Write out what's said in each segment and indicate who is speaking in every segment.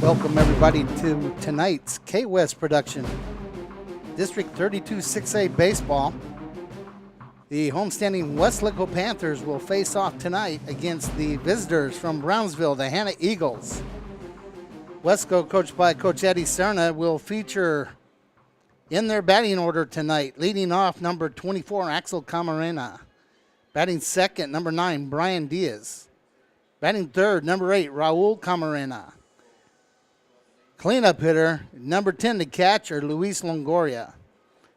Speaker 1: Welcome everybody to tonight's K-West production. District 32 6A baseball. The homestanding Weslaco Panthers will face off tonight against the visitors from Brownsville, the Hanna Eagles. Weslaco, coached by Coach Eddie Serna, will feature in their batting order tonight. Leading off, number 24, Axel Camarena. Batting second, number 9, Brian Diaz. Batting third, number 8, Raul Camarena. Cleanup hitter, number 10, the catcher, Luis Longoria.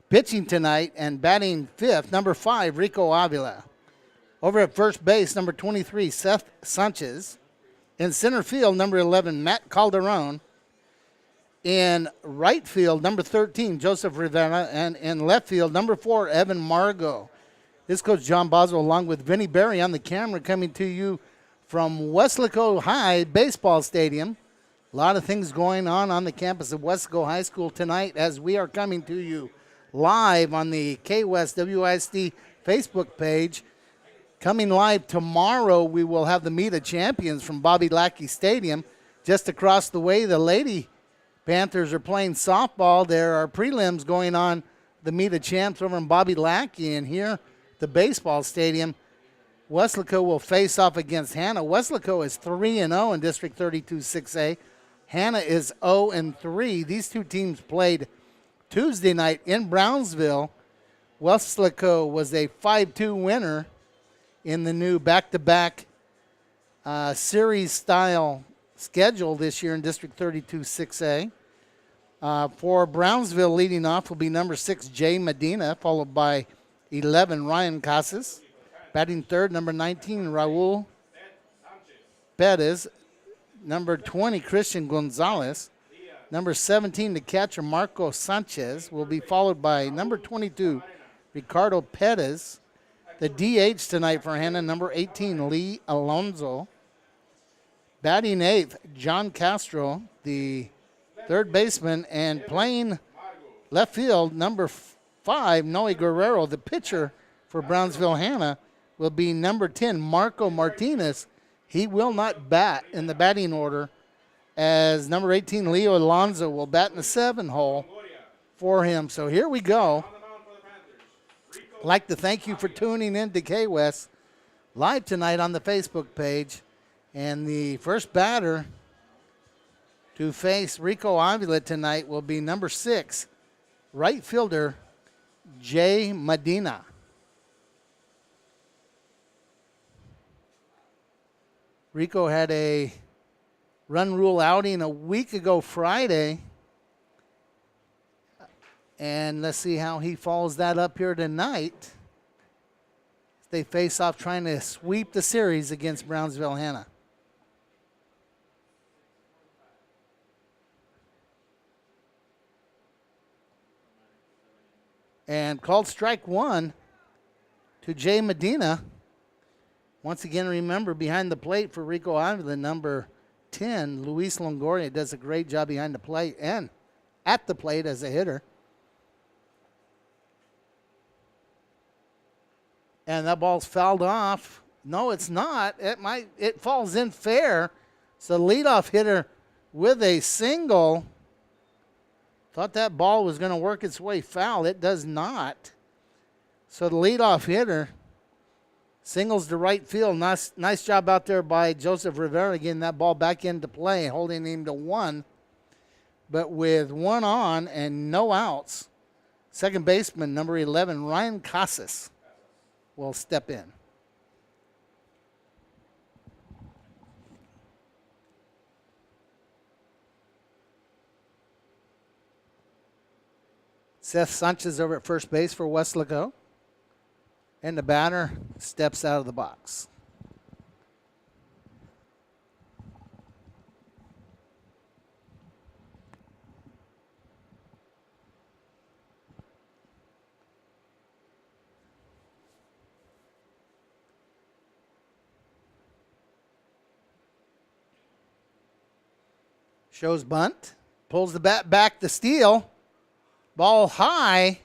Speaker 1: Pitching tonight and batting fifth, number 5, Rico Avila. Over at first base, number 23, Seth Sanchez. In center field, number 11, Matt Calderon. In right field, number 13, Joseph Rivera. And in left field, number 4, Evan Margot. This is Coach John Boswell along with Vinny Berry on the camera coming to you from Weslaco High Baseball Stadium. A lot of things going on the campus of Weslaco High School tonight as we are coming to you live on the K-West WISD Facebook page. Coming live tomorrow, we will have the Meet of Champions from Bobby Lackey Stadium. Just across the way, the Lady Panthers are playing softball. There are prelims going on the Meet of Champs over in Bobby Lackey, and here the baseball stadium. Weslaco will face off against Hanna. Weslaco is 3-0 in District 32 6A. Hanna is 0-3. These two teams played Tuesday night in Brownsville. Weslaco was a 5-2 winner in the new back-to-back series-style schedule this year in District 32 6A. For Brownsville, leading off will be number 6, Jay Medina, followed by 11, Ryan Casas. Batting third, number 19, Raul Perez. Number 20, Christian Gonzalez. Number 17, the catcher, Marco Sanchez, will be followed by number 22, Ricardo Perez. The DH tonight for Hanna, number 18, Lee Alonso. Batting eighth, John Castro, the third baseman, and playing left field, number 5, Noe Guerrero. The pitcher for Brownsville Hanna will be number 10, Marco Martinez. He will not bat in the batting order, as number 18, Leo Alonso, will bat in the 7 hole for him. So here we go. I'd like to thank you for tuning in to K-West live tonight on the Facebook page. And the first batter to face Rico Avila tonight will be number 6, right fielder, Jay Medina. Rico had a run rule outing a week ago Friday. And let's see how he follows that up here tonight. They face off trying to sweep the series against Brownsville Hanna. And called strike 1 to Jay Medina. Once again, remember, behind the plate for Rico Avila, number 10, Luis Longoria, does a great job behind the plate and at the plate as a hitter. And that ball's fouled off. No, it's not. It falls in fair. So the leadoff hitter with a single. Thought that ball was going to work its way foul. It does not. So the leadoff hitter singles to right field. Nice job out there by Joseph Rivera getting that ball back into play, holding him to 1. But with 1 on and no outs, second baseman, number 11, Ryan Casas, will step in. Seth Sanchez over at first base for Weslaco. And the batter steps out of the box. Shows bunt. Pulls the bat back to steal. Ball high.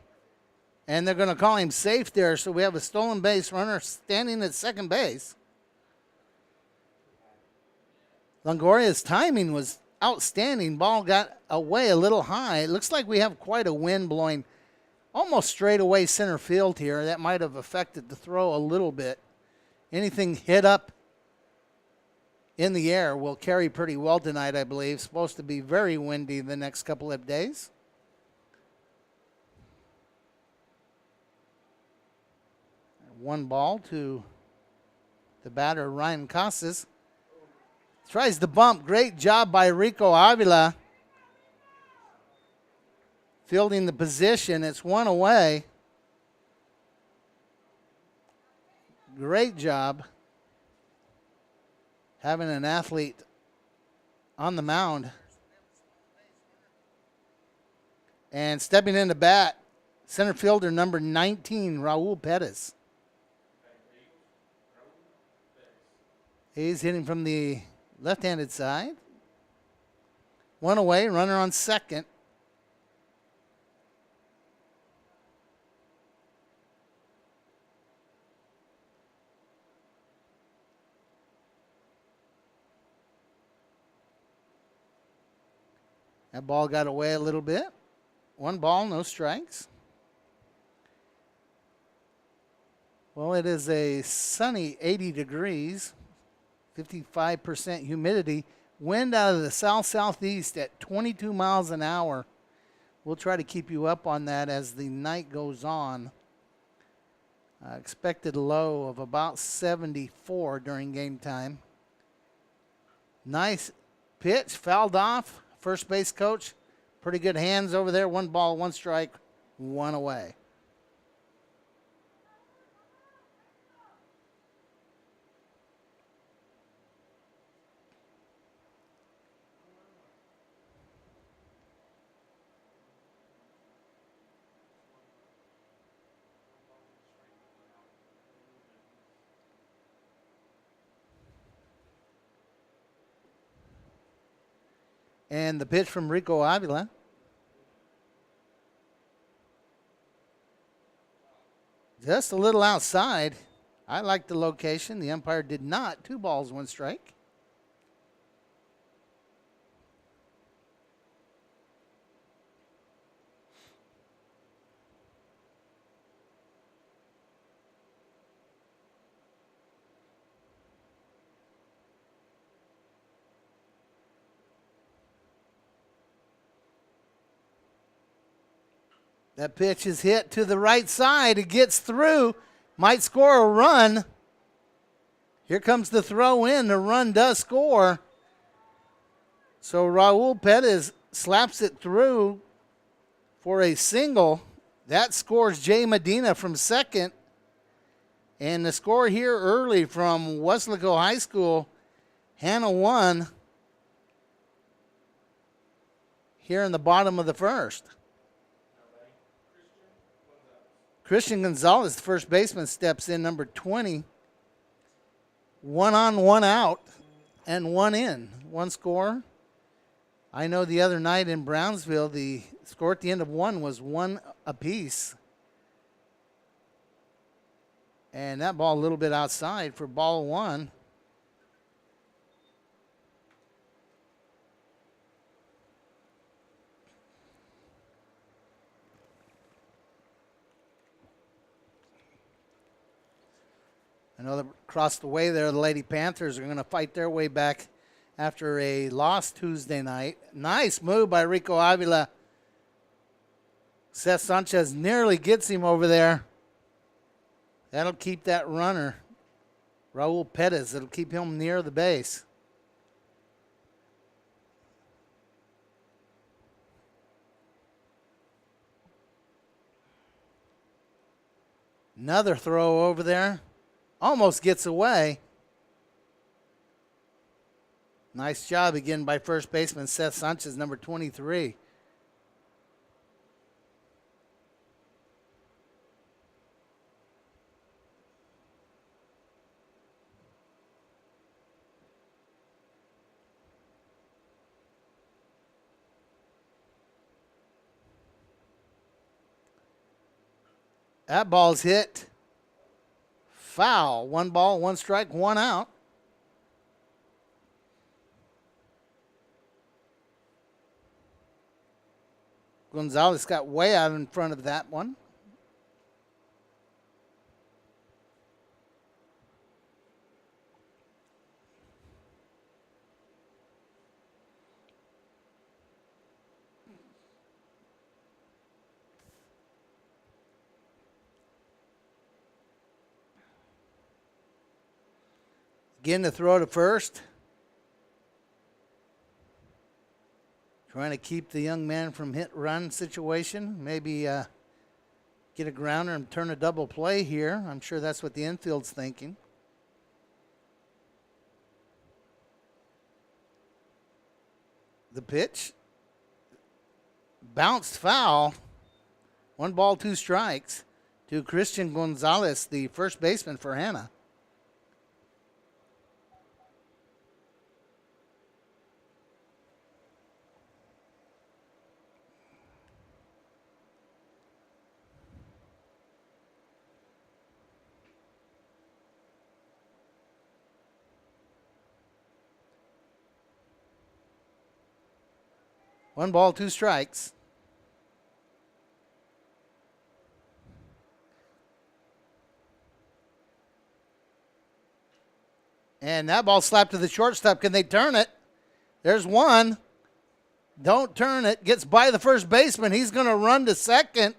Speaker 1: And they're going to call him safe there. So we have a stolen base runner standing at second base. Longoria's timing was outstanding. Ball got away a little high. It looks like we have quite a wind blowing almost straight away center field here. That might have affected the throw a little bit. Anything hit up in the air will carry pretty well tonight, I believe. Supposed to be very windy the next couple of days. One ball to the batter, Ryan Casas. Tries the bump. Great job by Rico Avila. Fielding the position. It's one away. Great job having an athlete on the mound. And stepping in to bat, center fielder number 19, Raul Pettis. He's hitting from the left-handed side. One away, runner on second. That ball got away a little bit. One ball, no strikes. Well, it is a sunny 80 degrees, 55% humidity. Wind out of the south-southeast at 22 miles an hour. We'll try to keep you up on that as the night goes on. Expected low of about 74 during game time. Nice pitch, fouled off. First base coach, pretty good hands over there. One ball, one strike, one away. And the pitch from Rico Avila. Just a little outside. I like the location. The umpire did not. 2 balls, 1 strike. That pitch is hit to the right side. It gets through. Might score a run. Here comes the throw in. The run does score. So Raul Pettis slaps it through for a single. That scores Jay Medina from second. And the score here early from Weslaco High School, Hanna 1 here in the bottom of the first. Christian Gonzalez, the first baseman, steps in, number 20. 1 on, 1 out, and 1 in. 1 score. I know the other night in Brownsville, the score at the end of 1 was 1 apiece. And that ball a little bit outside for ball 1. I know that across the way there, the Lady Panthers are going to fight their way back after a loss Tuesday night. Nice move by Rico Avila. Seth Sanchez nearly gets him over there. That'll keep that runner, Raul Pettis. It'll keep him near the base. Another throw over there. Almost gets away. Nice job again by first baseman Seth Sanchez, number 23. That ball's hit. Foul. 1 ball, 1 strike, 1 out. Gonzalez got way out in front of that one. Again, to throw to first. Trying to keep the young man from hit-run situation. Maybe get a grounder and turn a double play here. I'm sure that's what the infield's thinking. The pitch. Bounced foul. 1 ball, 2 strikes to Christian Gonzalez, the first baseman for Hanna. One ball, 2 strikes. And that ball slapped to the shortstop. Can they turn it? There's one. Don't turn it. Gets by the first baseman. He's going to run to second.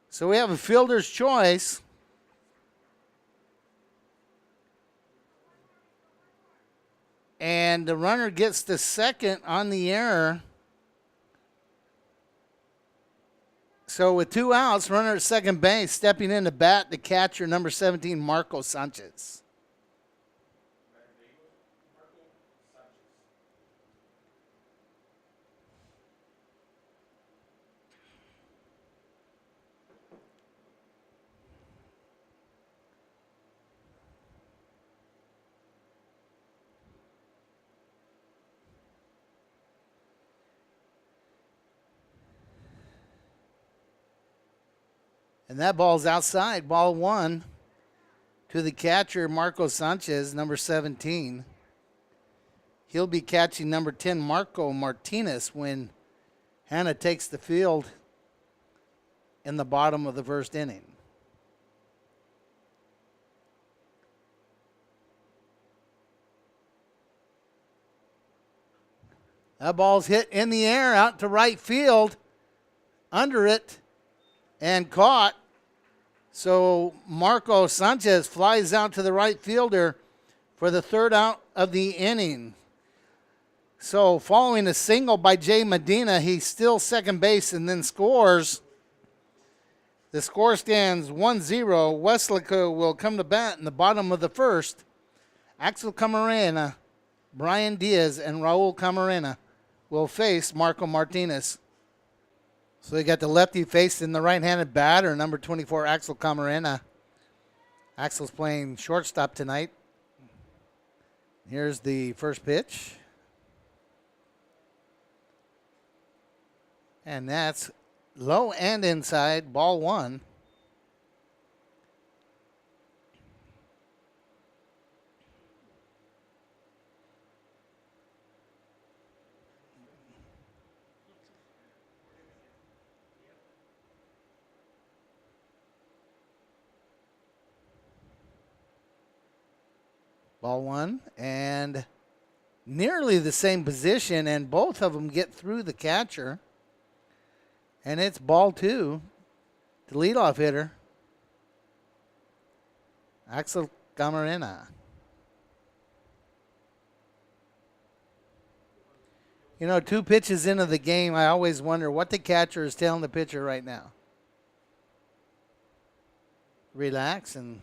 Speaker 1: So we have a fielder's choice. And the runner gets to second on the error. So with 2 outs, runner at second base, stepping in to bat, the catcher, number 17, Marco Sanchez. And that ball's outside. Ball 1 to the catcher, Marco Sanchez, number 17. He'll be catching number 10, Marco Martinez, when Hanna takes the field in the bottom of the first inning. That ball's hit in the air out to right field, under it, and caught. So Marco Sanchez flies out to the right fielder for the 3rd out of the inning. So following a single by Jay Medina, he's still second base and then scores. The score stands 1-0. Weslaco will come to bat in the bottom of the first. Axel Camarena, Brian Diaz, and Raul Camarena will face Marco Martinez. So they got the lefty facing the right-handed batter, number 24, Axel Camarena. Axel's playing shortstop tonight. Here's the first pitch. And that's low and inside, ball 1. Ball 1, and nearly the same position, and both of them get through the catcher. And it's ball 2, the leadoff hitter, Axel Camarena. You know, 2 pitches into the game, I always wonder what the catcher is telling the pitcher right now. Relax and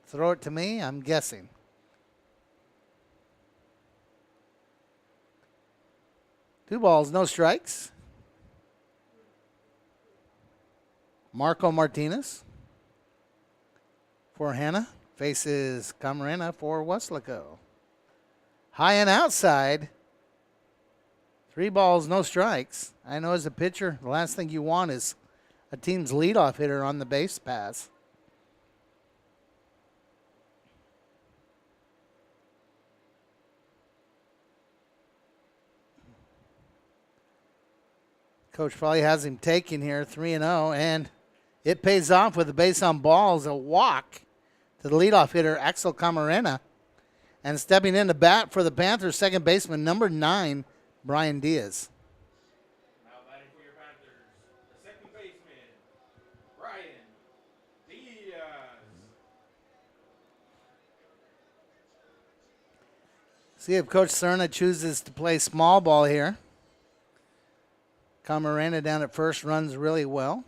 Speaker 1: throw it to me, I'm guessing. Two balls, no strikes. Marco Martinez for Hanna faces Camarena for Weslaco. High and outside. 3 balls, no strikes. I know as a pitcher, the last thing you want is a team's leadoff hitter on the base pass. Coach probably has him taking here, 3-0, and it pays off with a base on balls, a walk to the leadoff hitter, Axel Camarena. And stepping in to bat for the Panthers, second baseman, number 9, Brian Diaz.
Speaker 2: Now batting for your Panthers, the second baseman, Brian Diaz.
Speaker 1: See if Coach Cerna chooses to play small ball here. Camarena down at first runs really well.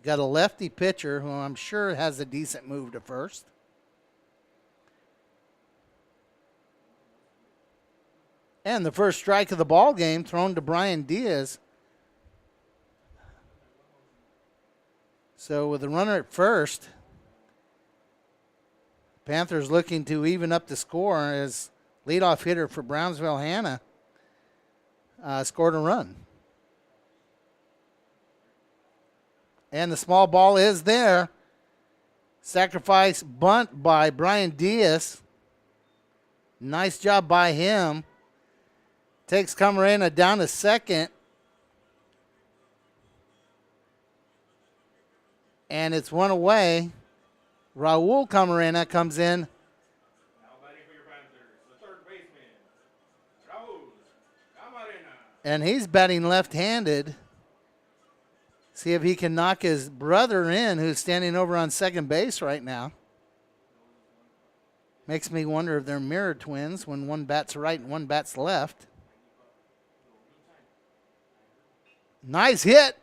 Speaker 1: Got a lefty pitcher who I'm sure has a decent move to first. And the first strike of the ball game thrown to Brian Diaz. So with the runner at first, Panthers looking to even up the score as leadoff hitter for Brownsville Hanna scored a run. And the small ball is there. Sacrifice bunt by Brian Diaz. Nice job by him. Takes Camarena down to second. And it's one away. Raul Camarena comes in.
Speaker 2: Now batting for your Panthers, the third baseman, Raul Camarena.
Speaker 1: And he's batting left-handed. See if he can knock his brother in, who's standing over on second base right now. Makes me wonder if they're mirror twins when one bats right and one bats left. Nice hit.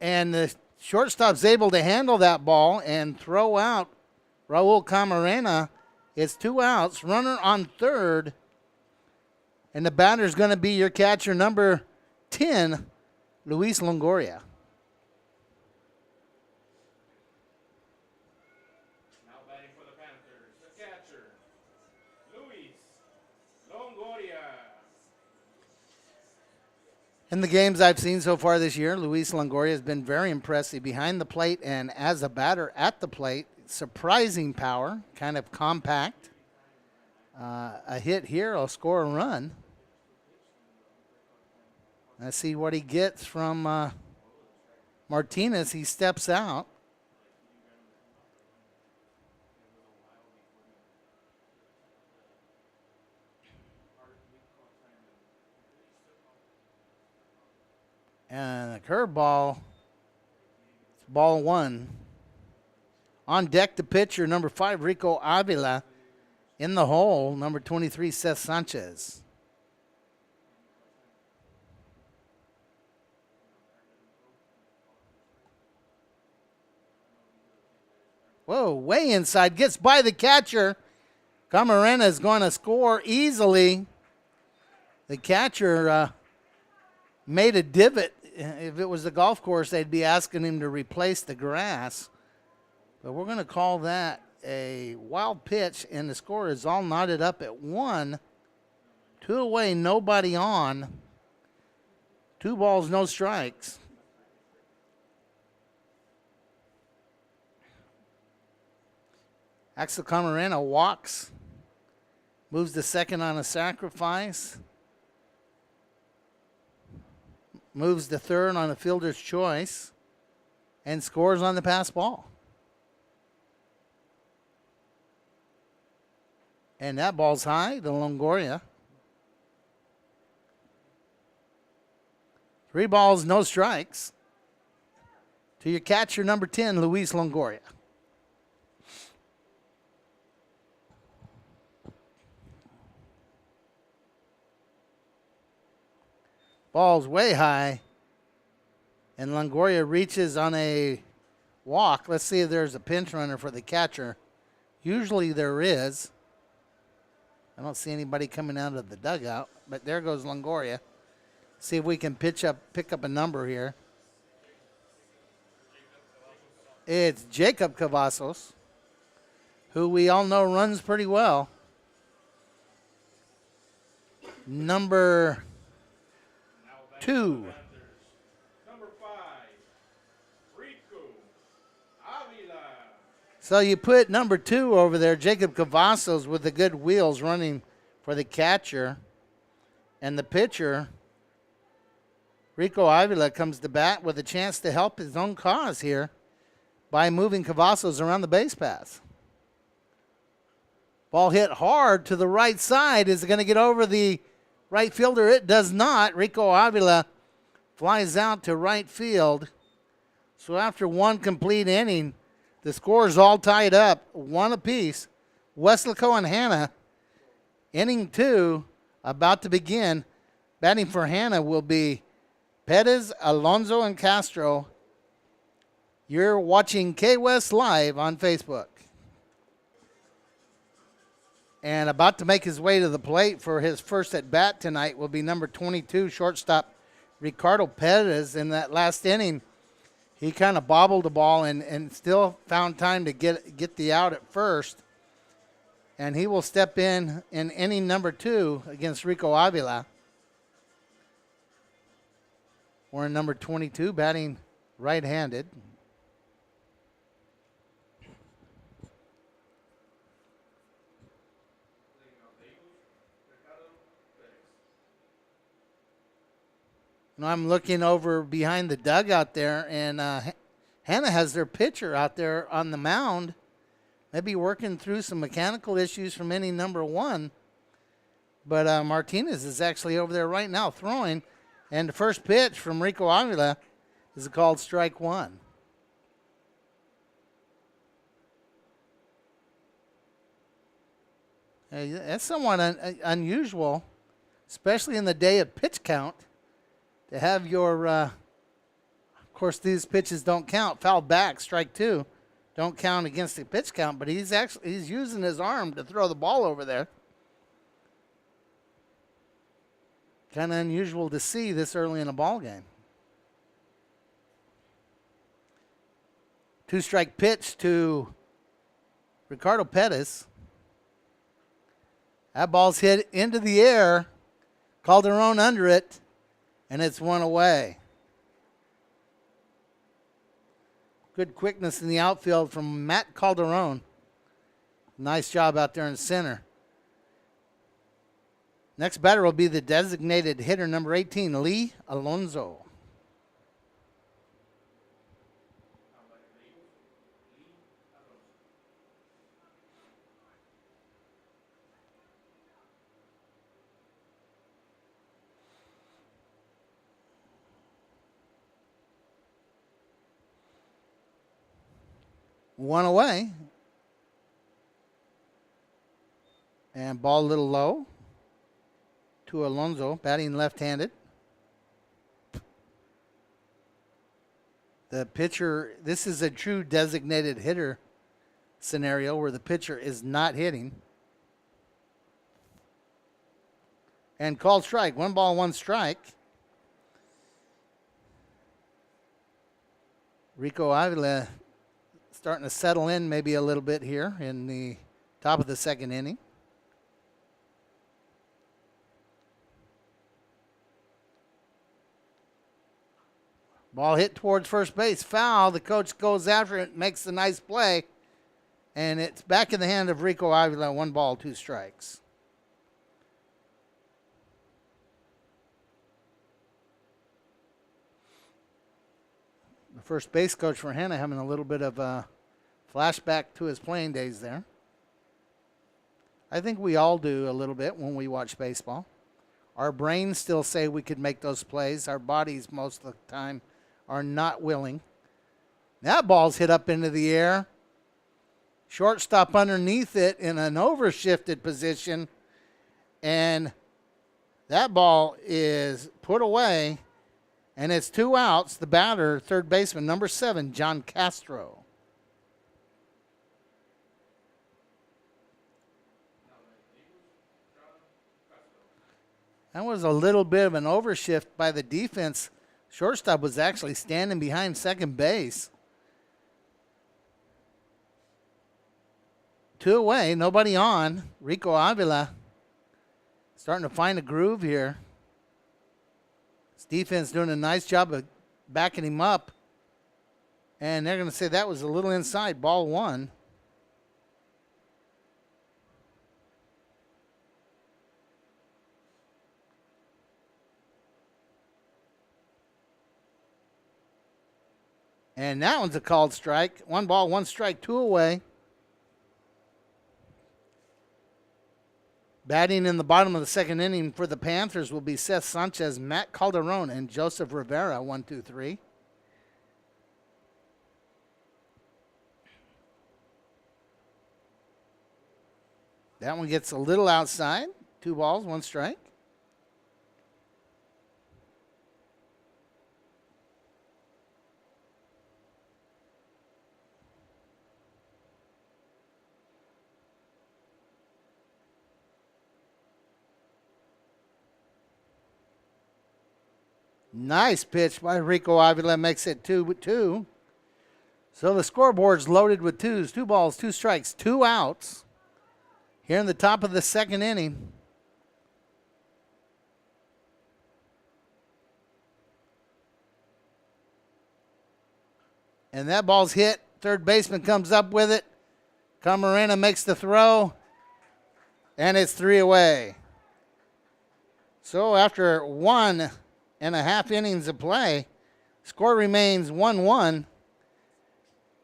Speaker 1: And the shortstop's able to handle that ball and throw out Raul Camarena. It's 2 outs, runner on third. And the batter's going to be your catcher, number 10, Luis Longoria.
Speaker 2: Now batting for the Panthers, the catcher, Luis Longoria.
Speaker 1: In the games I've seen so far this year, Luis Longoria has been very impressive behind the plate and as a batter at the plate. Surprising power, kind of compact. A hit here will score a run. Let's see what he gets from Martinez. He steps out. And a curveball. It's ball 1. On deck, the pitcher, number 5, Rico Avila. In the hole, number 23, Seth Sanchez. Whoa, way inside. Gets by the catcher. Camarena is going to score easily. The catcher made a divot. If it was the golf course, they'd be asking him to replace the grass. But we're going to call that a wild pitch, and the score is all knotted up at 1. 2 away, nobody on. 2 balls, no strikes. Axel Camarena walks, moves to second on a sacrifice, moves to third on a fielder's choice, and scores on the pass ball. And that ball's high to Longoria. 3 balls, no strikes. To your catcher, number 10, Luis Longoria. Ball's way high. And Longoria reaches on a walk. Let's see if there's a pinch runner for the catcher. Usually there is. I don't see anybody coming out of the dugout, but there goes Longoria. See if we can pick up a number here. It's Jacob Cavazos, who we all know runs pretty well. Number 2.
Speaker 2: Number 5, Rico Avila.
Speaker 1: So you put number 2 over there, Jacob Cavazos, with the good wheels running for the catcher. And the pitcher, Rico Avila, comes to bat with a chance to help his own cause here by moving Cavazos around the base paths. Ball hit hard to the right side. Is it going to get over the right fielder? It does not. Rico Avila flies out to right field. So after one complete inning, the score is all tied up, 1 apiece. Weslaco and Hanna, inning 2, about to begin. Batting for Hanna will be Perez, Alonso, and Castro. You're watching K-West live on Facebook. And about to make his way to the plate for his first at-bat tonight will be number 22, shortstop Ricardo Perez. In that last inning, he kind of bobbled the ball and still found time to get the out at first. And he will step in inning number 2 against Rico Avila. We're in number 22, batting right-handed. Now I'm looking over behind the dugout there, and Hanna has their pitcher out there on the mound, maybe working through some mechanical issues from inning number 1. But Martinez is actually over there right now throwing, and the first pitch from Rico Avila is called strike 1. Hey, that's somewhat unusual, especially in the day of pitch count, to have your, of course, these pitches don't count. Foul back, strike 2, don't count against the pitch count. But he's using his arm to throw the ball over there. Kind of unusual to see this early in a ball game. 2-strike pitch to Ricardo Perez. That ball's hit into the air. Calderon under it. And it's 1 away. Good quickness in the outfield from Matt Calderon. Nice job out there in center. Next batter will be the designated hitter, number 18, Lee Alonso. One away. And ball a little low to Alonso, batting left-handed. The pitcher, this is a true designated hitter scenario where the pitcher is not hitting. And called strike. 1 ball, 1 strike. Rico Avila starting to settle in maybe a little bit here in the top of the second inning. Ball hit towards first base, foul. The coach goes after it, makes a nice play, and it's back in the hand of Rico Avila. 1 ball, 2 strikes. The first base coach for Hanna having a little bit of a flashback to his playing days there. I think we all do a little bit when we watch baseball. Our brains still say we could make those plays. Our bodies most of the time are not willing. That ball's hit up into the air. Shortstop underneath it in an overshifted position. And that ball is put away. And it's 2 outs. The batter, third baseman, number 7, John Castro. That was a little bit of an overshift by the defense. Shortstop was actually standing behind second base. 2 away, nobody on. Rico Avila starting to find a groove here. His defense doing a nice job of backing him up. And they're going to say that was a little inside, ball 1. And that one's a called strike. 1 ball, 1 strike, 2 away. Batting in the bottom of the second inning for the Panthers will be Seth Sanchez, Matt Calderon, and Joseph Rivera. 1, 2, 3. That one gets a little outside. 2 balls, 1 strike. Nice pitch by Rico Avila, makes it 2-2. So the scoreboard's loaded with 2s. 2 balls, 2 strikes, 2 outs. Here in the top of the second inning. And that ball's hit. Third baseman comes up with it. Camarena makes the throw. And it's 3 away. So after 1.5 innings of play, score remains 1-1.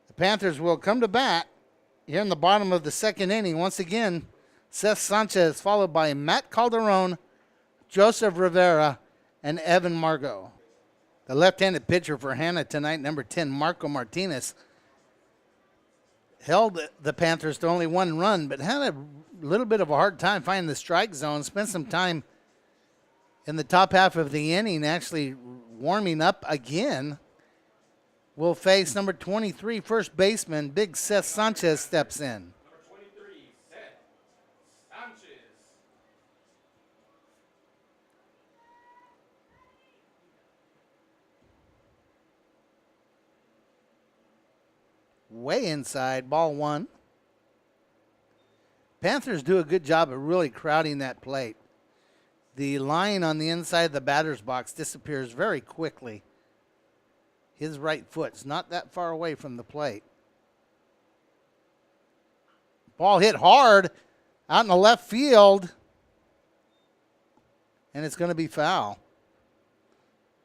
Speaker 1: The Panthers will come to bat here in the bottom of the second inning. Once again, Seth Sanchez, followed by Matt Calderon, Joseph Rivera, and Evan Margot. The left-handed pitcher for Hanna tonight, number 10, Marco Martinez, held the Panthers to only 1 run, but had a little bit of a hard time finding the strike zone. Spent some time in the top half of the inning actually warming up again. Will face number 23, first baseman, big Seth Sanchez steps in.
Speaker 2: Number 23, Seth Sanchez.
Speaker 1: Way inside, ball 1. Panthers do a good job of really crowding that plate. The line on the inside of the batter's box disappears very quickly. His right foot's not that far away from the plate. Ball hit hard out in the left field, and it's going to be foul.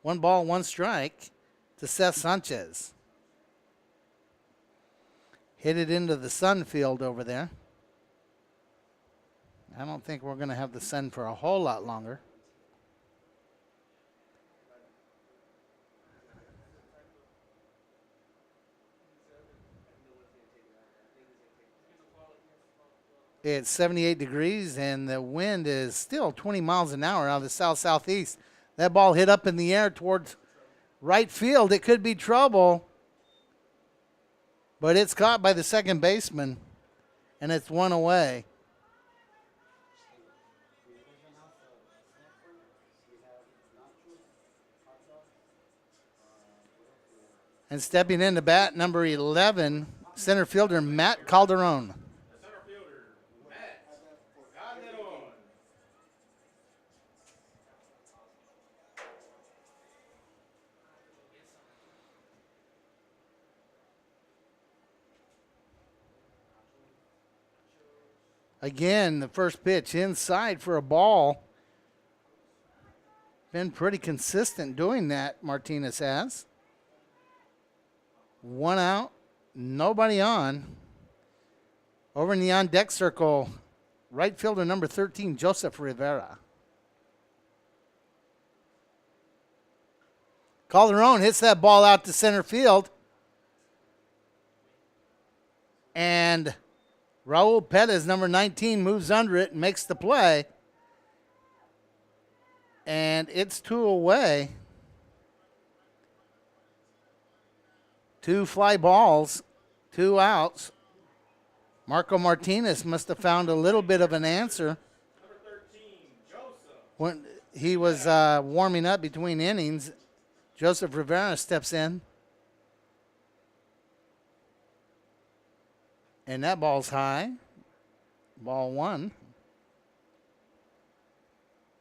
Speaker 1: 1 ball, 1 strike to Seth Sanchez. Hit it into the sun field over there. I don't think we're going to have the sun for a whole lot longer. It's 78 degrees, and the wind is still 20 miles an hour out of the south-southeast. That ball hit up in the air towards right field. It could be trouble, but it's caught by the second baseman, and it's 1 away. And stepping in to bat, number 11, center fielder Matt Calderon.
Speaker 2: The center fielder, Matt Calderon.
Speaker 1: Again, the first pitch inside for a ball. Been pretty consistent doing that, Martinez has. 1 out, nobody on. Over in the on-deck circle, right fielder number 13, Joseph Rivera. Calderon hits that ball out to center field. And Raul Pettis, number 19, moves under it and makes the play. And it's 2 away. 2 fly balls, 2 outs. Marco Martinez must have found a little bit of an answer
Speaker 2: Number 13, Joseph.
Speaker 1: when he was warming up between innings. Joseph Rivera steps in. And that ball's high. Ball 1.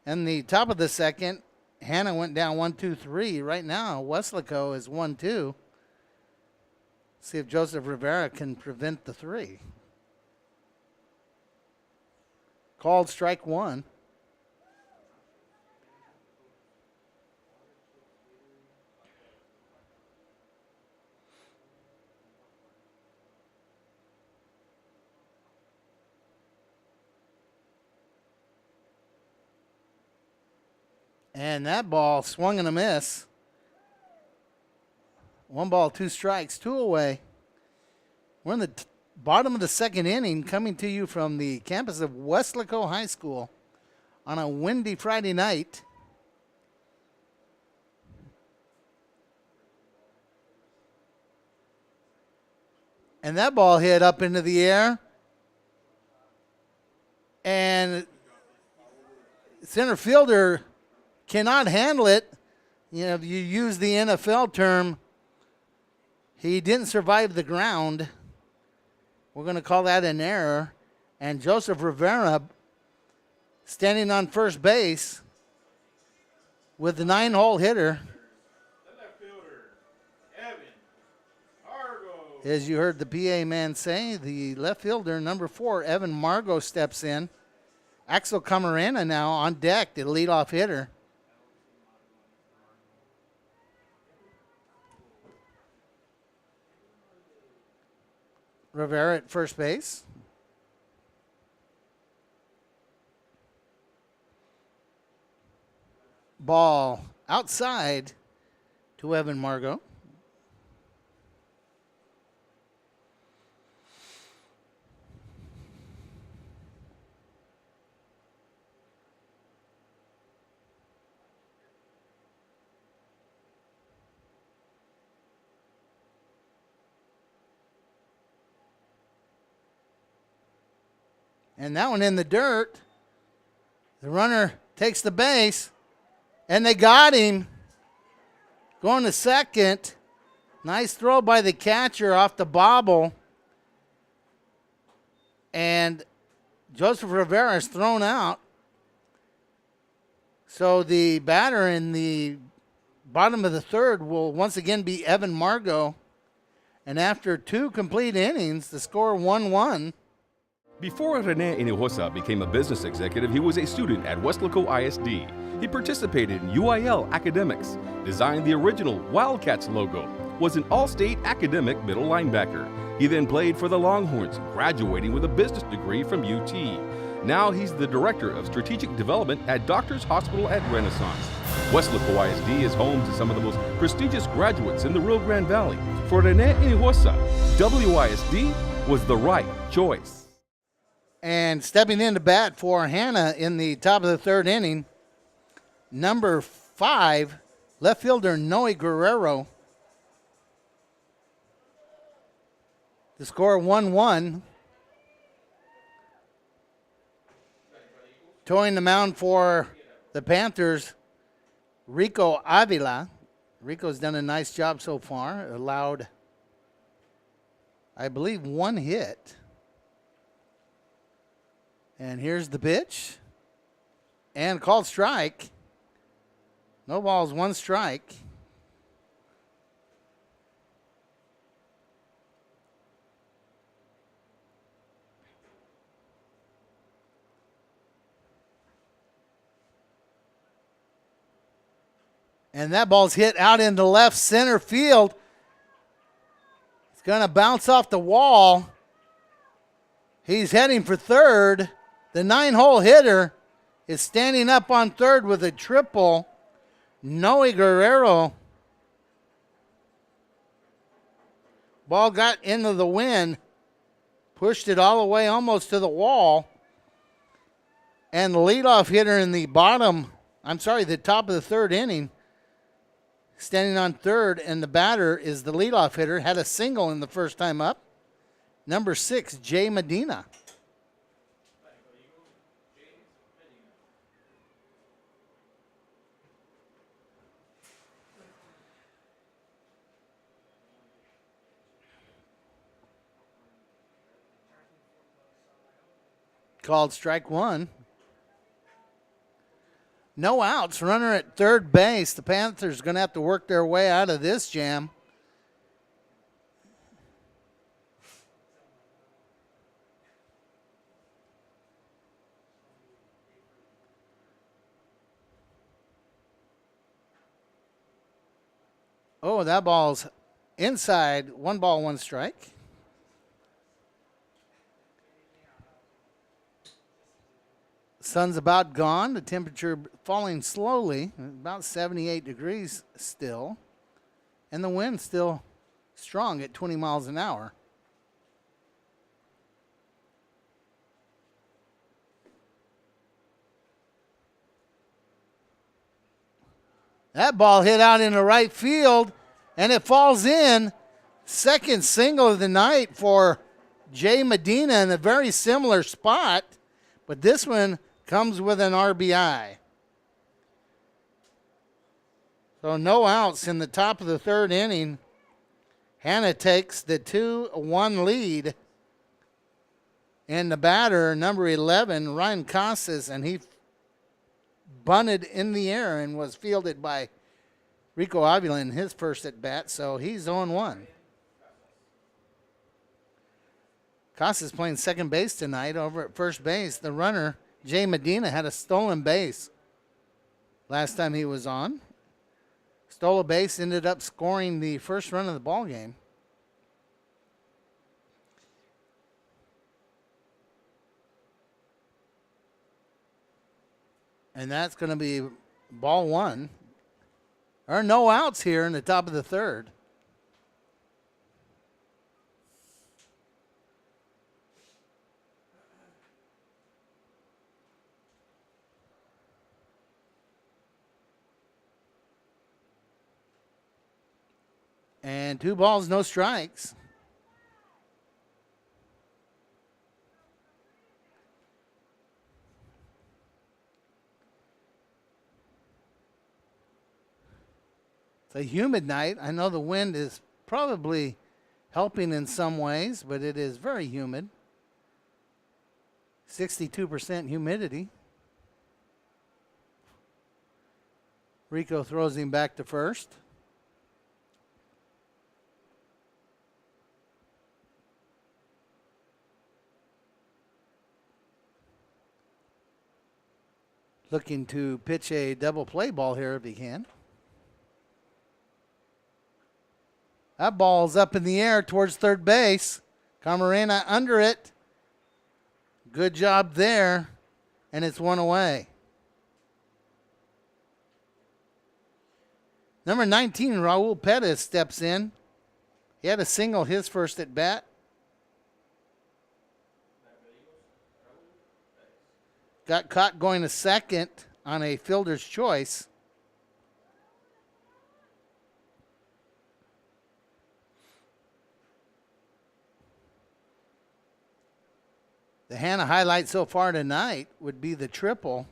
Speaker 1: And the top of the second, Hanna went down 1-2-3. Right now, Weslaco is 1-2. See if Joseph Rivera can prevent the 3. Called strike 1. And that ball swung and a miss. 1 ball, 2 strikes, 2 away. We're in the bottom of the second inning, coming to you from the campus of Weslaco High School on a windy Friday night. And that ball hit up into the air. And center fielder cannot handle it. You know, if you use the NFL term, he didn't survive the ground. We're going to call that an error. And Joseph Rivera standing on first base with the 9-hole hitter.
Speaker 2: The left fielder, Evan Margot.
Speaker 1: As you heard the PA man say, the left fielder, number 4, Evan Margot, steps in. Axel Camarena now on deck, the leadoff hitter. Rivera at first base. Ball outside to Evan Margot. And that one in the dirt. The runner takes the base. And they got him. Going to second. Nice throw by the catcher off the bobble. And Joseph Rivera is thrown out. So the batter in the bottom of the third will once again be Evan Margot. And after 2 complete innings, the score 1-1.
Speaker 3: Before Rene Hinojosa became a business executive, he was a student at Weslaco ISD. He participated in UIL academics, designed the original Wildcats logo, was an all-state academic middle linebacker. He then played for the Longhorns, graduating with a business degree from UT. Now he's the Director of Strategic Development at Doctors Hospital at Renaissance. Weslaco ISD is home to some of the most prestigious graduates in the Rio Grande Valley. For Rene Hinojosa, WISD was the right choice.
Speaker 1: And stepping in to bat for Hanna in the top of the third inning, number 5, left fielder Noe Guerrero. The score 1-1. Towing the mound for the Panthers, Rico Avila. Rico's done a nice job so far. Allowed, I believe, 1 hit. And here's the pitch. And called strike. No balls, 1 strike. And that ball's hit out into left center field. It's going to bounce off the wall. He's heading for third. The 9-hole hitter is standing up on third with a triple. Noe Guerrero. Ball got into the wind. Pushed it all the way almost to the wall. And the leadoff hitter in the the top of the third inning, standing on third, and the batter is the leadoff hitter. Had a single in the first time up. Number 6, Jay Medina. Called strike 1. No outs. Runner at third base. The Panthers going to have to work their way out of this jam. Oh, that ball's inside. 1 ball, 1 strike. Sun's about gone. The temperature falling slowly, about 78 degrees still. And the wind still strong at 20 miles an hour. That ball hit out in the right field, and it falls in. Second single of the night for Jay Medina in a very similar spot, but this one comes with an RBI. So no outs in the top of the third inning. Hanna takes the 2-1 lead. And the batter, number 11, Ryan Casas, and he bunted in the air and was fielded by Rico Avila in his first at bat, so he's 0-1. Casas playing second base tonight. Over at first base, the runner, Jay Medina, had a stolen base last time he was on. Stole a base, ended up scoring the first run of the ball game. And that's going to be ball one. There are no outs here in the top of the third. And 2 balls, no strikes. It's a humid night. I know the wind is probably helping in some ways, but it is very humid. 62% humidity. Rico throws him back to first. Looking to pitch a double play ball here if he can. That ball's up in the air towards third base. Camarena under it. Good job there. And it's 1 away. Number 19, Raul Pettis steps in. He had a single his first at bat. Got caught going to second on a fielder's choice. The Hanna highlight so far tonight would be the triple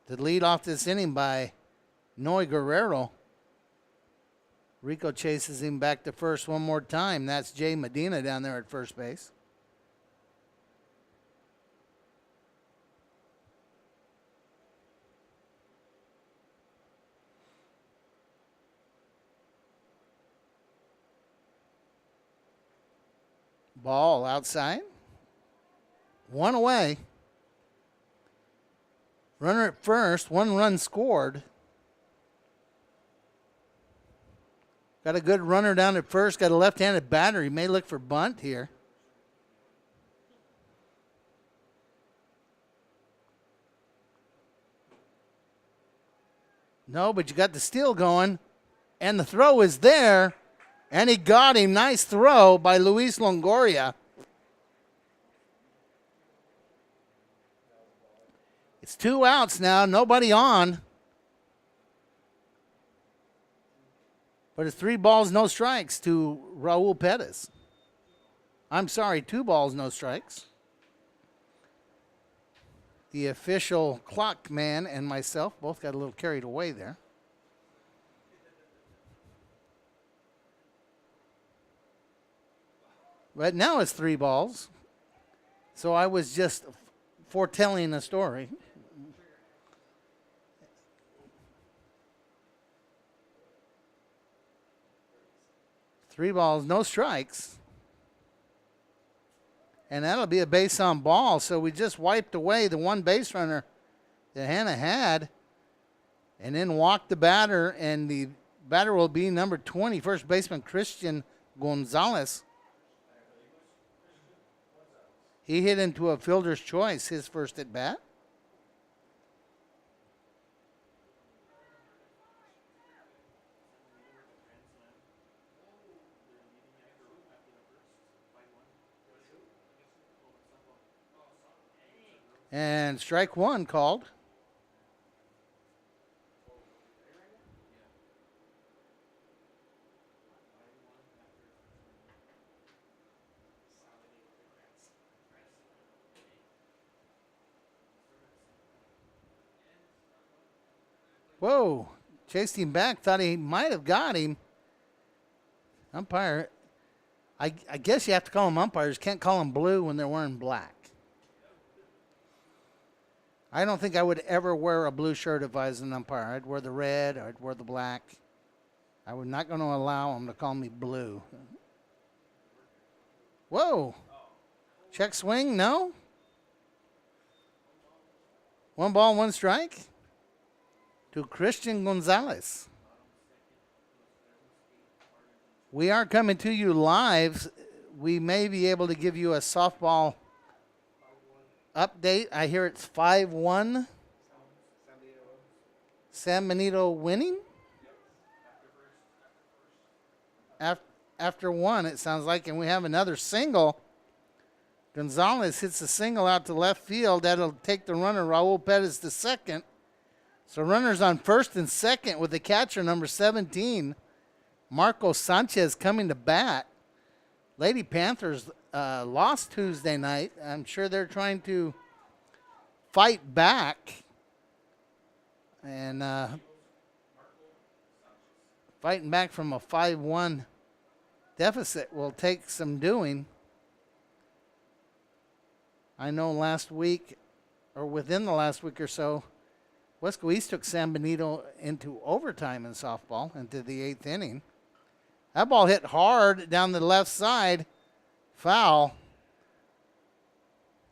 Speaker 1: to lead off this inning by Noe Guerrero. Rico chases him back to first one more time. That's Jay Medina down there at first base. Ball outside. 1 away. Runner at first. 1 run scored. Got a good runner down at first. Got a left-handed batter. He may look for bunt here. No, but you got the steal going. And the throw is there. And he got him. Nice throw by Luis Longoria. It's 2 outs now. Nobody on. But it's 3 balls, no strikes to Raul Pettis. I'm sorry, 2 balls, no strikes. The official clock man and myself both got a little carried away there. But now it's 3 balls. So I was just foretelling a story. Three balls, no strikes. And that'll be a base on ball. So we just wiped away the one base runner that Hanna had. And then walked the batter. And the batter will be number 20, first baseman Christian Gonzalez. He hit into a fielder's choice his first at bat. And strike one called. Whoa. Chased him back. Thought he might have got him. Umpire. I guess you have to call them umpires. Can't call them blue when they're wearing black. I don't think I would ever wear a blue shirt if I was an umpire. I'd wear the red. I'd wear the black. I was not going to allow them to call me blue. Whoa. Check swing? No. 1 ball, 1 strike to Christian Gonzalez. We are coming to you live. We may be able to give you a softball update. I hear it's 5-1. San Benito winning? After one, it sounds like, and we have another single. Gonzalez hits a single out to left field. That'll take the runner, Raul Perez, to second. So runners on first and second with the catcher, number 17, Marco Sanchez, coming to bat. Lady Panthers lost Tuesday night. I'm sure they're trying to fight back. And fighting back from a 5-1 deficit will take some doing. I know last week, or within the last week or so, Wesco East took San Benito into overtime in softball, into the 8th inning. That ball hit hard down the left side. Foul.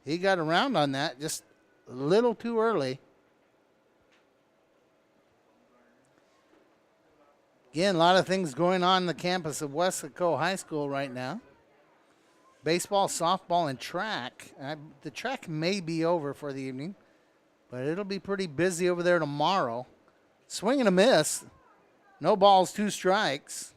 Speaker 1: He got around on that just a little too early. Again, a lot of things going on the campus of Weslaco High School right now. Baseball, softball, and track. The track may be over for the evening, but it'll be pretty busy over there tomorrow. Swing and a miss. No balls, 2 strikes.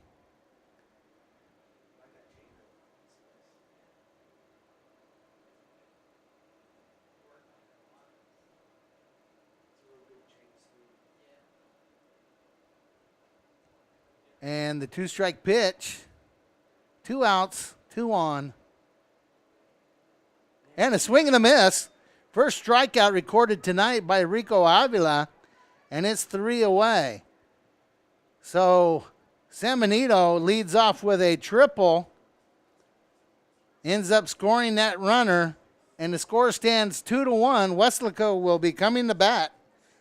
Speaker 1: And the 2-strike pitch. 2 outs, 2 on. And a swing and a miss. First strikeout recorded tonight by Rico Avila, and it's 3 away. So San Benito leads off with a triple, ends up scoring that runner, and the score stands 2-1. Weslaco will be coming to bat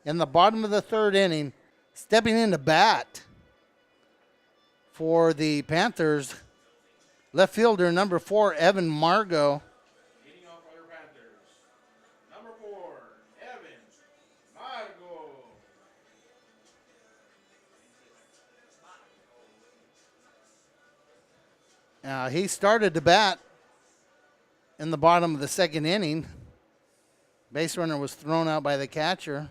Speaker 1: in the bottom of the 3rd inning, stepping into bat for the Panthers. Left fielder number 4, Evan Margot.
Speaker 2: Leading off for the Panthers, number 4, Evan Margo.
Speaker 1: He started to bat in the bottom of the 2nd inning. Base runner was thrown out by the catcher.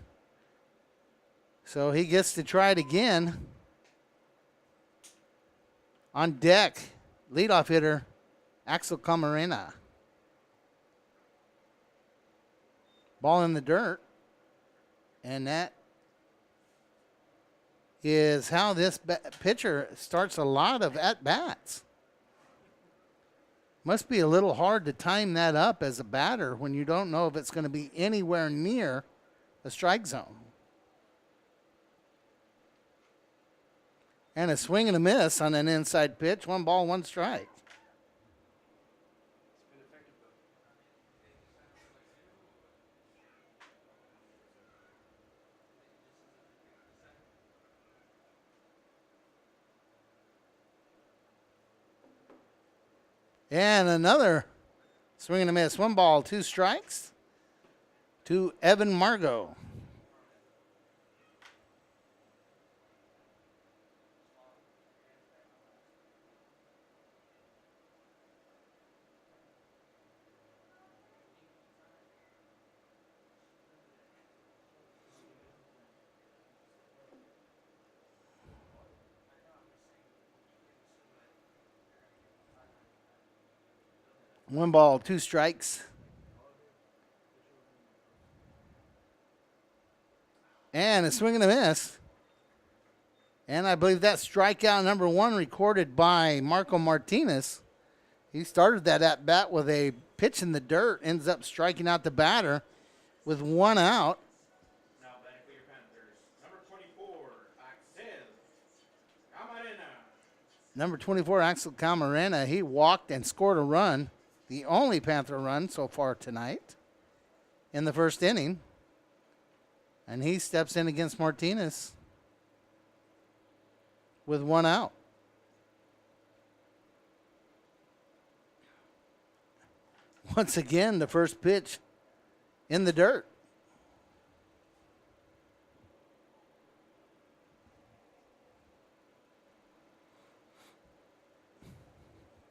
Speaker 1: So he gets to try it again. On deck, leadoff hitter, Axel Camarena. Ball in the dirt. And that is how this pitcher starts a lot of at-bats. Must be a little hard to time that up as a batter when you don't know if it's going to be anywhere near the strike zone. And a swing and a miss on an inside pitch. 1 ball, 1 strike. And another swing and a miss. 1 ball, 2 strikes to Evan Margot. One ball, 2 strikes. And a swing and a miss. And I believe that's strikeout number 1 recorded by Marco Martinez. He started that at bat with a pitch in the dirt, ends up striking out the batter with 1 out.
Speaker 2: Now batting for your Panthers, number 24, Axel Camarena.
Speaker 1: Number 24, Axel Camarena, he walked and scored a run, the only Panther run so far tonight in the first inning. And he steps in against Martinez with 1 out. Once again, the first pitch in the dirt.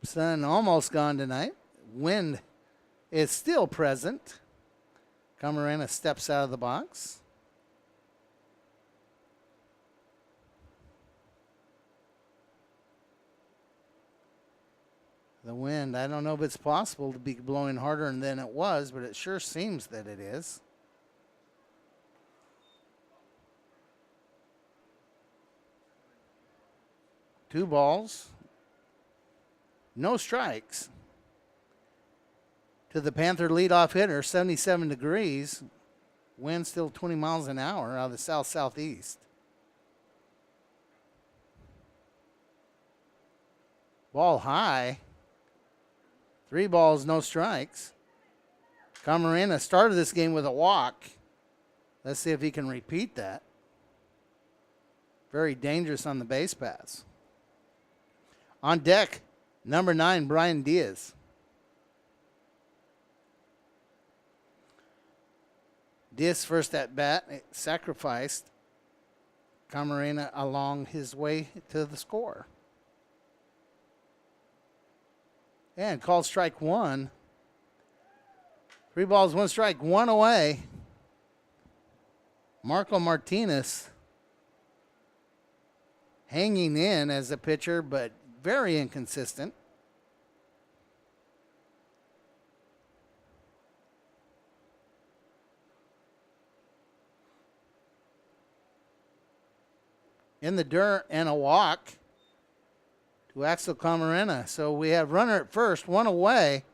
Speaker 1: Sun almost gone tonight. Wind is still present. Camarena steps out of the box. The wind, I don't know if it's possible to be blowing harder than it was, but it sure seems that it is. Two balls, no strikes. To the Panther leadoff hitter, 77 degrees. Wind still 20 miles an hour out of the south-southeast. Ball high. 3 balls, no strikes. Camarena started this game with a walk. Let's see if he can repeat that. Very dangerous on the base paths. On deck, number 9, Brian Diaz. Diaz first at bat sacrificed Camarena along his way to the score. And called strike 1. 3 balls, 1 strike, 1 away. Marco Martinez hanging in as a pitcher, but very inconsistent. In the dirt and a walk to Axel Camarena. So we have runner at first, 1 away.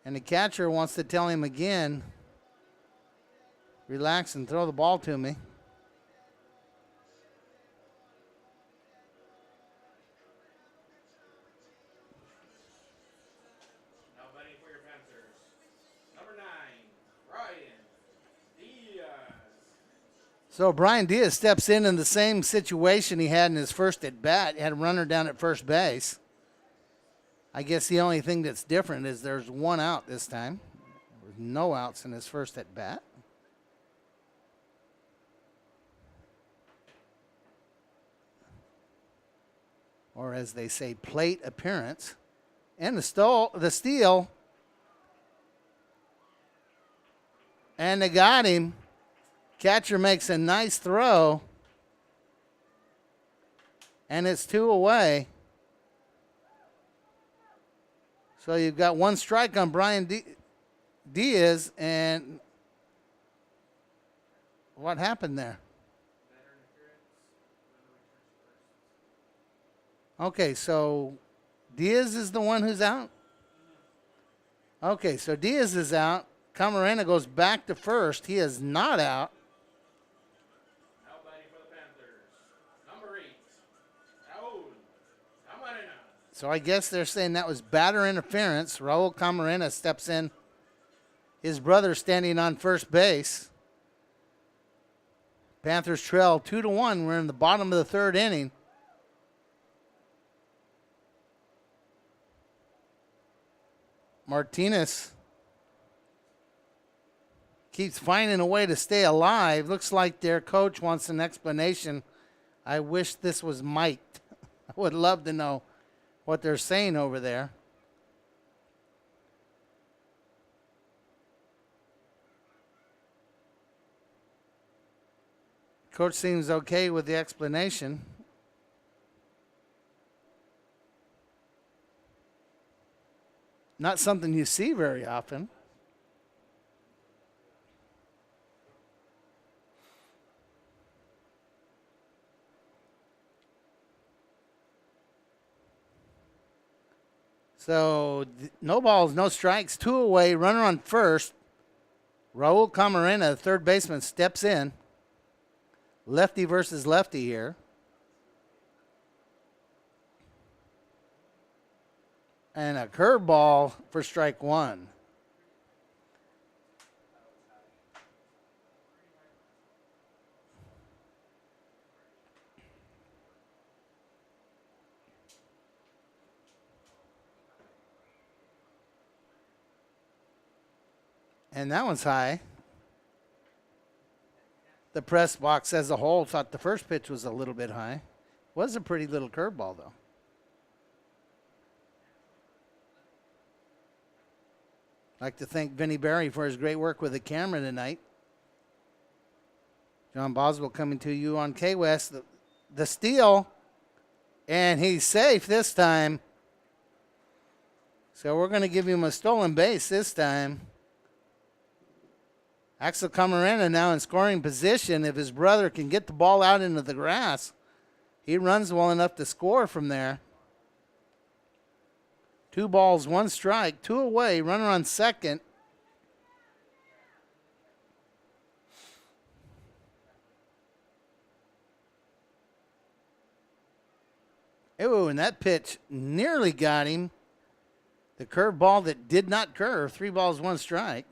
Speaker 1: And the catcher wants to tell him again, relax and throw the ball to me.
Speaker 2: Now batting for your Panthers, number 9, Brian Diaz.
Speaker 1: So Brian Diaz steps in the same situation he had in his first at bat. He had a runner down at first base. I guess the only thing that's different is there's 1 out this time. There's no outs in his first at bat. Or as they say, plate appearance. And the steal. And they got him. Catcher makes a nice throw. And it's 2 away. So you've got 1 strike on Brian Diaz, and what happened there? Okay, so Diaz is the one who's out? Okay, so Diaz is out. Camarena goes back to first. He is not out.
Speaker 2: Now batting for the Panthers, number 8, Raul Camarena.
Speaker 1: So I guess they're saying that was batter interference. Raul Camarena steps in. His brother standing on first base. Panthers trail 2-1. We're in the bottom of the 3rd inning. Martinez keeps finding a way to stay alive. Looks like their coach wants an explanation. I wish this was mic'd. I would love to know what they're saying over there. Coach seems okay with the explanation. Not something you see very often. So no balls, no strikes, 2 away, runner on first. Raul Camarena, the third baseman, steps in. Lefty versus lefty here. And a curveball for strike 1. And that one's high. The press box as a whole thought the first pitch was a little bit high. Was a pretty little curveball, though. I'd like to thank Vinny Berry for his great work with the camera tonight. John Boswell coming to you on K-West. The steal, and he's safe this time. So we're going to give him a stolen base this time. Axel Camarena now in scoring position. If his brother can get the ball out into the grass, he runs well enough to score from there. 2 balls, 1 strike, 2 away, runner on second. Ooh, and that pitch nearly got him. The curve ball that did not curve, 3 balls, 1 strike.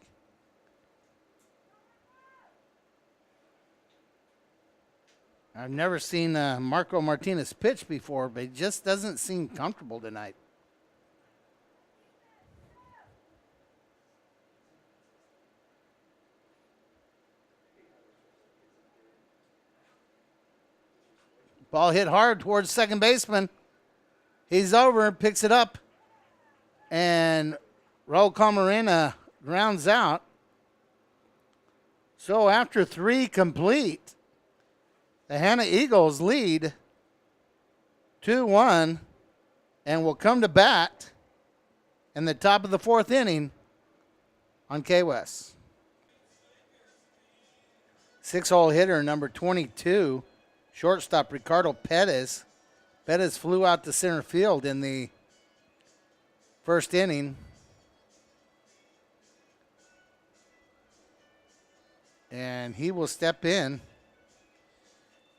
Speaker 1: I've never seen Marco Martinez pitch before, but he just doesn't seem comfortable tonight. Ball hit hard towards second baseman. He's over, picks it up, and Raul Camarena grounds out. So after 3 complete, the Hanna Eagles lead 2-1 and will come to bat in the top of the 4th inning on K-West. 6-hole hitter, number 22, shortstop Ricardo Perez. Perez flew out to center field in the 1st inning. And he will step in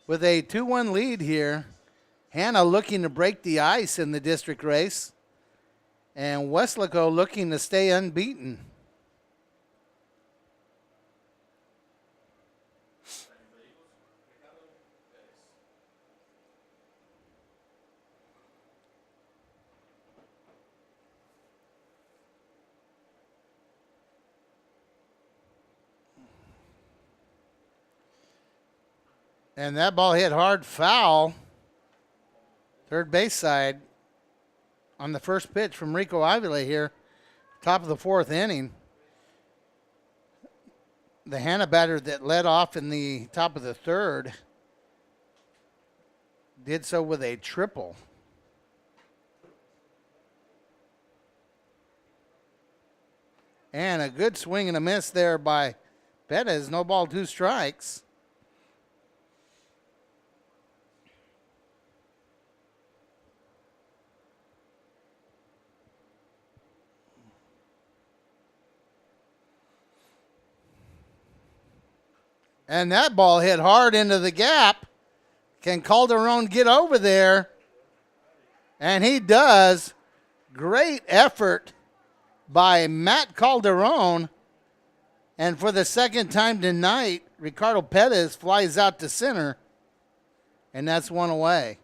Speaker 1: with a 2-1 lead here. Hanna looking to break the ice in the district race. And Weslaco looking to stay unbeaten. And that ball hit hard foul. Third base side on the first pitch from Rico Avila here. Top of the 4th inning. The Hanna batter that led off in the top of the 3rd did so with a triple. And a good swing and a miss there by Perez. No ball, 2 strikes. And that ball hit hard into the gap. Can Calderon get over there? And he does. Great effort by Matt Calderon. And for the second time tonight, Ricardo Perez flies out to center. And that's 1 away.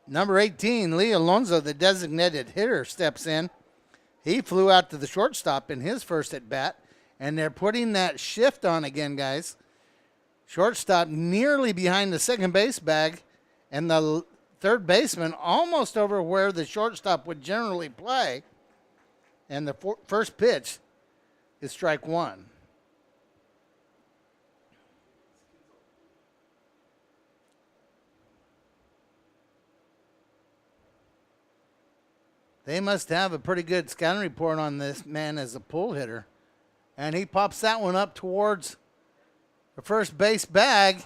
Speaker 1: Number 18, Lee Alonso, the designated hitter, steps in. He flew out to the shortstop in his first at bat, and they're putting that shift on again, guys. Shortstop nearly behind the second base bag, and the third baseman almost over where the shortstop would generally play. And the first pitch is strike 1. They must have a pretty good scouting report on this man as a pull hitter. And he pops that one up towards the first base bag.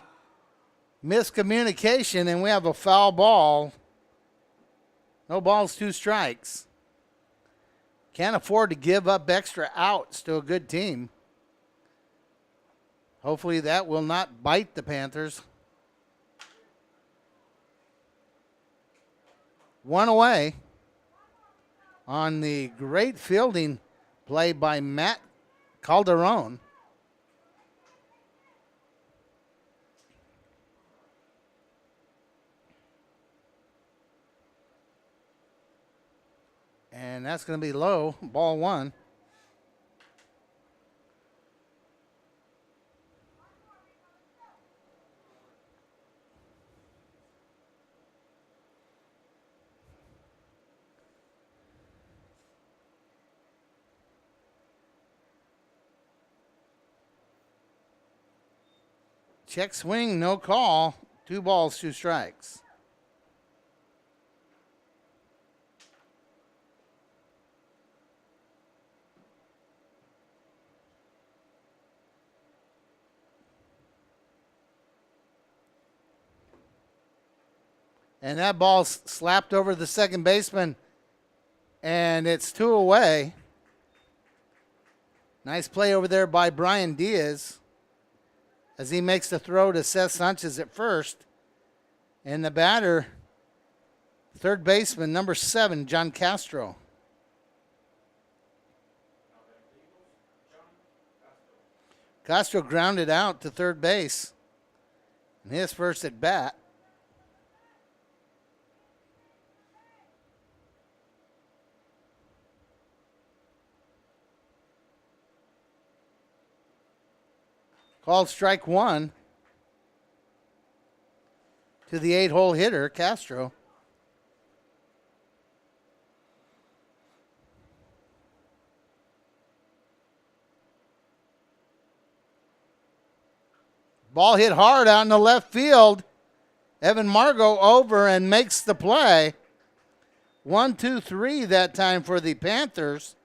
Speaker 1: miscommunication, and we have a foul ball. No balls, 2 strikes. Can't afford to give up extra outs to a good team. Hopefully that will not bite the Panthers. 1 away on the great fielding play by Matt Calderon. And that's going to be low, ball 1. Check swing, no call. 2 balls, 2 strikes. And that ball slapped over the second baseman, and it's 2 away. Nice play over there by Brian Diaz as he makes the throw to Seth Sanchez at first. And the batter, third baseman, number 7, John Castro. Castro grounded out to third base in his first at bat. Called strike 1 to the 8-hole hitter, Castro. Ball hit hard out in the left field. Evan Margot over and makes the play. 1-2-3 that time for the Panthers.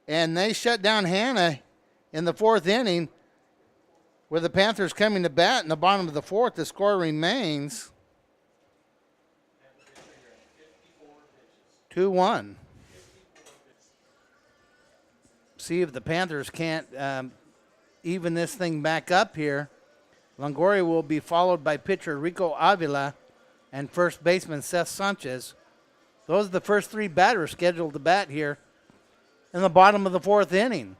Speaker 1: And they shut down Hanna in the 4th inning. With the Panthers coming to bat in the bottom of the 4th, the score remains 2-1. See if the Panthers can't even this thing back up here. Longoria will be followed by pitcher Rico Avila and first baseman Seth Sanchez. Those are the first 3 batters scheduled to bat here in the bottom of the 4th inning.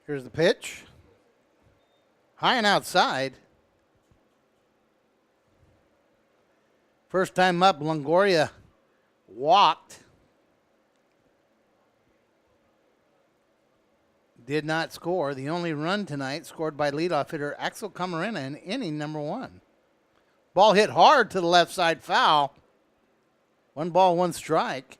Speaker 1: Here's the pitch. High and outside. First time up, Longoria walked. Did not score. The only run tonight scored by leadoff hitter Axel Camarena in inning number 1. Ball hit hard to the left side, foul. 1 ball, 1 strike.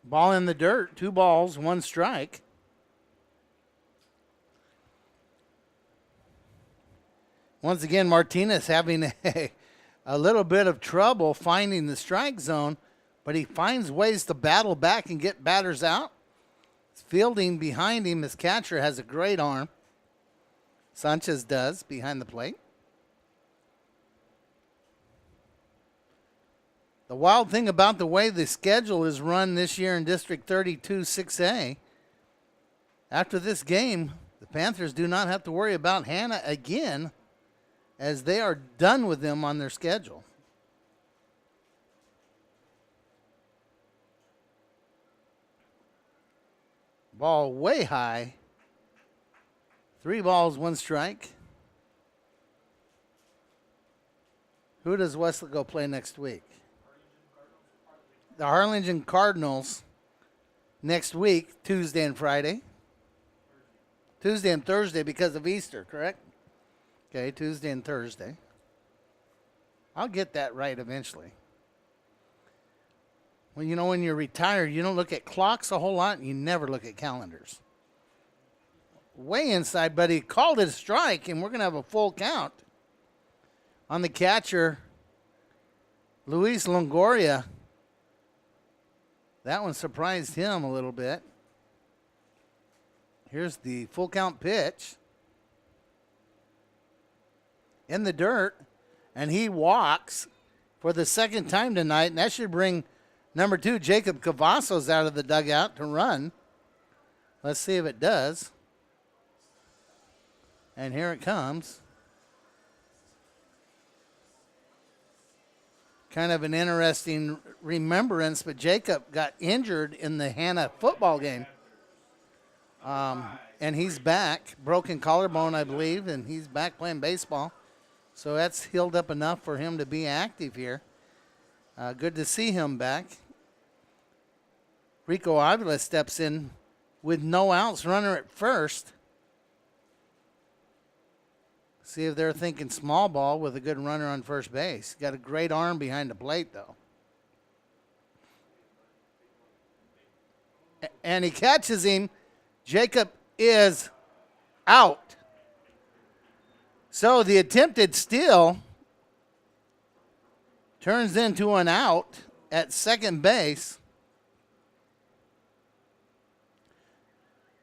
Speaker 1: Ball in the dirt, 2 balls, 1 strike. Once again, Martinez having a little bit of trouble finding the strike zone, but he finds ways to battle back and get batters out. Fielding behind him, his catcher has a great arm. Sanchez does behind the plate. The wild thing about the way the schedule is run this year in District 32 6A, after this game, the Panthers do not have to worry about Hanna again, as they are done with them on their schedule. Ball way high. 3 balls, 1 strike. Who does Weslaco play next week? The Harlingen Cardinals next week, Tuesday and Friday. Tuesday and Thursday because of Easter, correct? Okay, Tuesday and Thursday. I'll get that right eventually. Well, you know, when you're retired, you don't look at clocks a whole lot, and you never look at calendars. Way inside, but he called it a strike, and we're going to have a full count. On the catcher, Luis Longoria. That one surprised him a little bit. Here's the full count pitch. In the dirt, and he walks for the second time tonight, and that should bring number 2, Jacob Cavazos, out of the dugout to run. Let's see if it does. And here it comes. Kind of an interesting remembrance, but Jacob got injured in the Hanna football game. And he's back. Broken collarbone, I believe, and he's back playing baseball. So that's healed up enough for him to be active here. Good to see him back. Rico Avila steps in with no outs, runner at first. See if they're thinking small ball with a good runner on first base. Got a great arm behind the plate, though. And he catches him. Jacob is out. So the attempted steal turns into an out at second base.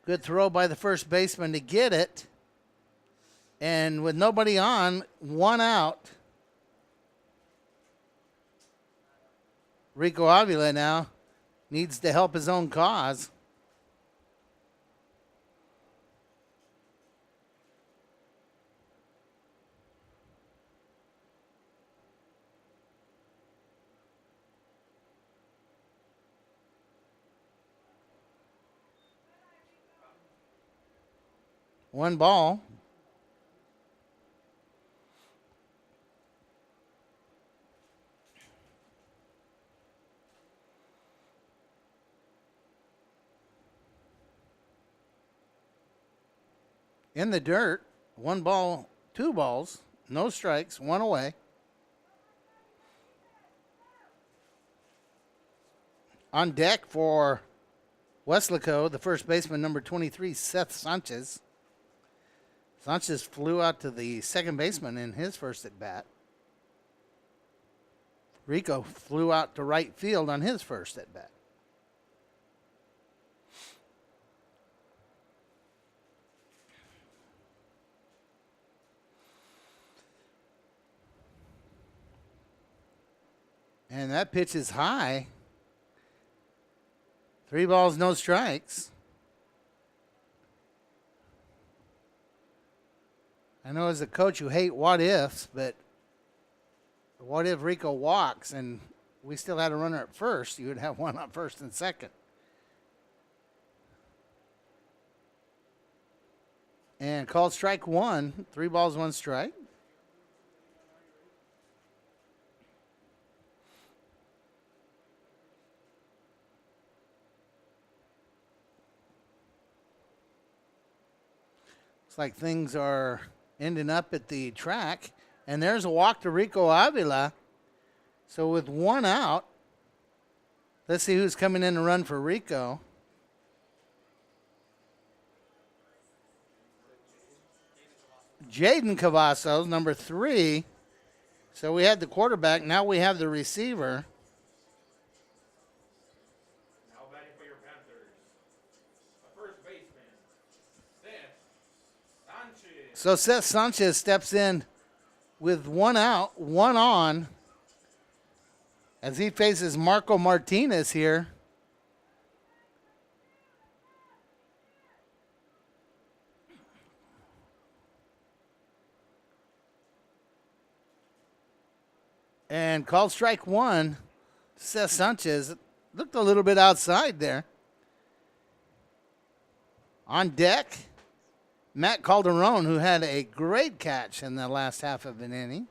Speaker 1: Good throw by the first baseman to get it. And with nobody on, 1 out. Rico Avila now needs to help his own cause. One ball. In the dirt, 1 ball, 2 balls, no strikes, 1 away. On deck for Weslaco, the first baseman, number 23, Seth Sanchez. Sanchez flew out to the second baseman in his first at bat. Rico flew out to right field on his first at bat. And that pitch is high. 3 balls, no strikes. I know as a coach you hate what ifs, but what if Rico walks and we still had a runner at first? You would have 1 on first and second. And called strike 1, 3 balls, 1 strike. Like things are ending up at the track. And there's a walk to Rico Avila. So with 1 out, let's see who's coming in to run for Rico. Jaden Cavazos, number 3. So we had the quarterback. Now we have the receiver.
Speaker 2: Now batting for your Panthers, the first baseman, Seth Sanchez.
Speaker 1: So Seth Sanchez steps in with 1 out, 1 on, as he faces Marco Martinez here. And called strike 1. Seth Sanchez looked a little bit outside there. On deck, Matt Calderon, who had a great catch in the last half of an inning.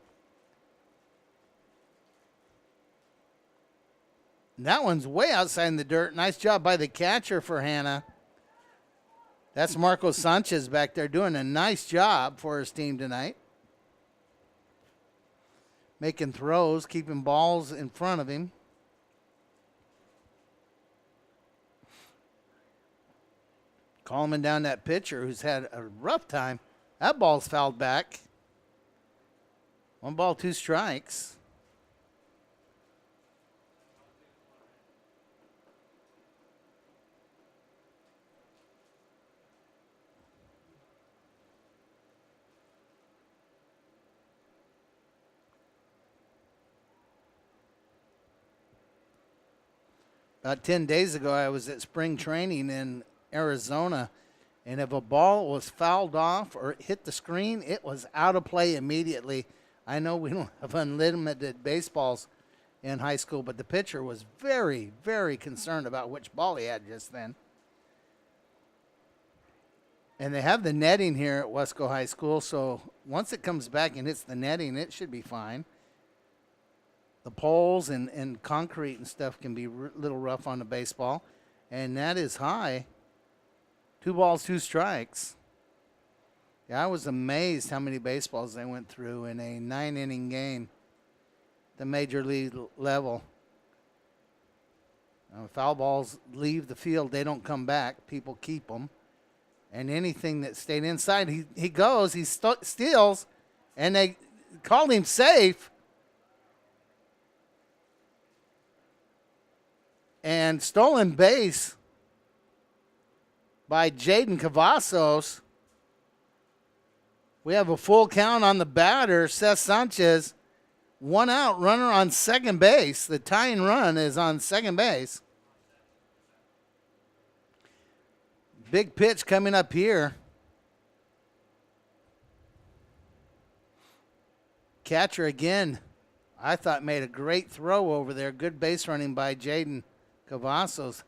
Speaker 1: That one's way outside in the dirt. Nice job by the catcher for Hanna. That's Marco Sanchez back there doing a nice job for his team tonight. Making throws, keeping balls in front of him. Calming down that pitcher who's had a rough time. That ball's fouled back. 1 ball, 2 strikes. About 10 days ago, I was at spring training in Arizona, and if a ball was fouled off or hit the screen, it was out of play immediately. I know we don't have unlimited baseballs in high school, but the pitcher was very, very concerned about which ball he had just then. And they have the netting here at Weslaco High School, so once it comes back and hits the netting, it should be fine. The poles and concrete and stuff can be a little rough on the baseball. And that is high. 2 balls, 2 strikes. Yeah, I was amazed how many baseballs they went through in a 9-inning game, the major league level. Foul balls leave the field. They don't come back. People keep them. And anything that stayed inside, he goes, he steals, and they called him safe. And stolen base by Jaden Cavazos. We have a full count on the batter, Seth Sanchez. 1 out, runner on second base. The tying run is on second base. Big pitch coming up here. Catcher again, I thought made a great throw over there. Good base running by Jaden Cavazos.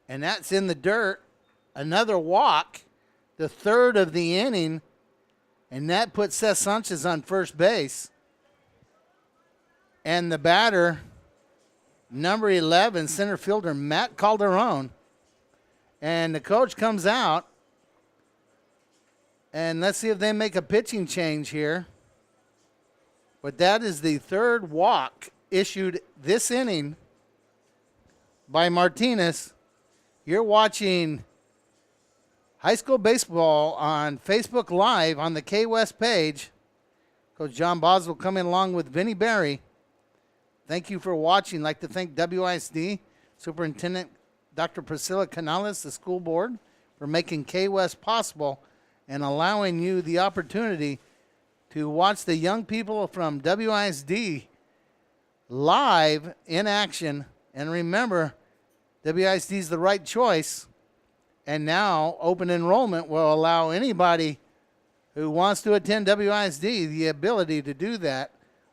Speaker 1: And that's in the dirt. Another walk, the 3rd of the inning. And that puts Seth Sanchez on first base. And the batter, number 11, center fielder Matt Calderon. And the coach comes out. And let's see if they make a pitching change here. But that is the 3rd walk issued this inning by Martinez. You're watching high school baseball on Facebook Live on the K-West page. Coach John Boswell coming along with Vinnie Berry. Thank you for watching. I'd like to thank WISD Superintendent Dr. Priscilla Canales, the school board, for making K-West possible and allowing you the opportunity to watch the young people from WISD live in action. And remember, WISD is the right choice. And now open enrollment will allow anybody who wants to attend WISD the ability to do that.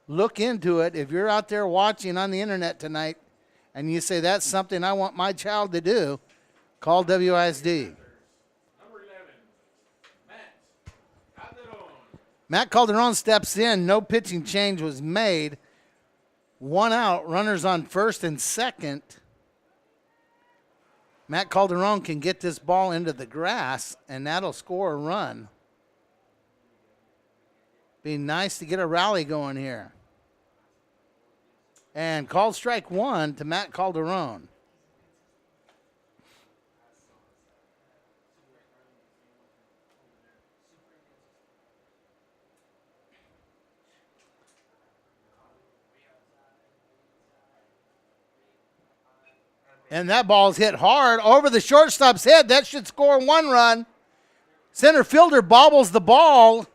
Speaker 1: Look into it. If you're out there watching on the internet tonight and you say that's something I want my child to do, call WISD.
Speaker 2: Number 11, Matt Calderon.
Speaker 1: Matt Calderon steps in. No pitching change was made. 1 out. Runners on first and second. Matt Calderon can get this ball into the grass, and that'll score a run. Be nice to get a rally going here. And called strike 1 to Matt Calderon. And that ball's hit hard over the shortstop's head. That should score 1 run. Center fielder bobbles the ball.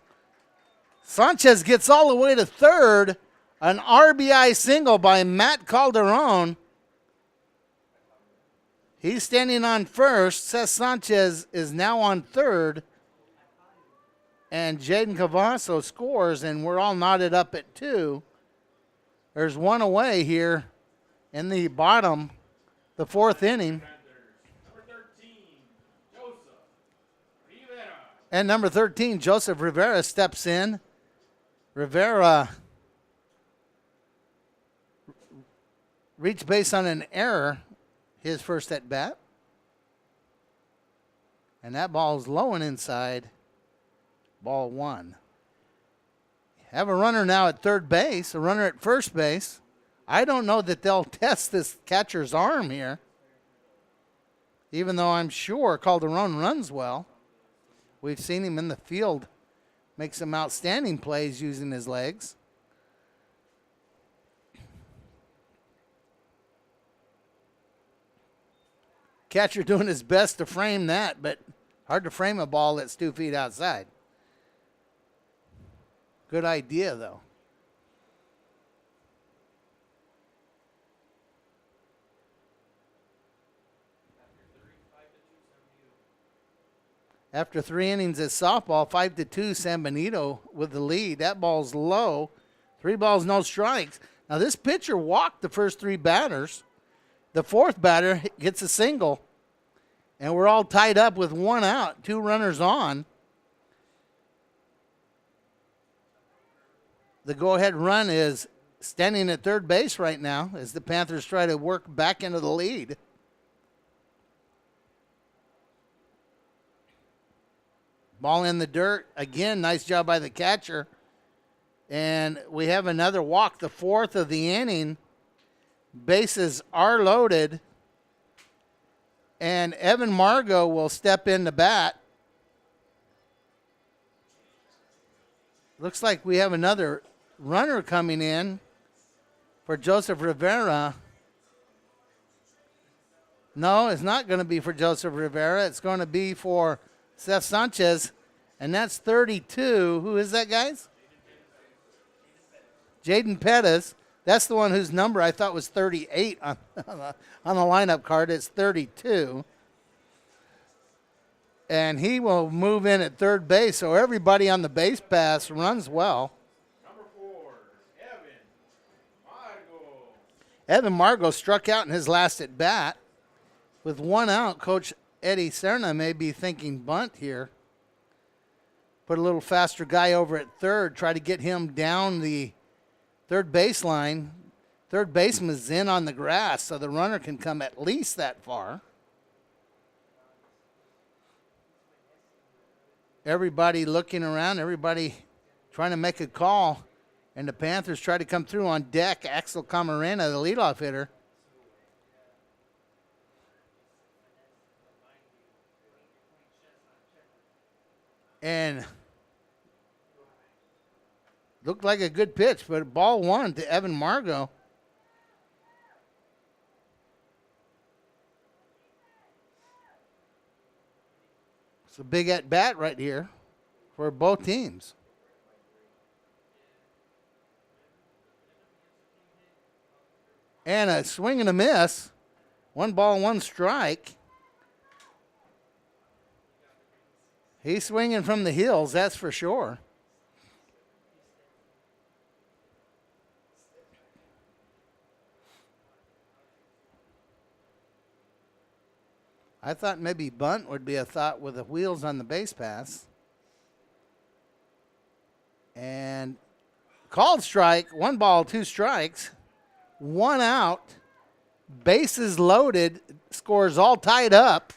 Speaker 1: Sanchez gets all the way to third. An RBI single by Matt Calderon. He's standing on first. Seth Sanchez is now on third. And Jaden Cavazos scores, and we're all knotted up at 2. There's 1 away here in the bottom, the 4th inning.
Speaker 2: Panthers. Number 13,
Speaker 1: And number 13, Joseph Rivera steps in. Rivera reached base on an error, his first at bat. And that ball is low and inside. Ball 1. Have a runner now at third base, a runner at first base. I don't know that they'll test this catcher's arm here, even though I'm sure Calderon runs well. We've seen him in the field make some outstanding plays using his legs. Catcher doing his best to frame that, but hard to frame a ball that's 2 feet outside. Good idea, though. After 3 innings at softball, 5-2, San Benito with the lead. That ball's low. 3 balls, no strikes. Now, this pitcher walked the first 3 batters. The 4th batter gets a single. And we're all tied up with 1 out, 2 runners on. The go-ahead run is standing at third base right now as the Panthers try to work back into the lead. Ball in the dirt. Again, nice job by the catcher. And we have another walk, the 4th of the inning. Bases are loaded. And Evan Margot will step in to bat. Looks like we have another runner coming in for Joseph Rivera. No, it's not going to be for Joseph Rivera. It's going to be for Seth Sanchez, and that's 32. Who is that, guys? Jaden Pettis. That's the one whose number I thought was 38 on the lineup card. It's 32. And he will move in at third base, so everybody on the base pass runs well.
Speaker 2: Number 4, Evan Margot.
Speaker 1: Evan Margot struck out in his last at bat. With 1 out, Coach Eddie Serna may be thinking bunt here. Put a little faster guy over at third, try to get him down the third baseline. Third baseman's in on the grass, so the runner can come at least that far. Everybody looking around, everybody trying to make a call, and the Panthers try to come through on deck. Axel Camarena, the leadoff hitter. And looked like a good pitch, but ball 1 to Evan Margot. It's a big at-bat right here for both teams. And a swing and a miss. 1 ball, 1 strike. He's swinging from the heels, that's for sure. I thought maybe bunt would be a thought with the wheels on the base pass. And called strike, 1 ball, 2 strikes, 1 out, bases loaded, scores all tied up.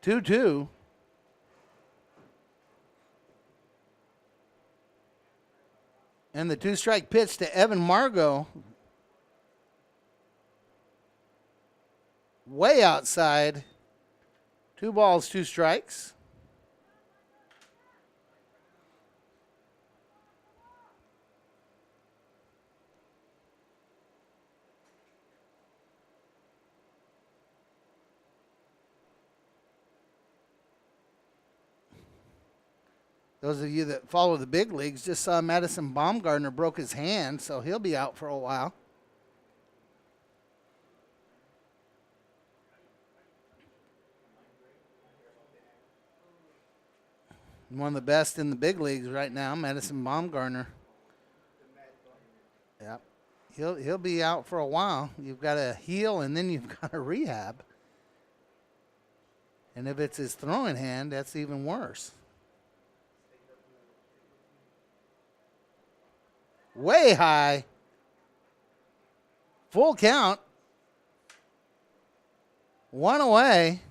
Speaker 1: 2-2. And the 2-strike pitch to Evan Margot. Way outside. 2 balls, 2 strikes. Those of you that follow the big leagues just saw Madison Baumgartner broke his hand, so he'll be out for a while. One of the best in the big leagues right now, Madison Baumgartner. Yep. He'll be out for a while. You've got to heal and then you've got to rehab. And if it's his throwing hand, that's even worse. Way high. Full count. One away.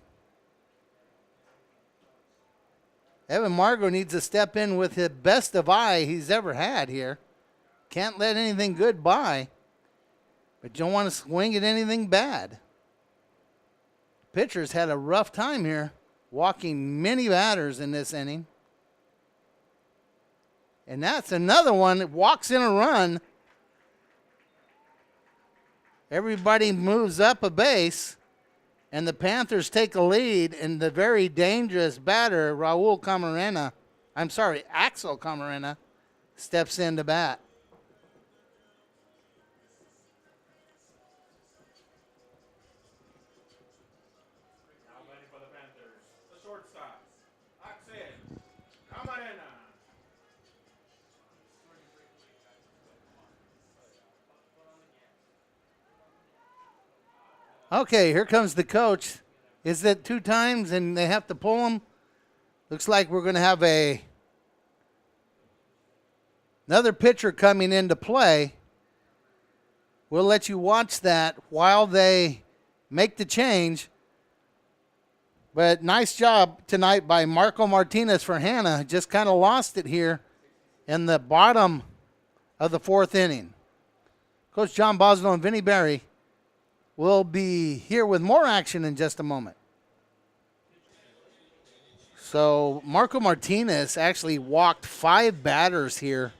Speaker 1: Evan Margot needs to step in with the best of eye he's ever had here. Can't let anything good by. But don't want to swing at anything bad. Pitcher's had a rough time here, walking many batters in this inning. And that's another one that walks in a run. Everybody moves up a base, and the Panthers take a lead, and the very dangerous batter, Axel Camarena, steps in to bat.
Speaker 2: Now batting for the Panthers, the shortstop, Axel Camarena.
Speaker 1: Okay, here comes the coach. Is it 2 times and they have to pull him? Looks like we're going to have another pitcher coming into play. We'll let you watch that while they make the change. But nice job tonight by Marco Martinez for Hanna. Just kind of lost it here in the bottom of the 4th inning. Coach John Boswell and Vinny Berry will be here with more action in just a moment. So Marco Martinez actually walked 5 batters here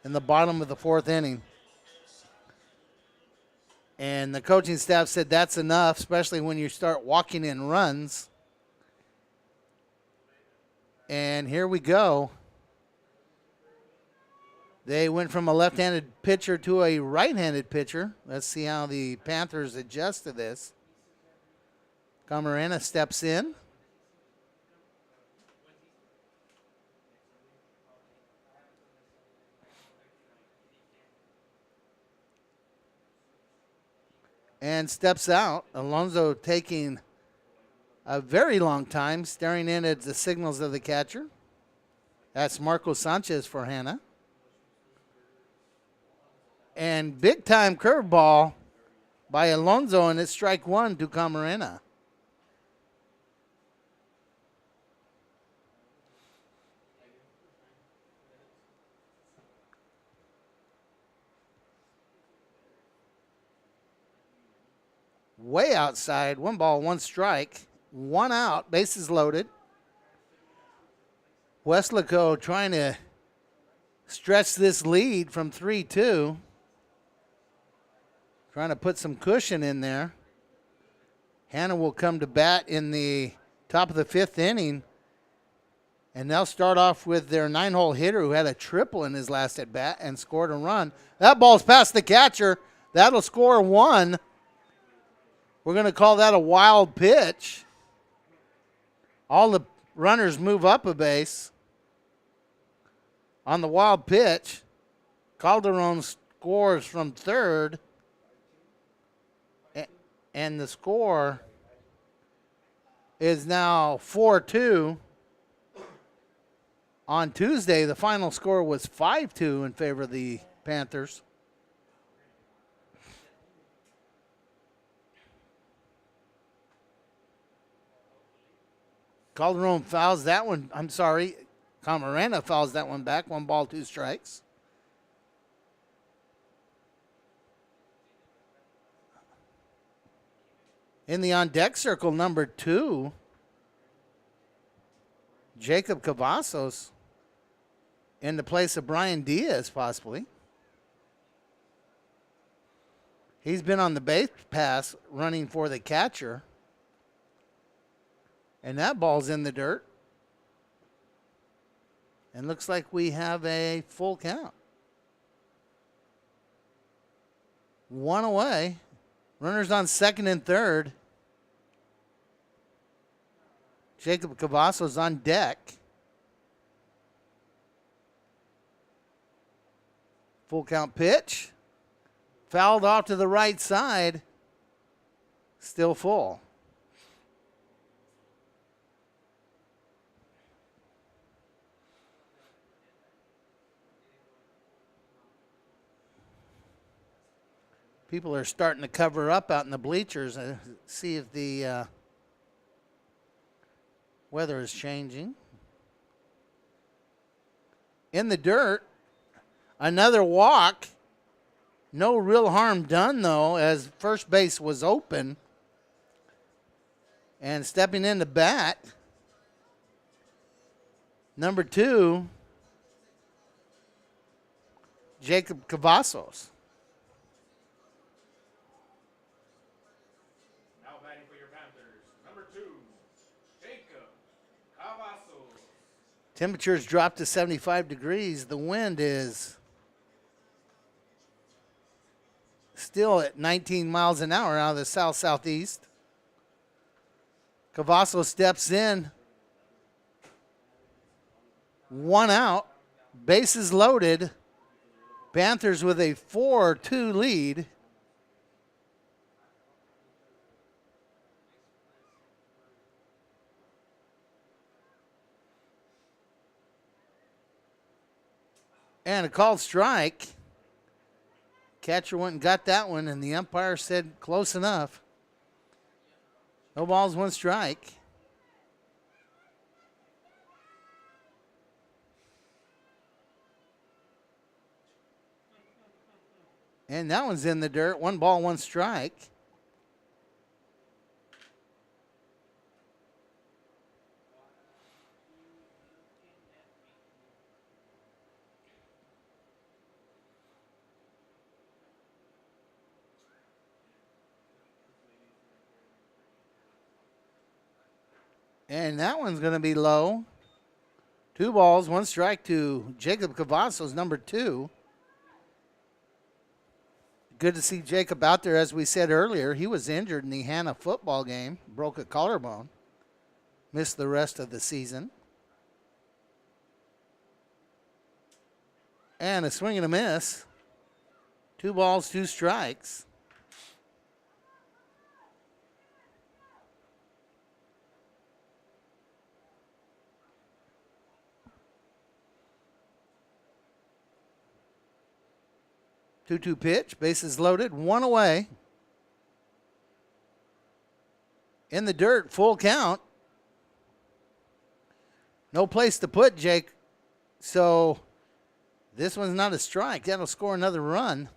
Speaker 1: in the bottom of the 4th inning. And the coaching staff said that's enough, especially when you start walking in runs. And here we go. They went from a left-handed pitcher to a right-handed pitcher. Let's see how the Panthers adjust to this. Camarena steps in. And steps out. Alonso taking a very long time, staring in at the signals of the catcher. That's Marco Sanchez for Hanna. And big-time curveball by Alonso, and it's strike 1 to Camarena. Way outside, 1 ball, 1 strike, 1 out, bases loaded. Weslaco trying to stretch this lead from 3-2. Trying to put some cushion in there. Hanna will come to bat in the top of the 5th inning. And they'll start off with their 9-hole hitter who had a triple in his last at bat and scored a run. That ball's past the catcher. That'll score 1. We're going to call that a wild pitch. All the runners move up a base. On the wild pitch, Calderon scores from 3rd. And the score is now 4-2. On Tuesday, the final score was 5-2 in favor of the Panthers. Calderon fouls that one. Camarena fouls that one back. 1 ball, 2 strikes. In the on-deck circle, number 2, Jacob Cavazos in the place of Brian Diaz, possibly. He's been on the base pass running for the catcher. And that ball's in the dirt. And looks like we have a full count. 1 away. Runners on 2nd and 3rd. Jacob Cavazos on deck. Full count pitch. Fouled off to the right side. Still full. People are starting to cover up out in the bleachers and see if the weather is changing. In the dirt, another walk. No real harm done, though, as first base was open. And stepping in to bat, number 2, Jacob Cavazos.
Speaker 2: Now batting for your Panthers, number 2, Jacob Cavazos.
Speaker 1: Temperatures dropped to 75 degrees. The wind is still at 19 miles an hour out of the south-southeast. Cavazos steps in. 1 out. Bases loaded. Panthers with a 4-2 lead. And a called strike. Catcher went and got that one, and the umpire said close enough. No balls, 1 strike. And that one's in the dirt. 1 ball, 1 strike. And that one's going to be low. 2 balls, 1 strike to Jacob Cavazos, number 2. Good to see Jacob out there. As we said earlier, he was injured in the Hanna football game, broke a collarbone, missed the rest of the season. And a swing and a miss. 2 balls, 2 strikes. Two-two pitch, bases loaded, 1 away. In the dirt, full count. No place to put Jake, so this one's not a strike. That'll score another run.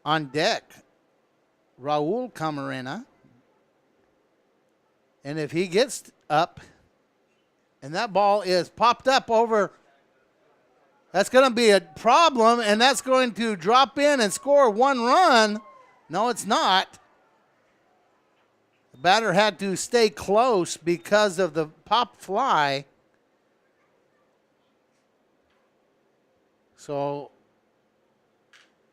Speaker 1: On deck, Raul Camarena. And if he gets up, and that ball is popped up over, that's going to be a problem, and that's going to drop in and score 1 run. No, it's not. The batter had to stay close because of the pop fly. So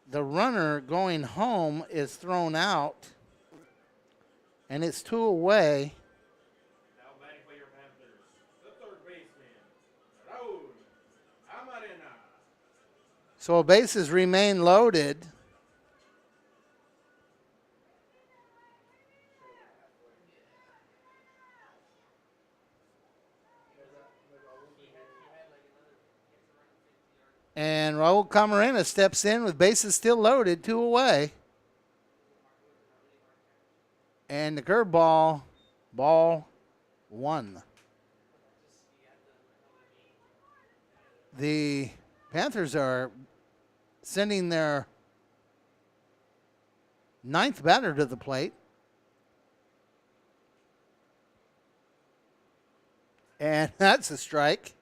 Speaker 1: the runner going home is thrown out, and it's 2 away. So bases remain loaded. And Raul Camarena steps in with bases still loaded, 2 away. And the curveball, ball 1. The Panthers are sending their 9th batter to the plate. And that's a strike.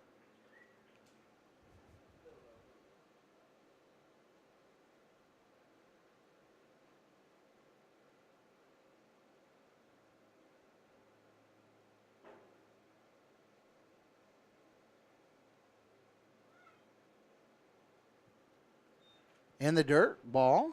Speaker 1: In the dirt, ball.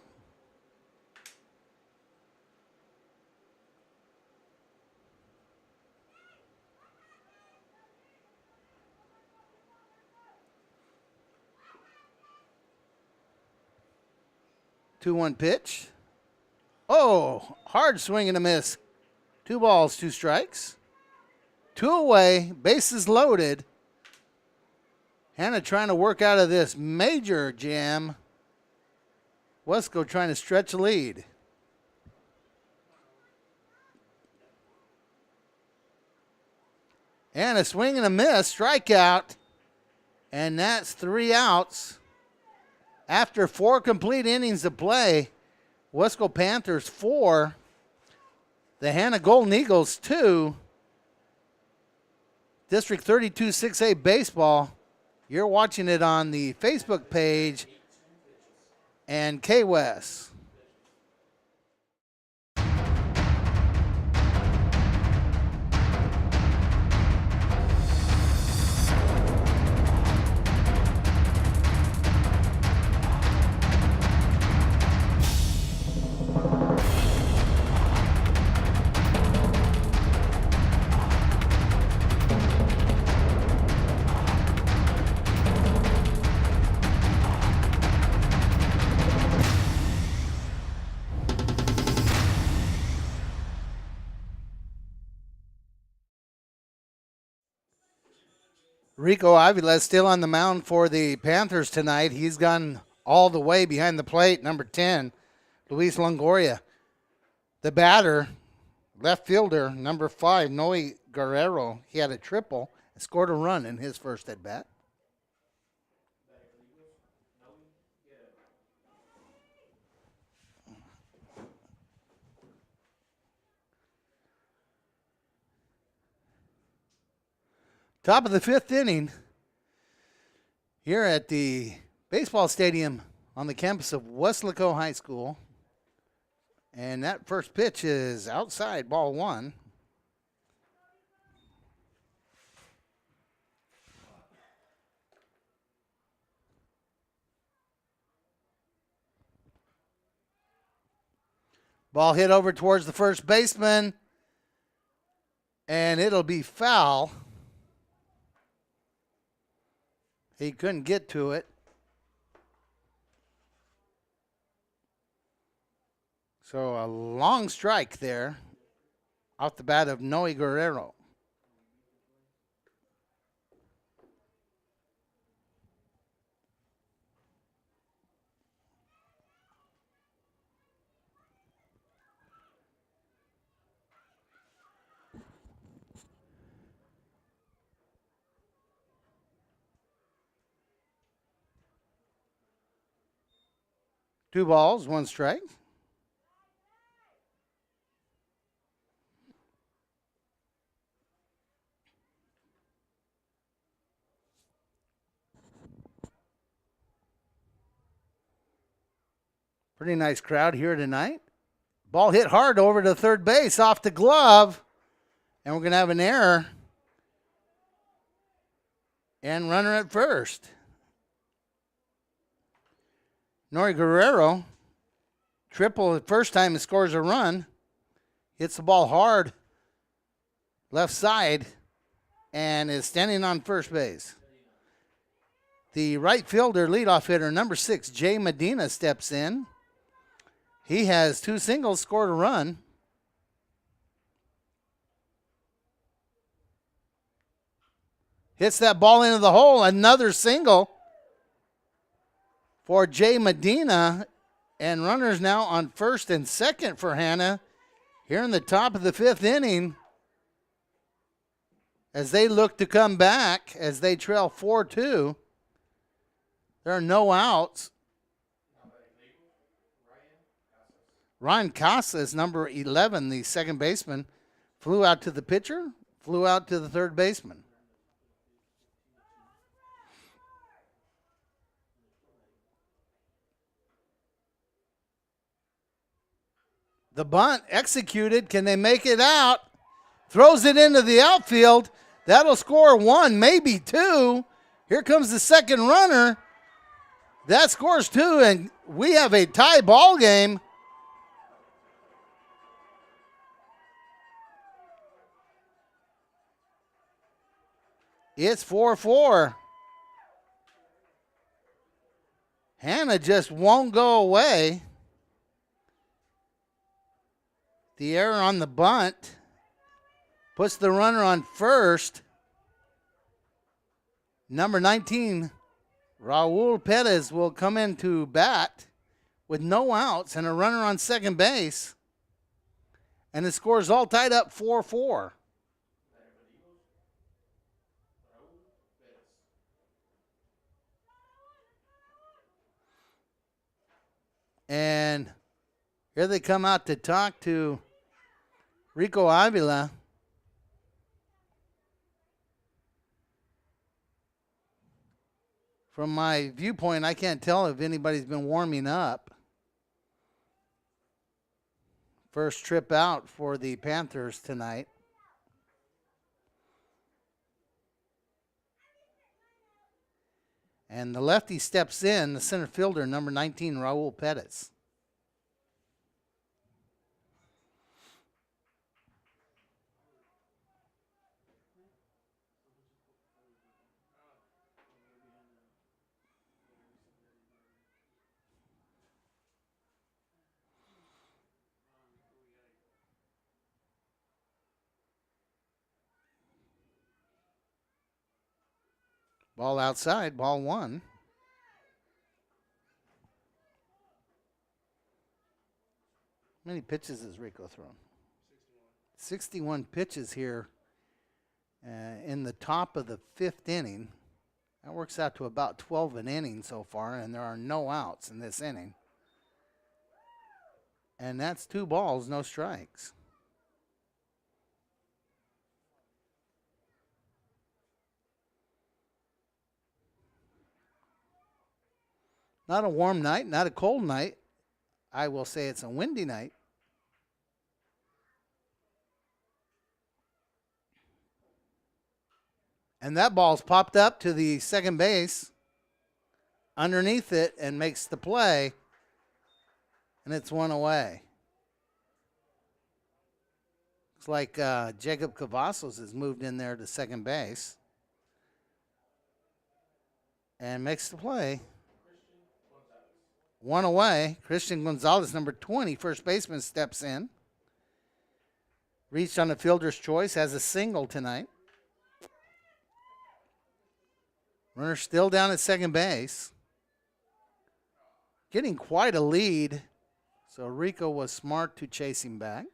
Speaker 1: Two-one pitch. Oh, hard swing and a miss. 2 balls, 2 strikes. 2 away, bases loaded. Hanna trying to work out of this major jam. Weslaco trying to stretch a lead. And a swing and a miss, strikeout. And that's 3 outs. After 4 complete innings of play, Weslaco Panthers 4, the Hanna Golden Eagles 2. District 32 6A baseball. You're watching it on the Facebook page and K-West. Rico Avila is still on the mound for the Panthers tonight. He's gone all the way behind the plate, number 10, Luis Longoria. The batter, left fielder, number 5, Noe Guerrero. He had a triple and scored a run in his first at-bat. Top of the 5th inning here at the baseball stadium on the campus of Weslaco High School. And that first pitch is outside, ball 1. Ball hit over towards the first baseman, and it'll be foul. He couldn't get to it. So a long strike there off the bat of Noe Guerrero. Two balls, one strike. Pretty nice crowd here tonight. Ball hit hard over to third base off the glove. And we're going to have an error. And runner at first. Noe Guerrero, triple the first time he scores a run. Hits the ball hard, left side, and is standing on first base. The right fielder, leadoff hitter, number 6, Jay Medina, steps in. He has 2 singles, scored a run. Hits that ball into the hole, another single for Jay Medina, and runners now on first and second for Hanna here in the top of the 5th inning as they look to come back as they trail 4-2. There are no outs. Ryan Casas, number 11, the second baseman, flew out to the pitcher, flew out to the third baseman. The bunt executed. Can they make it out? Throws it into the outfield. That'll score 1, maybe 2. Here comes the second runner. That scores 2, and we have a tie ball game. It's 4-4. Hanna just won't go away. The error on the bunt puts the runner on first. Number 19, Raul Perez will come into bat with no outs and a runner on second base. And the score is all tied up 4-4. And here they come out to talk to Rico Avila. From my viewpoint, I can't tell if anybody's been warming up. First trip out for the Panthers tonight. And the lefty steps in, the center fielder, number 19, Raul Perez. Ball outside, ball one. How many pitches has Rico thrown? 61 pitches here in the top of the fifth inning. That works out to about 12 an inning so far, and there are no outs in this inning. And that's 2 balls, no strikes. Not a warm night, not a cold night. I will say it's a windy night. And that ball's popped up to the second base underneath it and makes the play. And it's 1 away. Looks like Jacob Cavazos has moved in there to second base. And makes the play. 1 away. Christian Gonzalez, number 20, first baseman, steps in. Reached on the fielder's choice, has a single tonight. Runner still down at second base. Getting quite a lead, so Rico was smart to chase him back.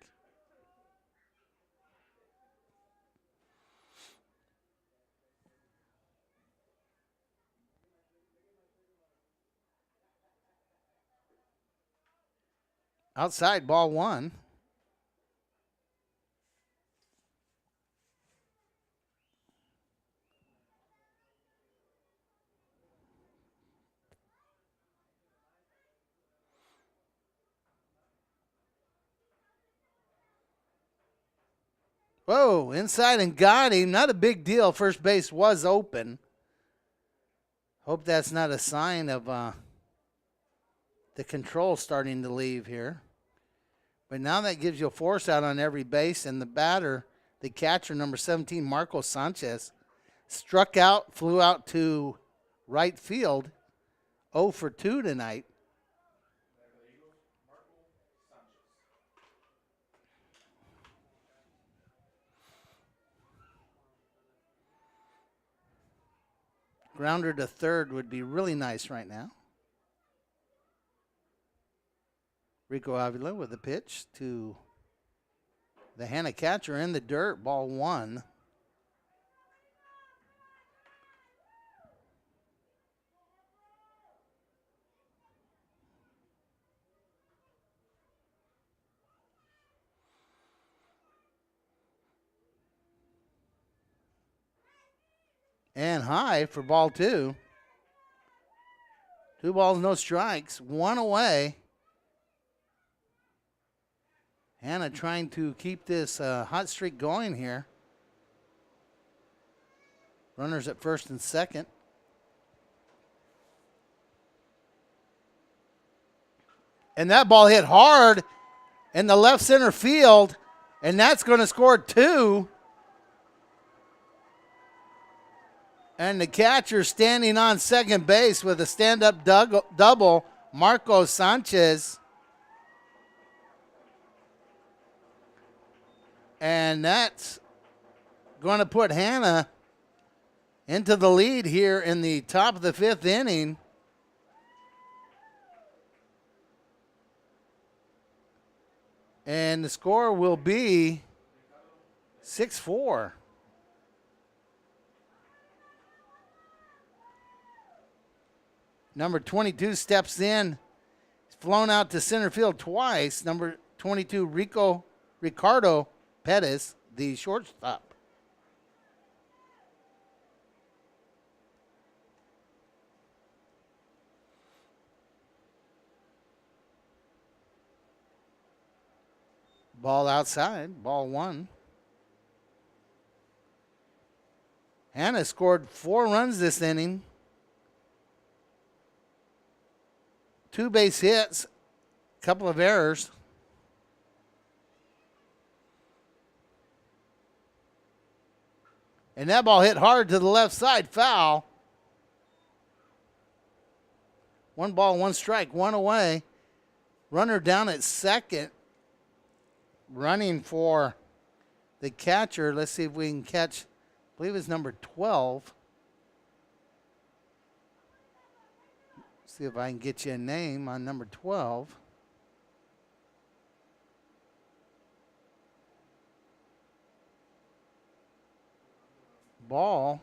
Speaker 1: Outside, ball one. Whoa, inside and got him. Not a big deal. First base was open. Hope that's not a sign of the control starting to leave here. But now that gives you a force out on every base, and the batter, the catcher, number 17, Marco Sanchez, struck out, flew out to right field, 0 for 2 tonight. Grounder to third would be really nice right now. Rico Avila with a pitch to the Hanna catcher in the dirt, ball one. And high for ball two. 2 balls, no strikes, 1 away. Hanna trying to keep this hot streak going here. Runners at first and second. And that ball hit hard in the left center field, and that's going to score 2. And the catcher standing on second base with a stand-up double, Marco Sanchez. And that's going to put Hanna into the lead here in the top of the 5th inning. And the score will be 6-4. Number 22 steps in. He's flown out to center field twice. Number 22, Ricardo Pettis, the shortstop. Ball outside, ball 1. Hanna scored 4 runs this inning. 2 base hits, a couple of errors. And that ball hit hard to the left side, foul. 1 ball, 1 strike, 1 away. Runner down at second. Running for the catcher. Let's see if we can catch, I believe it's number 12. See if I can get you a name on number 12. Ball.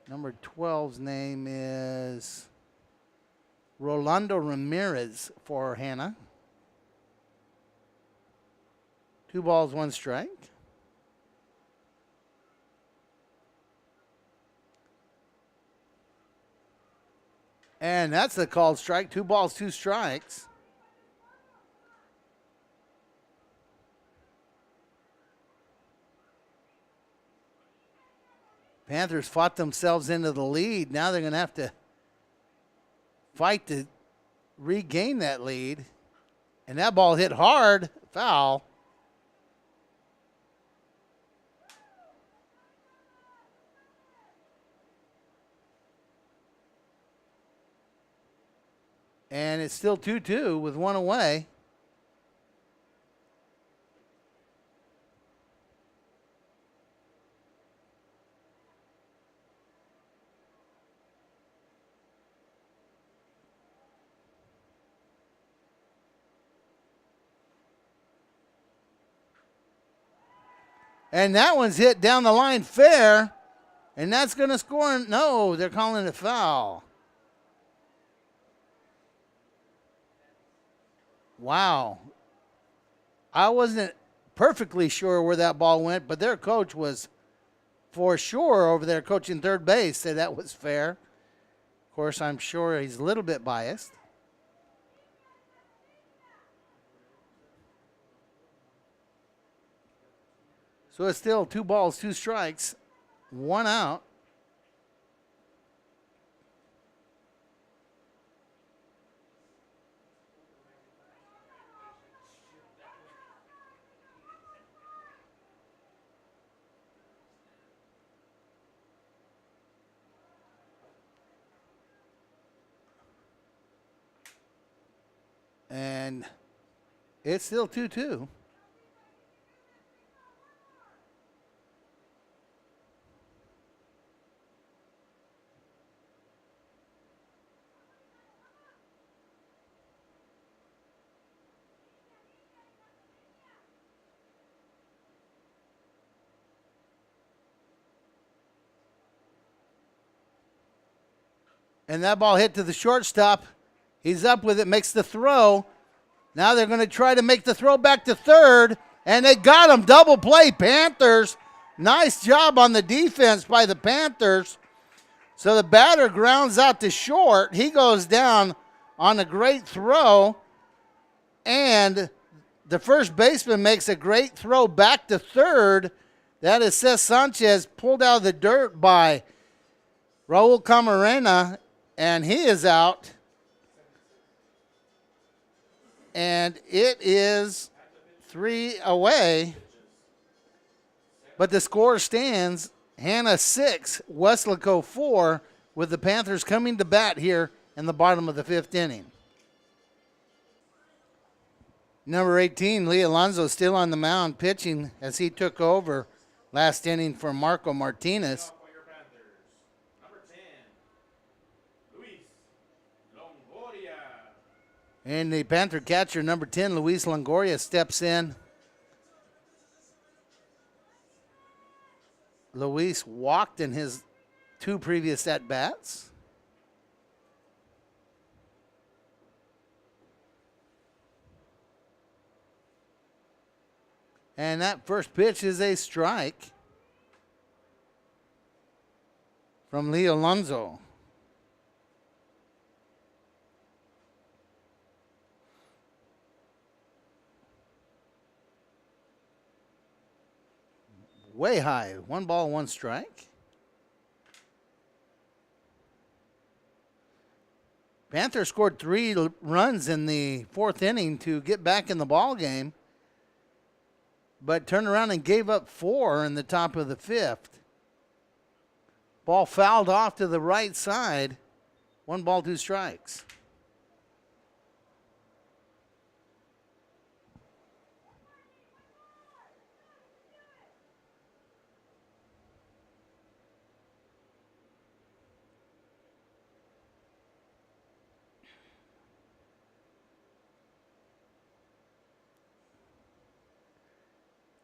Speaker 1: Number 12's name is Rolando Ramirez for Hanna. 2 balls, 1 strike. And that's the called strike. 2 balls, 2 strikes. Panthers fought themselves into the lead. Now they're going to have to fight to regain that lead. And that ball hit hard. Foul. And it's still 2-2 with 1 away. And that one's hit down the line fair. And that's going to score. No, they're calling it foul. Wow. I wasn't perfectly sure where that ball went, but their coach was for sure over there coaching third base, said that was fair. Of course, I'm sure he's a little bit biased. So it's still 2 balls, 2 strikes, 1 out. And it's still 2-2. And that ball hit to the shortstop. He's up with it, makes the throw. Now they're going to try to make the throw back to third, and they got him. Double play, Panthers. Nice job on the defense by the Panthers. So the batter grounds out to short. He goes down on a great throw, and the first baseman makes a great throw back to third. That is Cesc Sanchez, pulled out of the dirt by Raul Camarena, and he is out. And it is 3 away. But the score stands. Hanna 6, Weslaco 4, with the Panthers coming to bat here in the bottom of the 5th inning. Number 18, Lee Alonso, still on the mound pitching as he took over Last inning for Marco Martinez.
Speaker 2: For your Panthers. Number 10, Luis Longoria.
Speaker 1: And the Panther catcher, number 10, Luis Longoria, steps in. Luis walked in his 2 previous at-bats. And that first pitch is a strike from Leo Alonso. Way high. 1 ball, 1 strike. Panther scored 3 runs in the 4th inning to get back in the ball game, but turned around and gave up 4 in the top of the 5th. Ball fouled off to the right side. 1 ball, 2 strikes.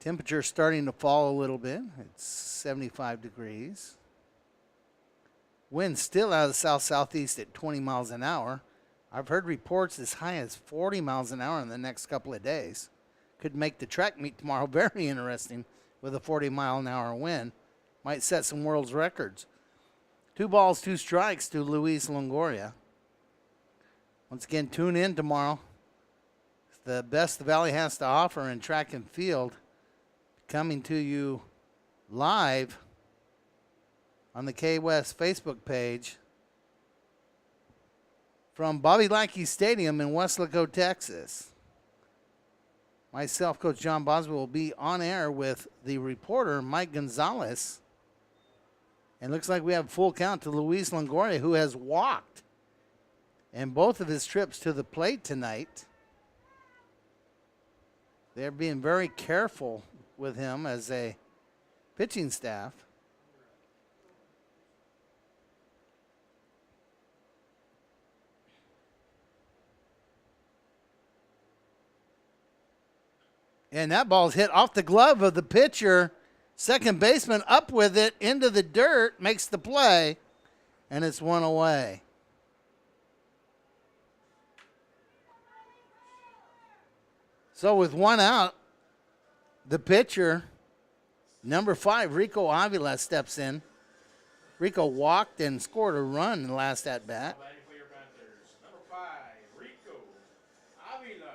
Speaker 1: Temperature starting to fall a little bit. It's 75 degrees. Wind still out of the south-southeast at 20 miles an hour. I've heard reports as high as 40 miles an hour in the next couple of days. Could make the track meet tomorrow very interesting with a 40-mile-an-hour wind. Might set some world's records. 2 balls, 2 strikes to Luis Longoria. Once again, tune in tomorrow. The best the Valley has to offer in track and field, coming to you live on the K-West Facebook page from Bobby Lackey Stadium in Weslaco, Texas. Myself, Coach John Boswell, will be on air with the reporter, Mike Gonzalez. And looks like we have full count to Luis Longoria, who has walked in both of his trips to the plate tonight. They're being very careful with him as a pitching staff. And that ball's hit off the glove of the pitcher. Second baseman up with it into the dirt, makes the play, and it's 1 away. So with 1 out, the pitcher, number 5, Rico Avila, steps in. Rico walked and scored a run in the last at-bat.
Speaker 2: For your Panthers. Number 5, Rico Avila.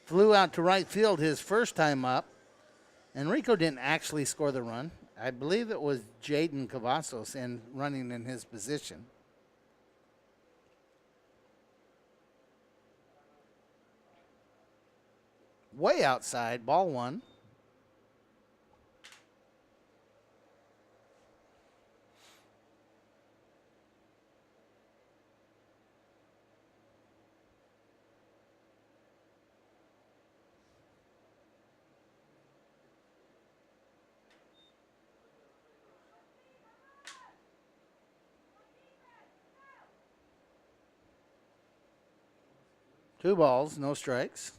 Speaker 1: Flew out to right field his first time up, and Rico didn't actually score the run. I believe it was Jaden Cavazos running in his position. Way outside, ball 1. Two balls, no strikes.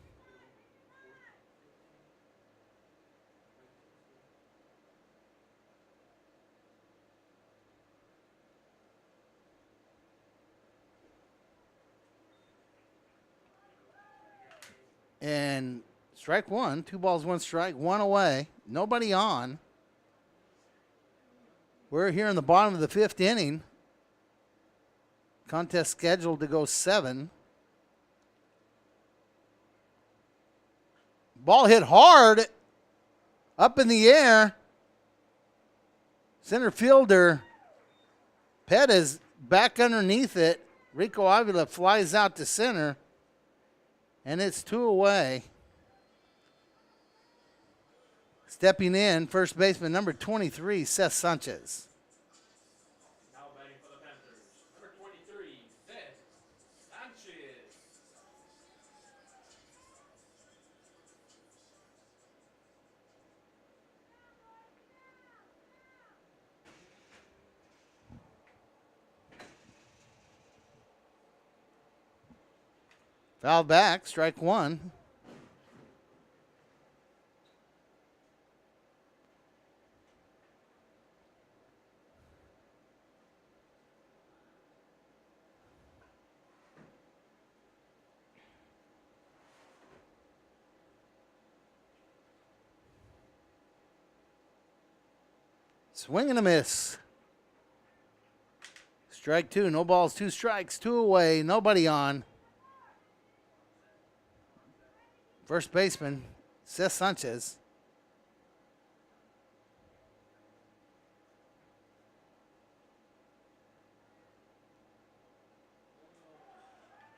Speaker 1: And strike 1, 2 balls, 1 strike, 1 away, nobody on. We're here in the bottom of the 5th inning. Contest scheduled to go 7. Ball hit hard, up in the air. Center fielder Pettis back underneath it. Rico Avila flies out to center, and it's 2 away. Stepping in, first baseman number 23, Seth Sanchez.
Speaker 2: Now batting for the Panthers. Number 23, Seth Sanchez.
Speaker 1: Foul back, strike one. Swing and a miss. Strike two. No balls, two strikes, two away. Nobody on. First baseman, Seth Sanchez.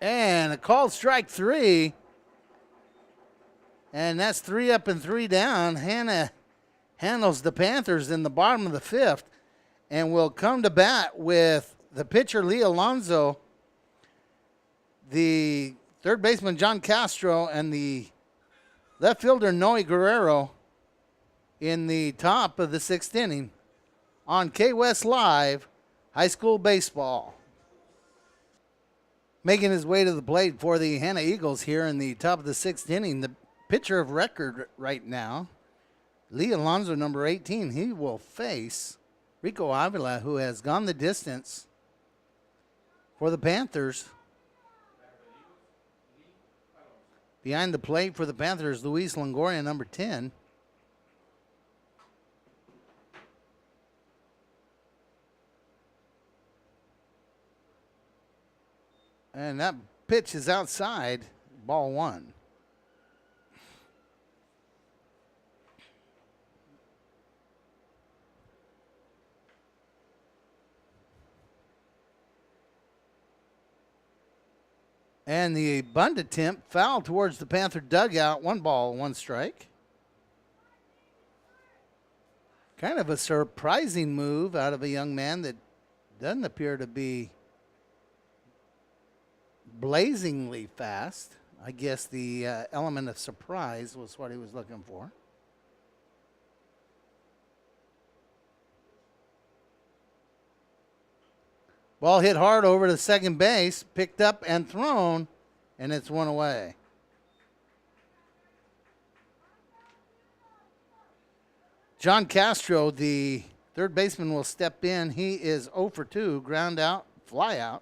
Speaker 1: And a called strike three. And that's 3 up and 3 down. Hanna handles the Panthers in the bottom of the fifth and will come to bat with the pitcher, Lee Alonso, the third baseman, John Castro, and the left fielder, Noe Guerrero, in the top of the sixth inning on K-West Live High School Baseball. Making his way to the plate for the Hanna Eagles here in the top of the sixth inning, the pitcher of record right now, Lee Alonso, number 18. He will face Rico Avila, who has gone the distance for the Panthers. Behind the plate for the Panthers, Luis Longoria, number 10. And that pitch is outside, ball one. And the bunt attempt foul towards the Panther dugout. 1 ball, 1 strike. Kind of a surprising move out of a young man that doesn't appear to be blazingly fast. I guess the element of surprise was what he was looking for. Ball hit hard over to second base, picked up and thrown, and it's 1 away. John Castro, the third baseman, will step in. He is 0 for 2, ground out, fly out.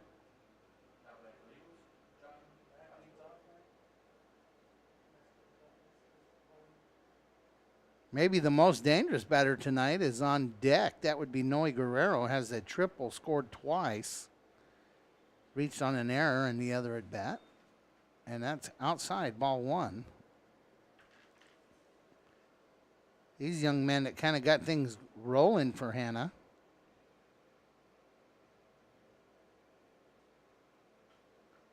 Speaker 1: Maybe the most dangerous batter tonight is on deck. That would be Noe Guerrero. Has a triple, scored twice. Reached on an error in the other at bat. And that's outside, ball 1. These young men that kind of got things rolling for Hanna.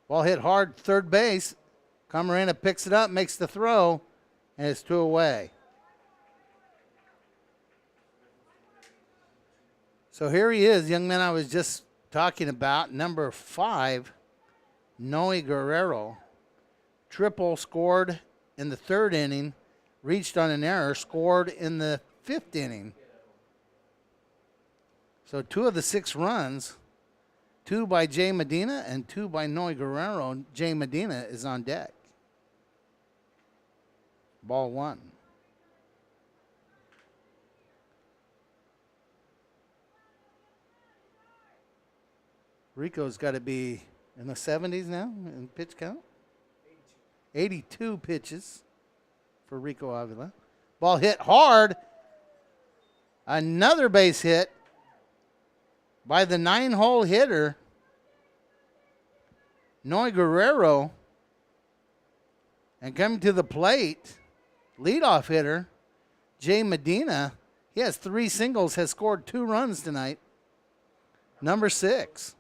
Speaker 1: Ball hit hard, third base. Camarena picks it up, makes the throw, and it's 2 away. So here he is, young man I was just talking about, number 5, Noe Guerrero. Triple, scored in the 3rd inning, reached on an error, scored in the 5th inning. So 2 of the 6 runs, 2 by Jay Medina and 2 by Noe Guerrero. Jay Medina is on deck. Ball 1. Rico's got to be in the 70s now in pitch count. 82 pitches for Rico Avila. Ball hit hard. Another base hit by the 9-hole hitter, Noe Guerrero. And coming to the plate, leadoff hitter, Jay Medina. He has 3 singles, has scored 2 runs tonight. Number 6.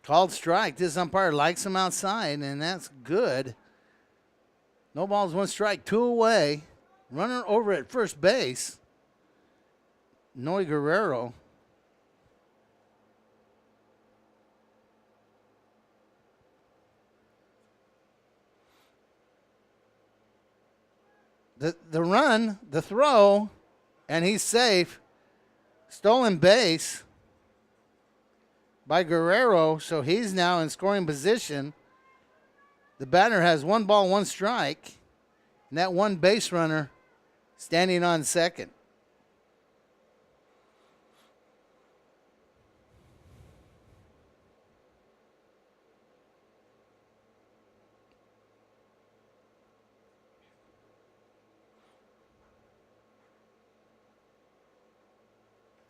Speaker 1: Called strike. This umpire likes him outside, and that's good. No balls, 1 strike, 2 away. Runner over at first base, Noe Guerrero. the run, the throw, and he's safe. Stolen base by Guerrero, so he's now in scoring position. The batter has 1 ball, 1 strike, and that one base runner standing on second.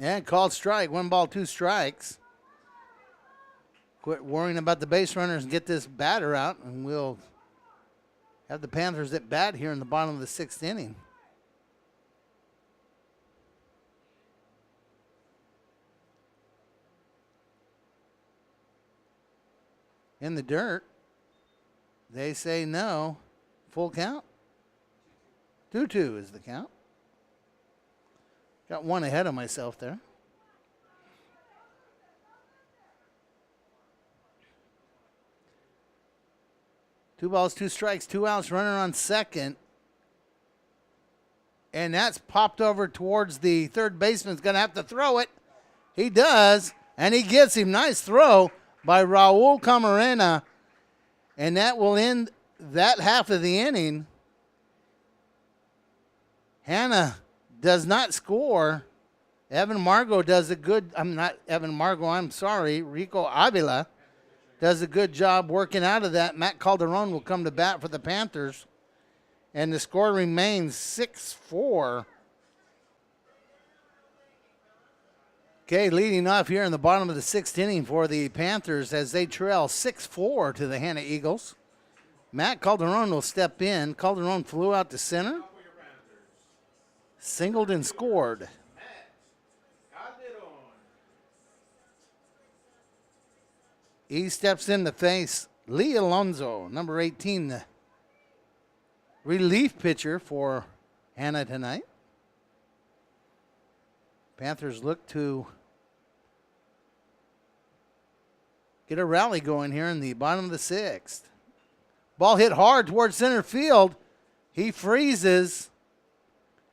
Speaker 1: And called strike. 1 ball, 2 strikes. Quit worrying about the base runners and get this batter out, and we'll have the Panthers at bat here in the bottom of the 6th inning. In the dirt, they say no. Full count. 2-2 is the count. Got one ahead of myself there. Two balls, 2 strikes, 2 outs, runner on second. And that's popped over towards the third baseman. He's going to have to throw it. He does, and he gets him. Nice throw by Raul Camarena. And that will end that half of the inning. Hanna does not score. Evan Margot does a good, Rico Avila does a good job working out of that. Matt Calderon will come to bat for the Panthers. And the score remains 6-4. Okay, leading off here in the bottom of the 6th inning for the Panthers as they trail 6-4 to the Hanna Eagles. Matt Calderon will step in. Calderon flew out to center. Singled and scored. He steps in to face Lee Alonso, number 18, the relief pitcher for Hanna tonight. Panthers look to get a rally going here in the bottom of the 6th. Ball hit hard towards center field. He freezes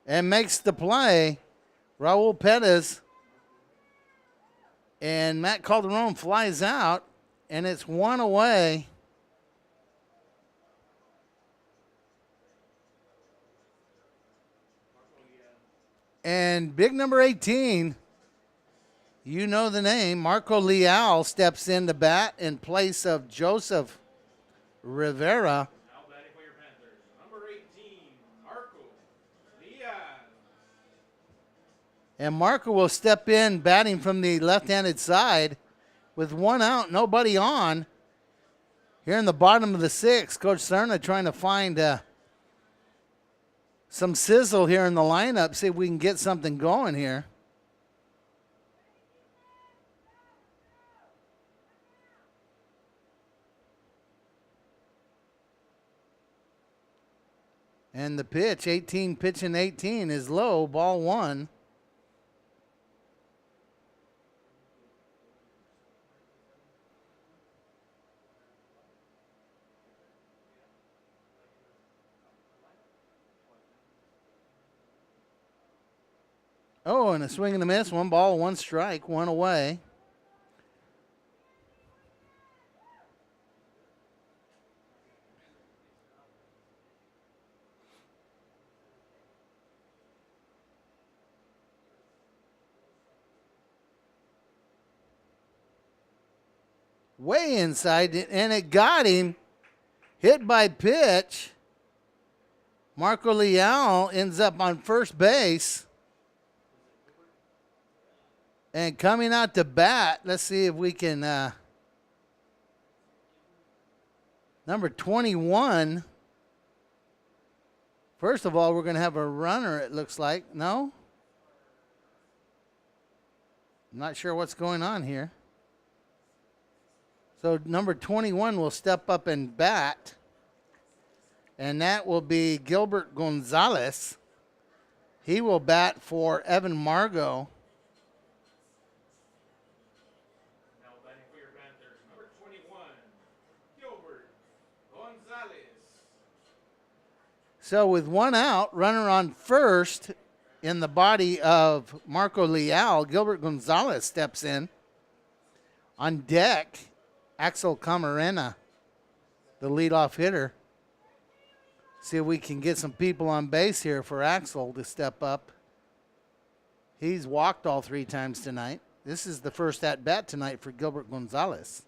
Speaker 1: and makes the play. Raul Perez and Matt Calderon flies out, and it's 1 away. And big number 18, you know the name, Marco Leal steps in to bat in place of Joseph Rivera.
Speaker 2: Now batting for your Panthers, number 18, Marco Leal.
Speaker 1: And Marco will step in batting from the left-handed side with 1 out, nobody on. Here in the bottom of the 6th, Coach Cerna trying to find some sizzle here in the lineup, see if we can get something going here. And the pitch, 18 pitching 18 is low, ball 1. Oh, and a swing and a miss. 1 ball, 1 strike, 1 away. Way inside, and it got him. Hit by pitch. Marco Leal ends up on first base. And coming out to bat, let's see if we can, number 21. First of all, we're going to have a runner, it looks like. No? I'm not sure what's going on here. So number 21 will step up and bat. And that will be Gilbert Gonzalez. He will bat for Evan Margot. So with one out, runner on first in the body of Marco Leal, Gilbert Gonzalez steps in. On deck, Axel Camarena, the leadoff hitter. See if we can get some people on base here for Axel to step up. He's walked all 3 times tonight. This is the first at-bat tonight for Gilbert Gonzalez.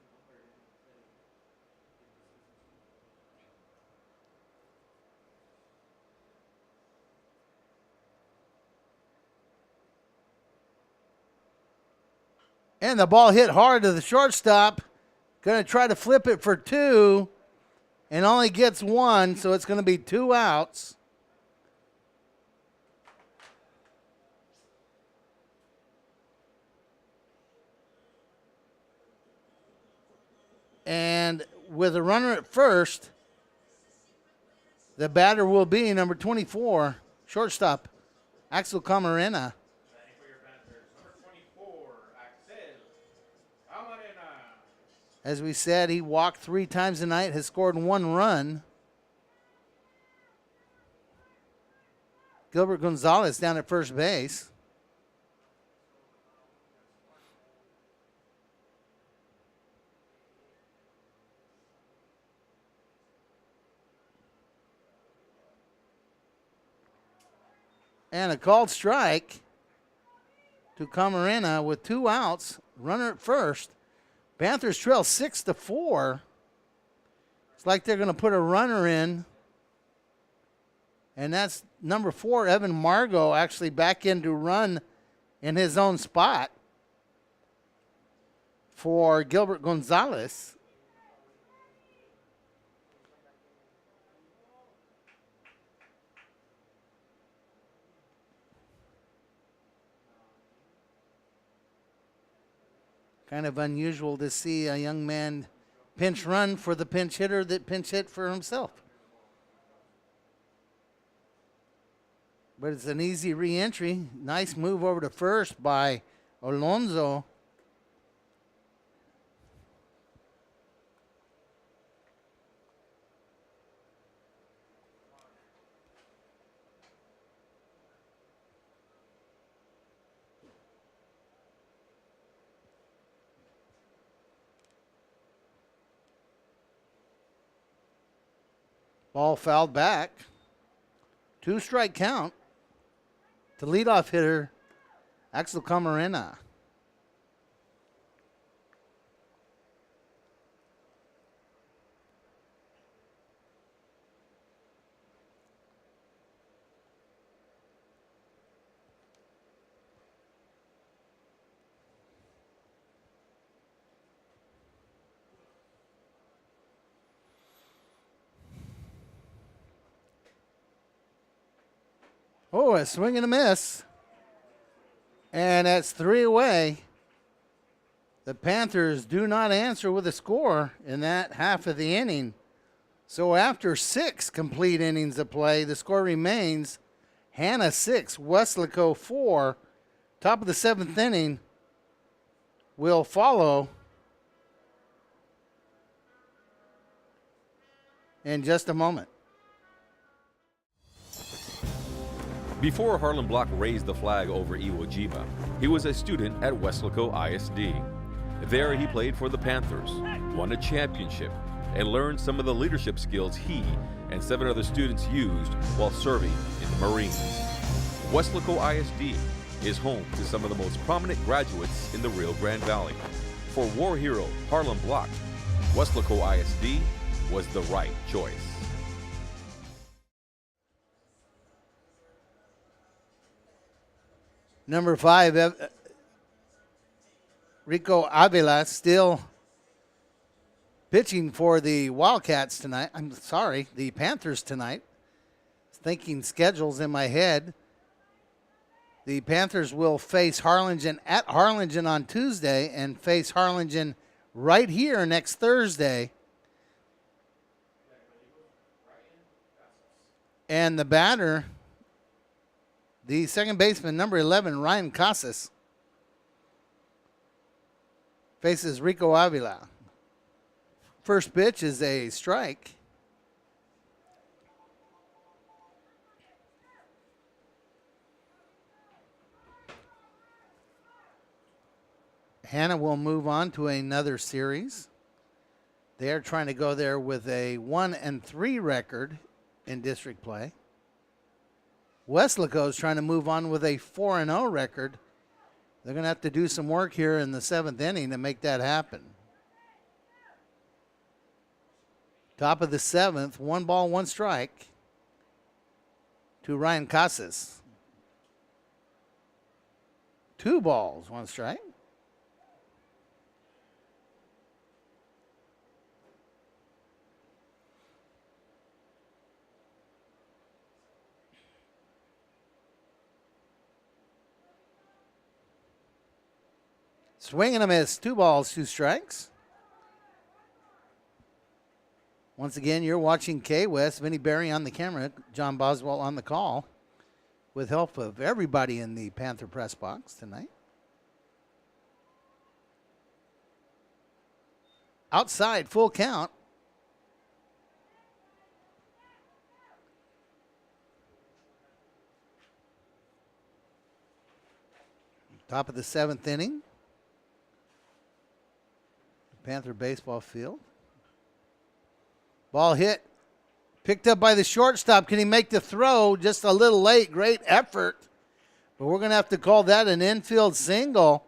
Speaker 1: And the ball hit hard to the shortstop. Going to try to flip it for 2 and only gets 1, so it's going to be 2 outs. And with a runner at first, the batter will be number 24, shortstop, Axel Camarena.
Speaker 2: Batting for your Panthers, number 24, Axel Camarena.
Speaker 1: As we said, he walked 3 times tonight, has scored 1 run. Gilbert Gonzalez down at first base. And a called strike to Camarena with 2 outs, runner at first. Panthers trail 6-4. It's like they're going to put a runner in. And that's number 4, Evan Margot, actually back in to run in his own spot for Gilbert Gonzalez. Kind of unusual to see a young man pinch run for the pinch hitter that pinch hit for himself. But it's an easy re-entry. Nice move over to first by Alonso. Ball fouled back. 2-strike count to leadoff hitter Axel Camarena. Oh, a swing and a miss. And that's 3 away. The Panthers do not answer with a score in that half of the inning. So after 6 complete innings of play, the score remains Hanna 6, Weslaco 4. Top of the 7th inning will follow in just a moment.
Speaker 3: Before Harlan Block raised the flag over Iwo Jima, he was a student at Weslaco ISD. There he played for the Panthers, won a championship, and learned some of the leadership skills he and 7 other students used while serving in the Marines. Weslaco ISD is home to some of the most prominent graduates in the Rio Grande Valley. For war hero Harlan Block, Weslaco ISD was the right choice.
Speaker 1: Number 5, Rico Avila, still pitching for the Wildcats tonight. The Panthers tonight. Thinking schedules in my head. The Panthers will face Harlingen at Harlingen on Tuesday and face Harlingen right here next Thursday. And the batter, the second baseman, number 11, Ryan Casas, faces Rico Avila. First pitch is a strike. Hanna will move on to another series. They are trying to go there with a 1-3 record in district play. Weslaco is trying to move on with a 4-0 record. They're going to have to do some work here in the 7th inning to make that happen. Top of the 7th, 1 ball, 1 strike to Ryan Casas. 2 balls, 1 strike. Swing and a miss. 2 balls, 2 strikes. Once again, you're watching K-West. Vinny Berry on the camera. John Boswell on the call. With help of everybody in the Panther press box tonight. Outside, full count. Top of the 7th inning. Panther baseball field. Ball hit. Picked up by the shortstop. Can he make the throw? Just a little late. Great effort. But we're going to have to call that an infield single.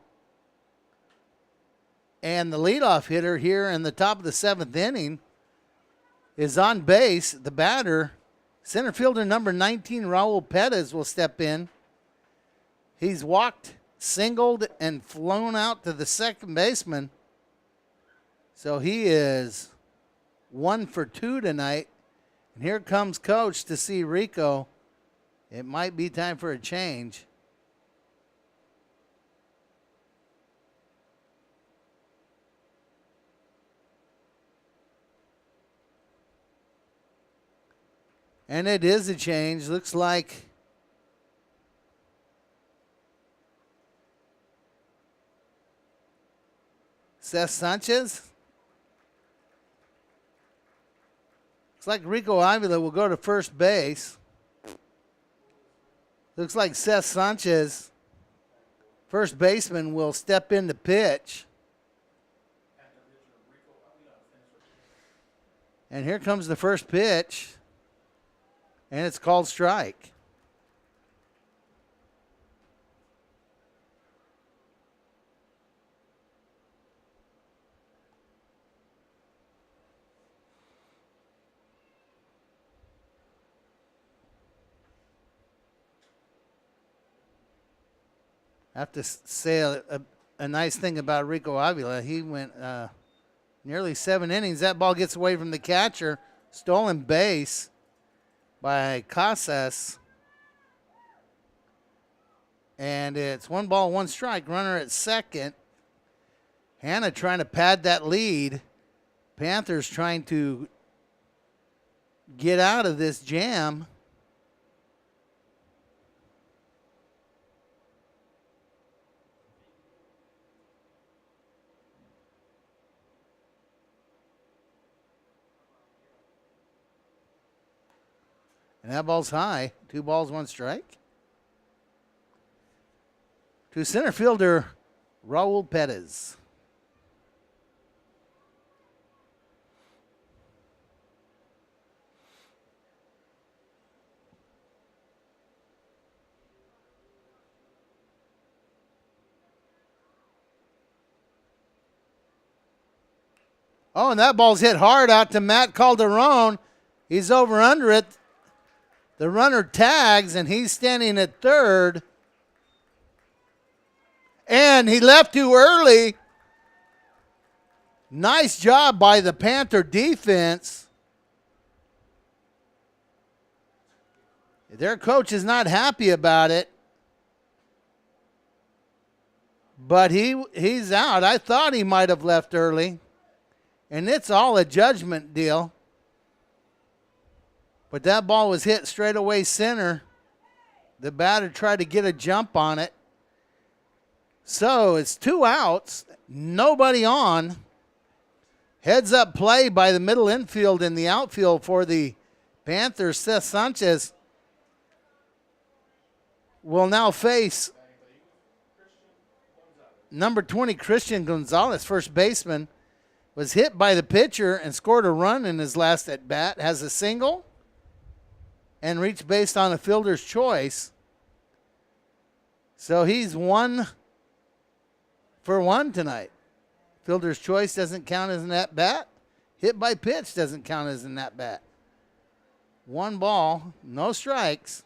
Speaker 1: And the leadoff hitter here in the top of the 7th inning is on base. The batter, center fielder number 19, Raul Perez, will step in. He's walked, singled, and flown out to the second baseman. So he is 1 for 2 tonight. And here comes Coach to see Rico. It might be time for a change. And it is a change. Looks like Seth Sanchez. Looks like Rico Avila will go to first base. Looks like Seth Sanchez, first baseman, will step in to pitch. And here comes the first pitch. And it's called strike. I have to say a nice thing about Rico Avila. He went nearly 7 innings. That ball gets away from the catcher. Stolen base by Casas. And it's 1 ball, 1 strike. Runner at second. Hanna trying to pad that lead. Panthers trying to get out of this jam. And that ball's high. 2 balls, 1 strike. To center fielder, Raul Perez. Oh, and that ball's hit hard out to Matt Calderon. He's over under it. The runner tags, and he's standing at third. And he left too early. Nice job by the Panther defense. Their coach is not happy about it. But he's out. I thought he might have left early. And it's all a judgment deal. But that ball was hit straight away center. The batter tried to get a jump on it. So it's 2 outs, nobody on. Heads up play by the middle infield and the outfield for the Panthers. Seth Sanchez will now face number 20, Christian Gonzalez, first baseman, was hit by the pitcher and scored a run in his last at bat, has a single, and reached base on a fielder's choice. So he's 1 for 1 tonight. Fielder's choice doesn't count as an at bat. Hit by pitch doesn't count as an at bat. 1 ball, no strikes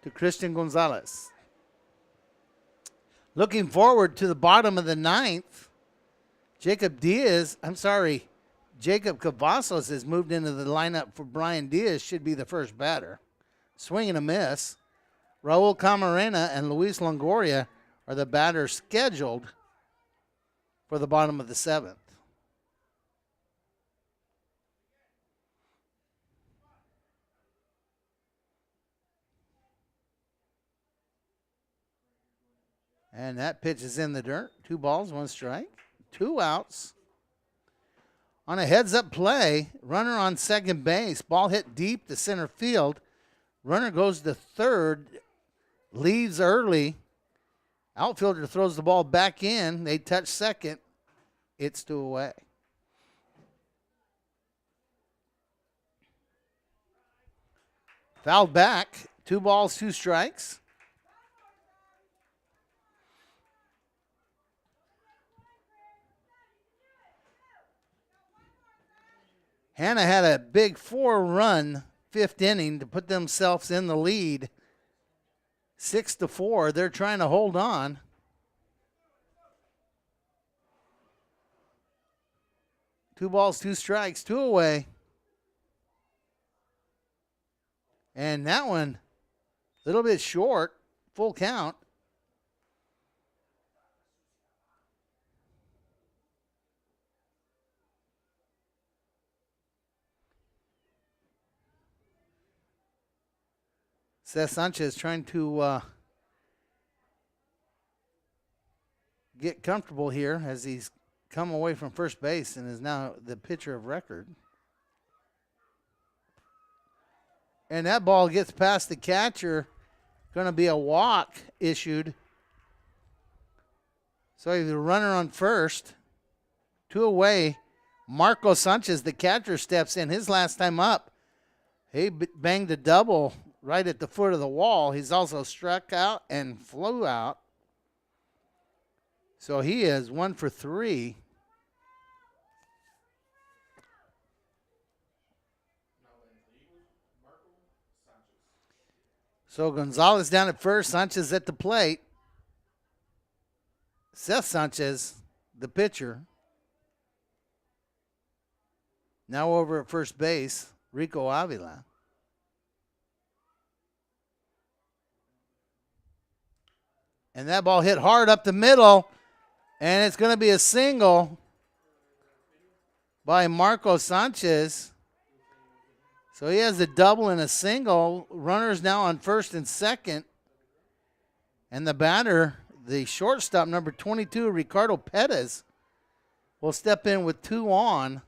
Speaker 1: to Christian Gonzalez. Looking forward to the bottom of the 9th, Jacob Cavazos has moved into the lineup for Brian Diaz, should be the first batter. Swing and a miss. Raul Camarena and Luis Longoria are the batters scheduled for the bottom of the 7th. And that pitch is in the dirt. 2 balls, 1 strike. 2 outs. On a heads-up play, runner on second base. Ball hit deep to center field. Runner goes to third, leaves early. Outfielder throws the ball back in. They touch second. It's 2 away. Fouled back. 2 balls, 2 strikes. Hanna had a big 4-run 5th inning to put themselves in the lead, 6-4. They're trying to hold on. Two balls, 2 strikes, 2 away. And that one, a little bit short, full count. Seth Sanchez trying to get comfortable here as he's come away from first base and is now the pitcher of record. And that ball gets past the catcher. Going to be a walk issued. So the runner on first. 2 away. Marco Sanchez, the catcher, steps in. His last time up, he banged a double right at the foot of the wall. He's also struck out and flew out. So he is 1 for 3. So Gonzalez down at first, Sanchez at the plate. Seth Sanchez, the pitcher. Now over at first base, Rico Avila. And that ball hit hard up the middle, and it's going to be a single by Marco Sanchez. So he has a double and a single. Runners now on first and second. And the batter, the shortstop, number 22, Ricardo Pettis, will step in with 2 on.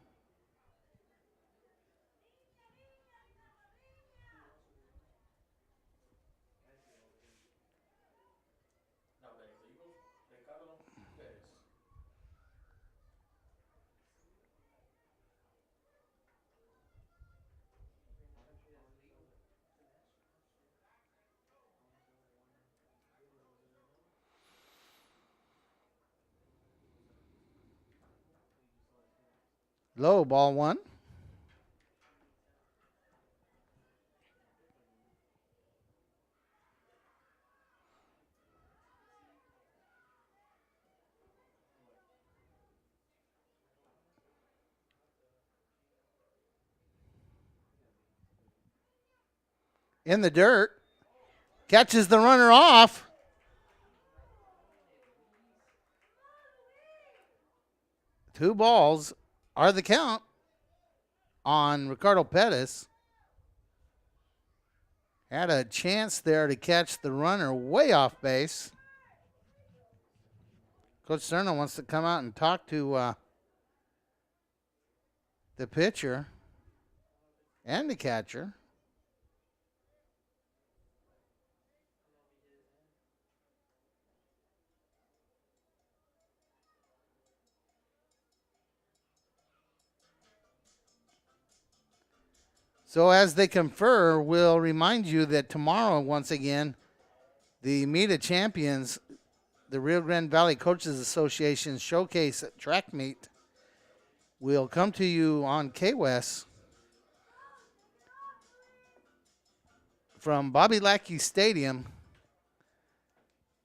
Speaker 1: Low, ball 1. In the dirt. Catches the runner off. Two balls are the count on Ricardo Pettis. Had a chance there to catch the runner way off base. Coach Cerna wants to come out and talk to the pitcher and the catcher. So as they confer, we'll remind you that tomorrow, once again, the Meet of Champions, the Rio Grande Valley Coaches Association Showcase Track Meet, will come to you on KWES from Bobby Lackey Stadium.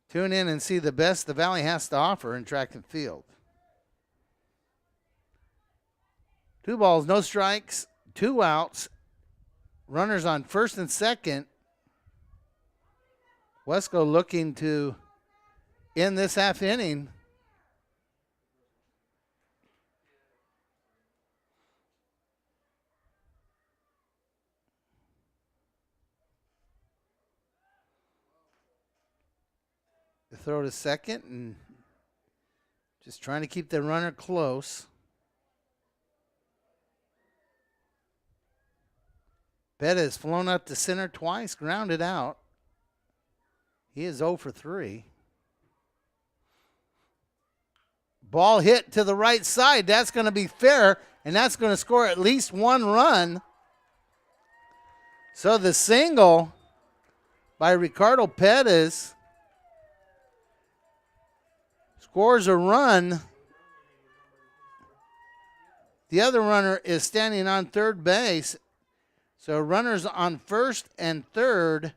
Speaker 1: Tune in and see the best the Valley has to offer in track and field. 2 balls, no strikes, 2 outs. Runners on first and second. Wesco looking to end this half inning. The throw to second and just trying to keep the runner close. Betta has flown up to center twice, grounded out. He is 0 for 3. Ball hit to the right side. That's going to be fair, and that's going to score at least 1 run. So the single by Ricardo Pettis scores a run. The other runner is standing on third base. So runners on first and third,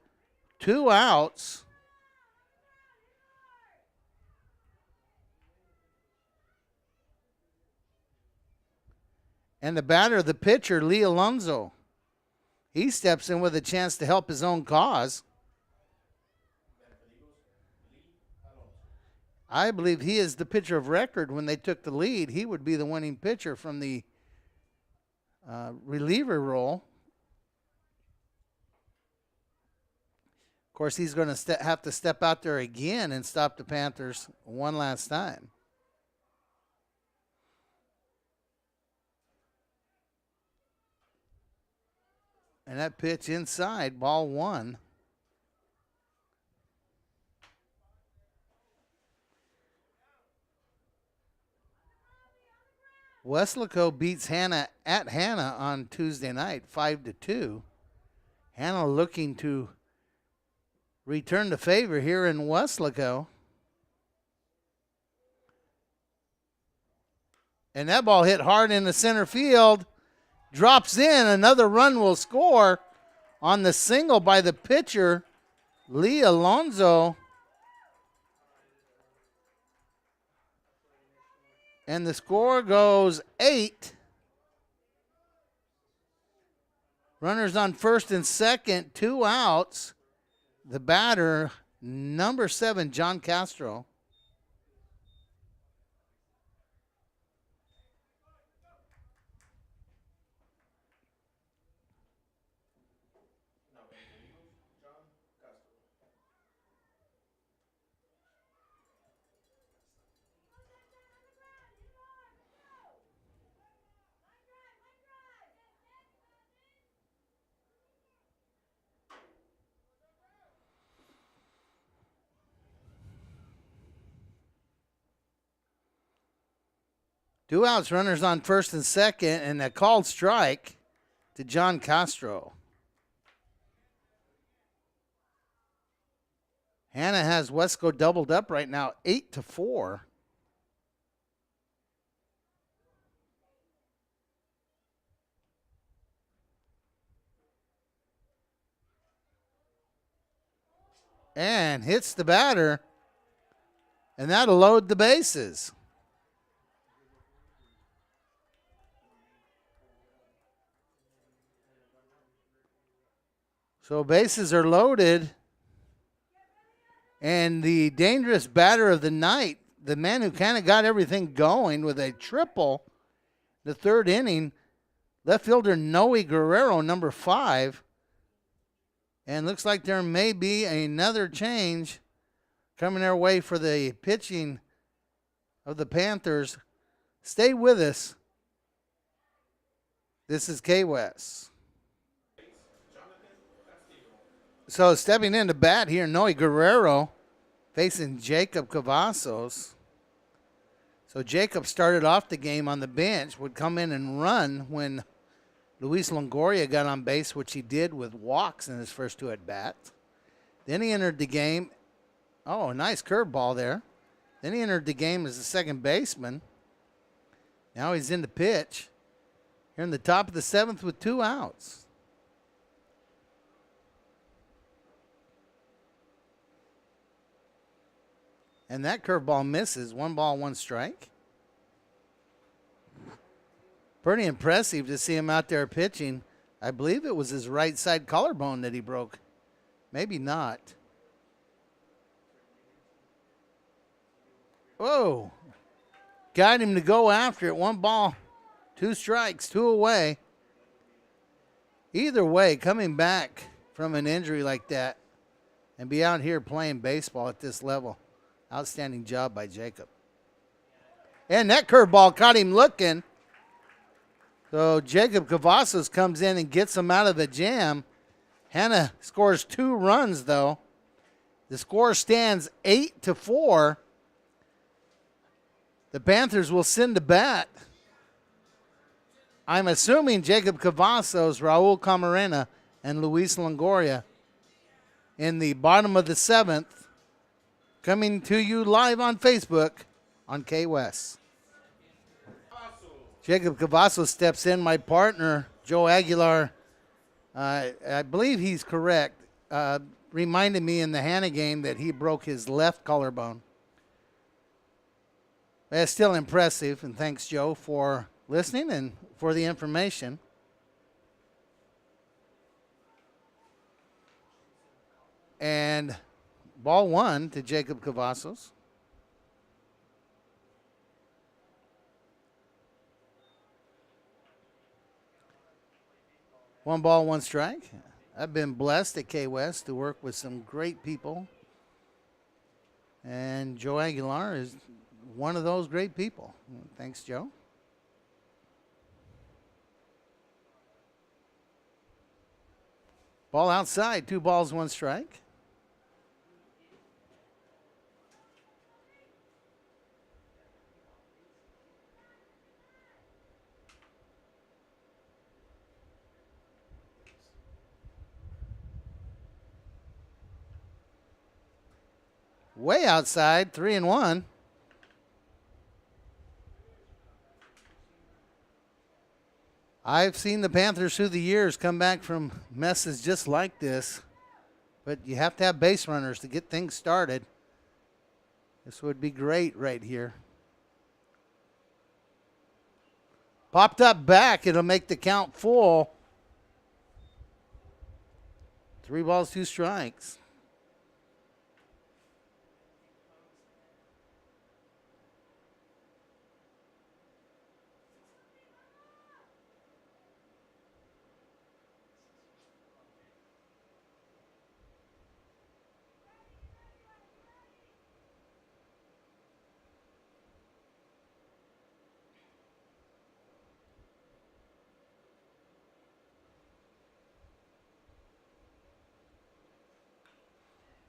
Speaker 1: 2 outs. And the batter, the pitcher, Lee Alonso, he steps in with a chance to help his own cause. I believe he is the pitcher of record. When they took the lead, he would be the winning pitcher from the reliever role. Of course, he's going to have to step out there again and stop the Panthers one last time. And that pitch inside, ball 1. Weslaco beats Hanna at Hanna on Tuesday night, 5-2. Hanna looking to return the favor here in Weslaco. And that ball hit hard in the center field. Drops in. Another run will score on the single by the pitcher, Lee Alonso. And the score goes 8. Runners on first and second, 2 outs. The batter, number 7, John Castro. Two outs, runners on first and second, and a called strike to John Castro. Hanna has Wesco doubled up right now, 8-4. And hits the batter, and that'll load the bases. So bases are loaded, and the dangerous batter of the night, the man who kind of got everything going with a triple the third inning, left fielder Noe Guerrero, number 5. And looks like there may be another change coming their way for the pitching of the Panthers. Stay with us. This is KWES. So stepping into bat here, Noe Guerrero facing Jacob Cavazos. So Jacob started off the game on the bench, would come in and run when Luis Longoria got on base, which he did with walks in his first 2 at-bats. Then he entered the game. Oh, nice curveball there. Then he entered the game as a second baseman. Now he's in the pitch. Here in the top of the 7th with 2 outs. And that curveball misses. 1 ball, 1 strike. Pretty impressive to see him out there pitching. I believe it was his right side collarbone that he broke. Maybe not. Whoa. Got him to go after it. 1 ball, 2 strikes, 2 away. Either way, coming back from an injury like that and be out here playing baseball at this level, outstanding job by Jacob. And that curveball caught him looking. So Jacob Cavazos comes in and gets him out of the jam. Hanna scores 2 runs, though. The score stands 8-4. The Panthers will send to bat. I'm assuming Jacob Cavazos, Raul Camarena, and Luis Longoria in the bottom of the 7th. Coming to you live on Facebook on K-West. Jacob Cavazos steps in. My partner, Joe Aguilar, I believe he's correct, reminded me in the Hanna game that he broke his left collarbone. That's still impressive, and thanks, Joe, for listening and for the information. And ball 1 to Jacob Cavazos. One ball, 1 strike. I've been blessed at K-West to work with some great people. And Joe Aguilar is one of those great people. Thanks, Joe. Ball outside, 2 balls, 1 strike. Way outside, 3-1. I've seen the Panthers through the years come back from messes just like this, but you have to have base runners to get things started. This would be great right here. Popped up back, it'll make the count full. 3 balls, 2 strikes.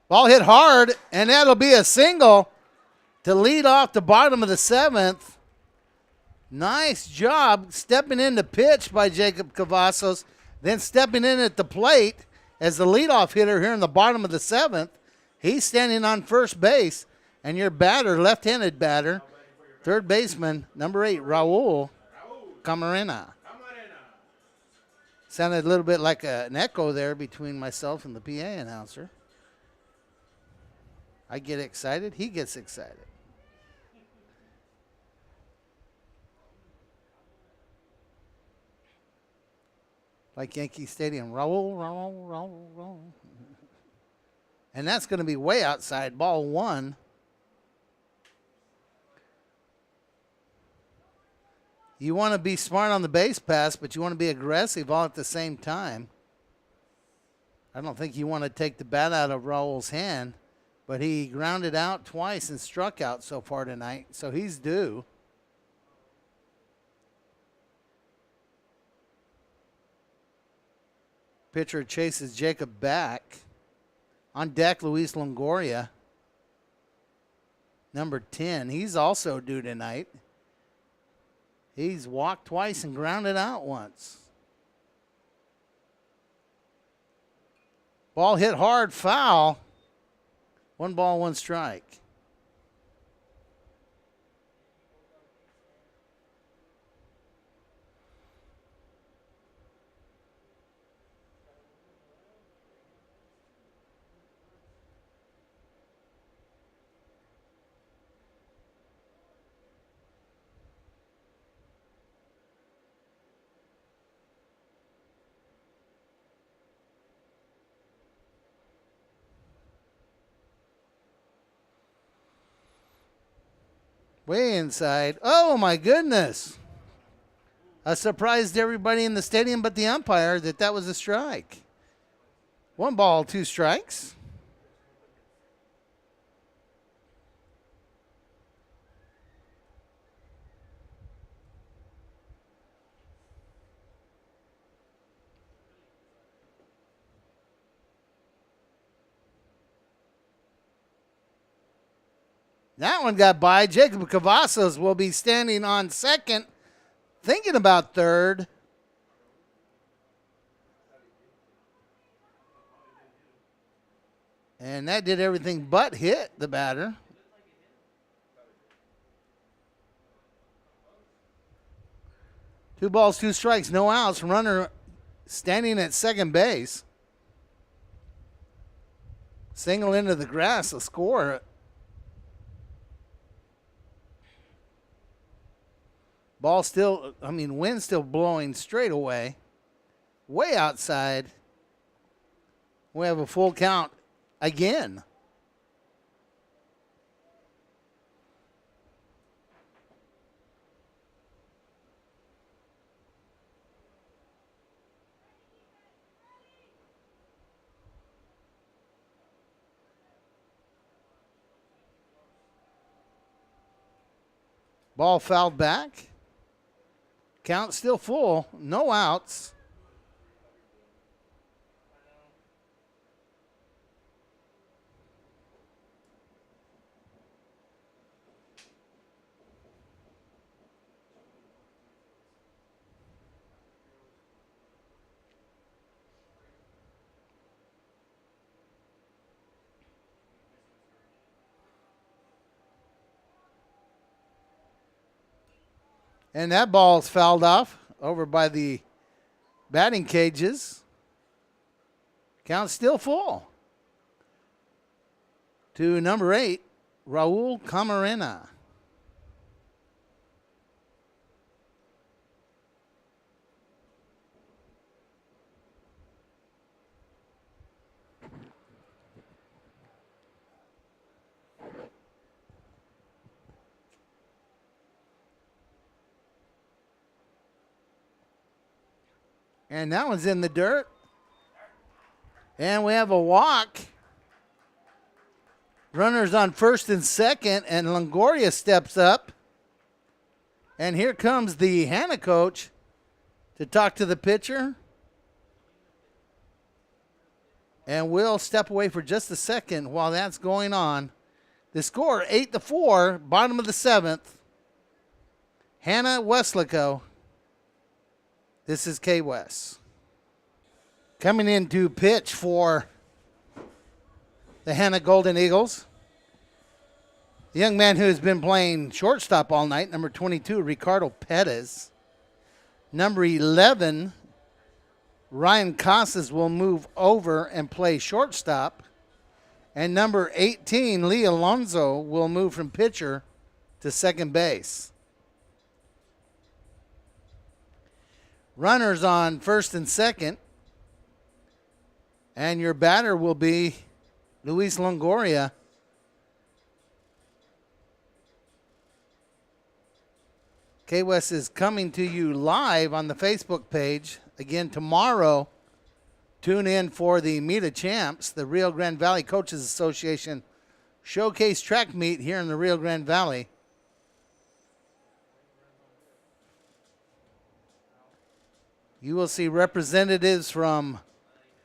Speaker 1: Ball hit hard, and that'll be a single to lead off the bottom of the 7th. Nice job stepping in the pitch by Jacob Cavazos, then stepping in at the plate as the leadoff hitter here in the bottom of the 7th. He's standing on first base, and your batter, left-handed batter, third baseman, number 8, Raul Camarena. Sounded a little bit like an echo there between myself and the PA announcer. I get excited, he gets excited. Like Yankee Stadium, Raul, Raul, Raul, Raul. And that's going to be way outside, ball 1. You want to be smart on the base pass, but you want to be aggressive all at the same time. I don't think you want to take the bat out of Raul's hand. But he grounded out twice and struck out so far tonight, so he's due. Pitcher chases Jacob back. On deck, Luis Longoria, number 10. He's also due tonight. He's walked twice and grounded out once. Ball hit hard, foul. 1 ball, 1 strike. Way inside. Oh, my goodness. I surprised everybody in the stadium but the umpire that was a strike. 1 ball, 2 strikes. That one got by. Jacob Cavazos will be standing on second, thinking about third. And that did everything but hit the batter. Two balls, 2 strikes, no outs. Runner standing at second base. Single into the grass, a score. Ball still, wind still blowing straight away. Way outside. We have a full count again. Ball fouled back. Count still full. No outs. And that ball's fouled off over by the batting cages. Count still full. To number 8, Raul Camarena. And that one's in the dirt. And we have a walk. Runners on first and second, and Longoria steps up. And here comes the Hanna coach to talk to the pitcher. And we'll step away for just a second while that's going on. The score, 8-4, bottom of the 7th. Hanna, Weslaco. This is K-West. Coming in to pitch for the Hanna Golden Eagles. The young man who has been playing shortstop all night, number 22, Ricardo Perez. Number 11, Ryan Casas will move over and play shortstop. And number 18, Lee Alonso, will move from pitcher to second base. Runners on first and second. And your batter will be Luis Longoria. K-West is coming to you live on the Facebook page. Again, tomorrow, tune in for the Meet of Champs, the Rio Grande Valley Coaches Association Showcase Track Meet here in the Rio Grande Valley. You will see representatives from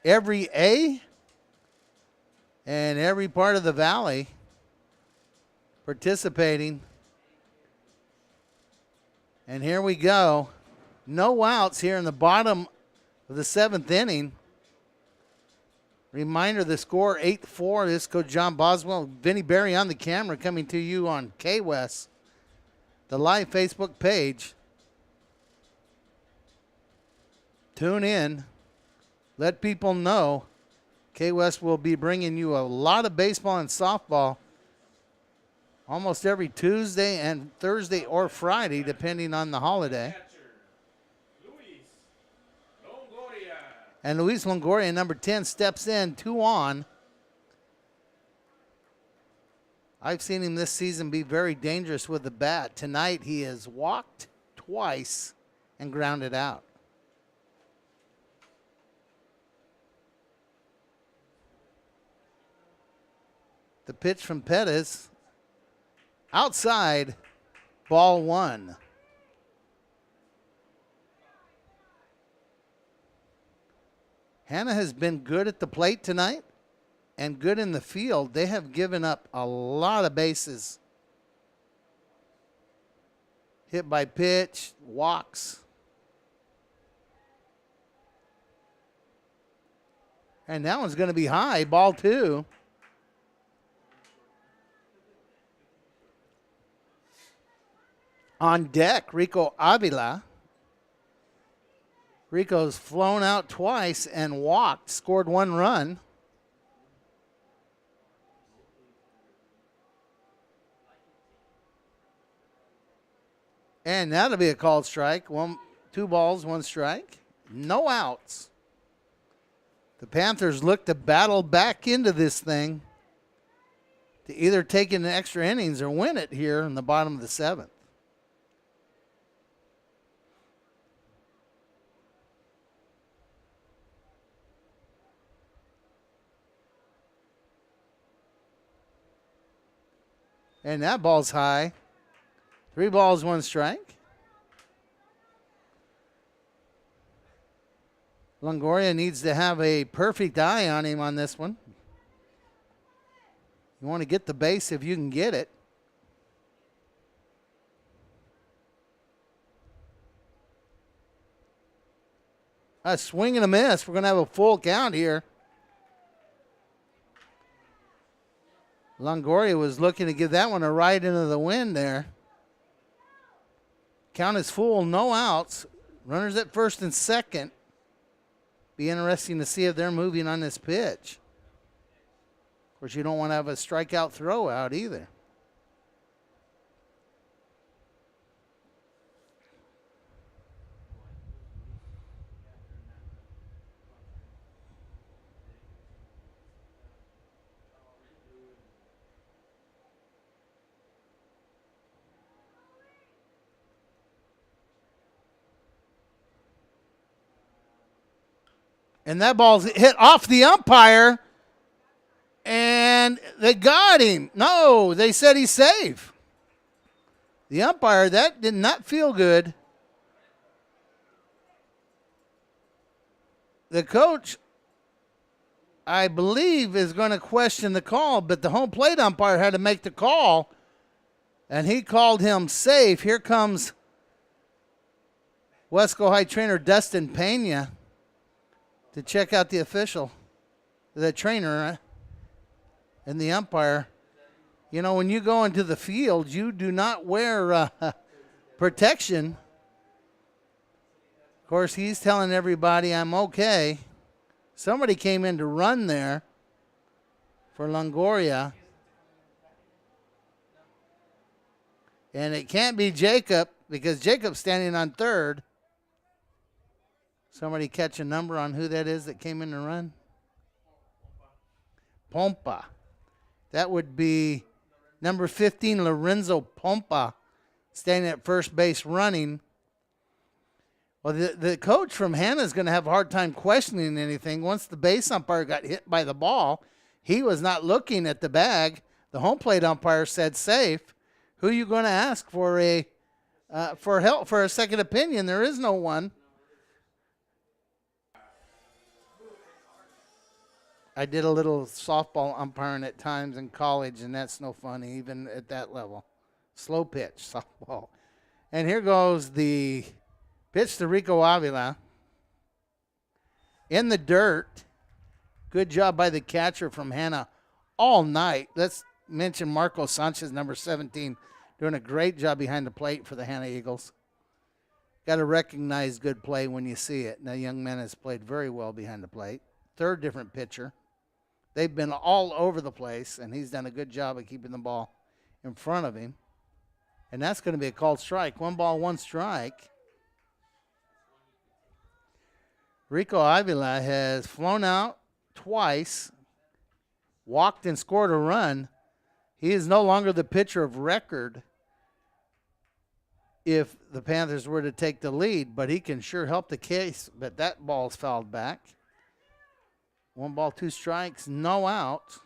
Speaker 1: every A and every part of the valley participating. And here we go. No outs here in the bottom of the 7th inning. Reminder, the score 8-4. This is Coach John Boswell. Vinny Berry on the camera coming to you on K-West, the live Facebook page. Tune in. Let people know. K-West will be bringing you a lot of baseball and softball almost every Tuesday and Thursday or Friday, depending on the holiday. And Luis Longoria, number 10, steps in, 2 on. I've seen him this season be very dangerous with the bat. Tonight he has walked twice and grounded out. The pitch from Pettis. Outside, ball 1. Hanna has been good at the plate tonight and good in the field. They have given up a lot of bases. Hit by pitch, walks. And that one's going to be high, ball 2. On deck, Rico Avila. Rico's flown out twice and walked, scored 1 run. And that'll be a called strike. 2 balls, 1 strike. No outs. The Panthers look to battle back into this thing to either take in the extra innings or win it here in the bottom of the 7th. And that ball's high. 3 balls, 1 strike. Longoria needs to have a perfect eye on him on this one. You want to get the base if you can get it. A swing and a miss. We're going to have a full count here. Longoria was looking to give that one a ride into the wind there. Count is full, no outs. Runners at first and second. Be interesting to see if they're moving on this pitch. Of course, you don't want to have a strikeout throw out either. And that ball's hit off the umpire, and they got him. No, they said he's safe. The umpire, that did not feel good. The coach, I believe, is going to question the call, but the home plate umpire had to make the call, and he called him safe. Here comes Weslaco High trainer Dustin Pena to check out the official, the trainer, and the umpire. You know, when you go into the field, you do not wear protection. Of course, he's telling everybody, I'm okay. Somebody came in to run there for Longoria. And it can't be Jacob because Jacob's standing on third. Somebody catch a number on who that is that came in to run? Pompa. That would be number 15, Lorenzo Pompa, standing at first base running. Well, the coach from Hanna is going to have a hard time questioning anything. Once the base umpire got hit by the ball, he was not looking at the bag. The home plate umpire said safe. Who are you going to ask for help, for a second opinion? There is no one. I did a little softball umpiring at times in college, and that's no fun even at that level. Slow pitch softball. And here goes the pitch to Rico Avila. In the dirt. Good job by the catcher from Hanna all night. Let's mention Marco Sanchez, number 17, doing a great job behind the plate for the Hanna Eagles. Got to recognize good play when you see it. Now, young man has played very well behind the plate. Third different pitcher. They've been all over the place, and he's done a good job of keeping the ball in front of him. And that's going to be a called strike. 1 ball, 1 strike. Rico Avila has flown out twice, walked and scored a run. He is no longer the pitcher of record if the Panthers were to take the lead, but he can sure help the case. But that ball's fouled back. 1 ball, 2 strikes, no out.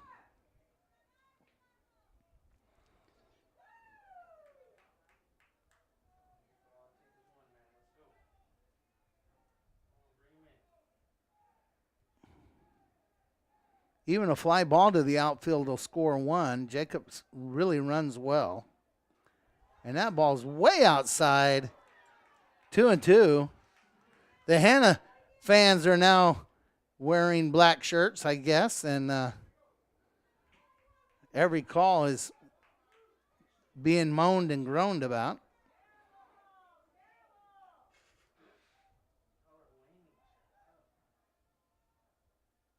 Speaker 1: Even a fly ball to the outfield will score 1. Jacobs really runs well. And that ball's way outside. 2-2. The Hanna fans are now wearing black shirts, I guess, and every call is being moaned and groaned about.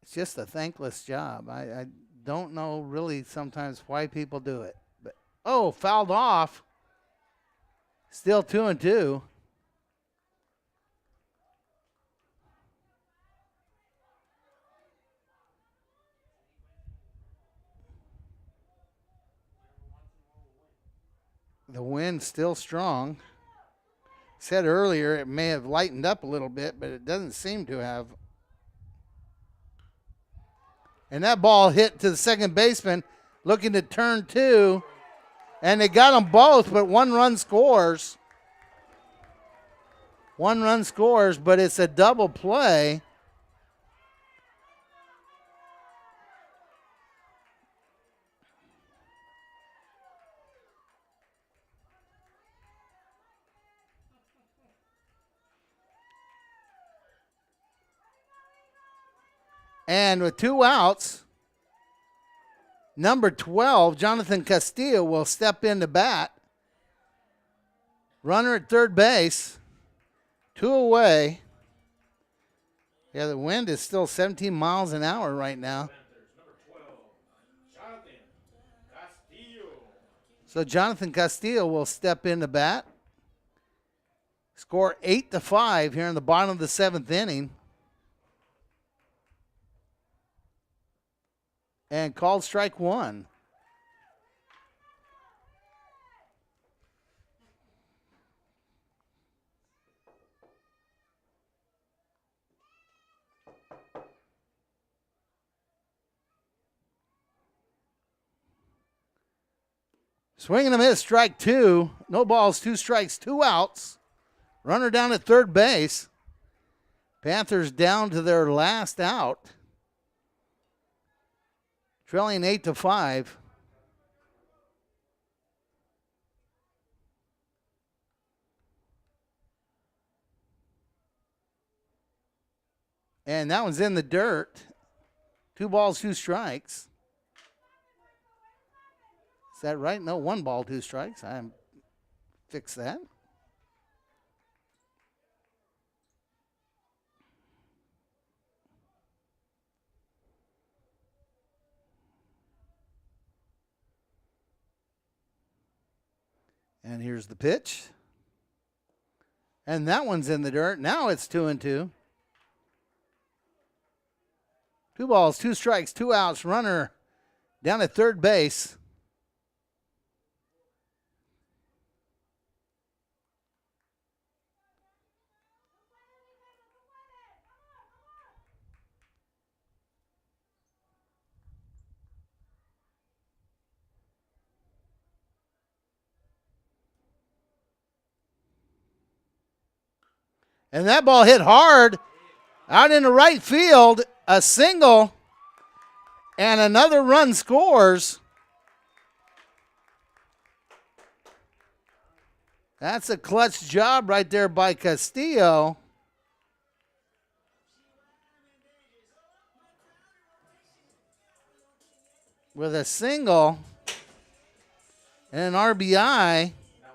Speaker 1: It's just a thankless job. I don't know really sometimes why people do it. But fouled off. Still 2-2. The wind's still strong. Said earlier it may have lightened up a little bit, but it doesn't seem to have. And that ball hit to the second baseman, looking to turn 2. And they got them both, but 1 run scores. 1 run scores, but it's a double play. And with 2 outs, number 12, Jonathan Castillo, will step in to bat. Runner at third base. 2 away. Yeah, the wind is still 17 miles an hour right now. So Jonathan Castillo will step in to bat. Score 8-5 here in the bottom of the 7th inning. And called strike 1. Swing and a miss, strike 2. No balls, 2 strikes, 2 outs. Runner down at third base. Panthers down to their last out. Trailing 8-5. And that one's in the dirt. 2 balls, 2 strikes. Is that right? No, 1 ball, 2 strikes. I fix that. And here's the pitch. And that one's in the dirt. Now it's 2-2. 2 balls, 2 strikes, 2 outs. Runner down at third base. And that ball hit hard out in the right field. A single and another run scores. That's a clutch job right there by Castillo. with a single and an RBI.
Speaker 2: Now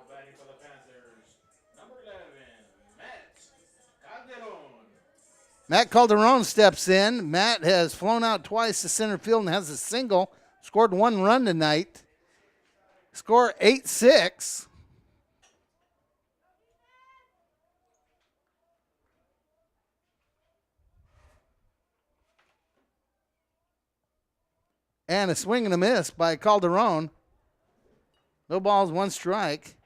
Speaker 2: batting for the Panthers, number 11, Matt Calderon.
Speaker 1: Matt Calderon steps in. Matt has flown out twice to center field and has a single. Scored 1 run tonight. Score 8-6. And a swing and a miss by Calderon. No balls, 1 strike.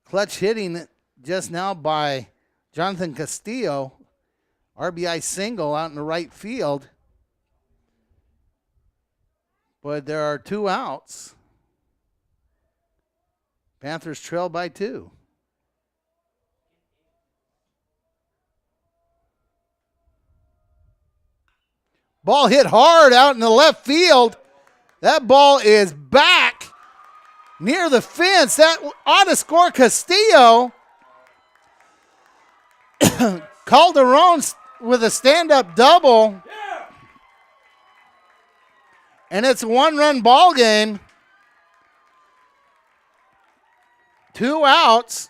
Speaker 1: Clutch hitting just now by Jonathan Castillo. RBI single out in the right field. But there are 2 outs. Panthers trail by 2. Ball hit hard out in the left field. That ball is back near the fence. That ought to score Castillo. Calderon with a stand-up double. And it's a 1-run ball game. 2 outs.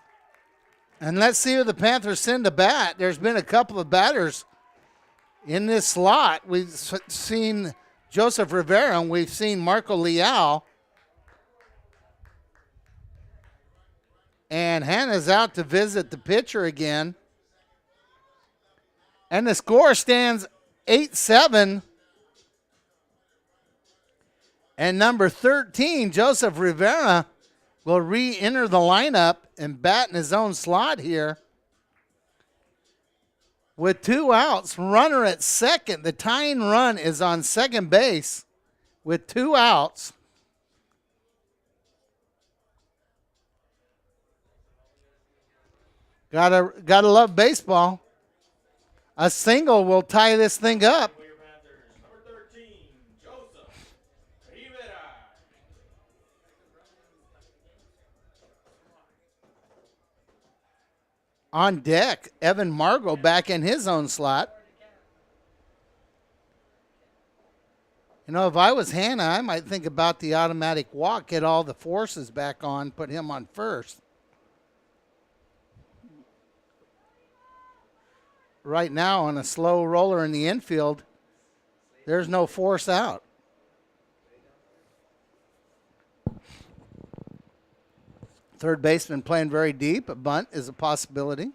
Speaker 1: And let's see who the Panthers send to bat. There's been a couple of batters in this slot. We've seen Joseph Rivera and we've seen Marco Leal. And Hanna's out to visit the pitcher again. And the score stands 8-7. And number 13, Joseph Rivera, will re-enter the lineup and bat in his own slot here. With 2 outs, runner at second. The tying run is on second base with 2 outs. Gotta love baseball. A single will tie this thing up.
Speaker 2: For your Panthers, number 13, Joseph Rivera.
Speaker 1: On deck, Evan Margot back in his own slot. You know, if I was Hanna, I might think about the automatic walk, get all the forces back on, put him on first. Right now, on a slow roller in the infield, there's no force out. Third baseman playing very deep. A bunt is a possibility.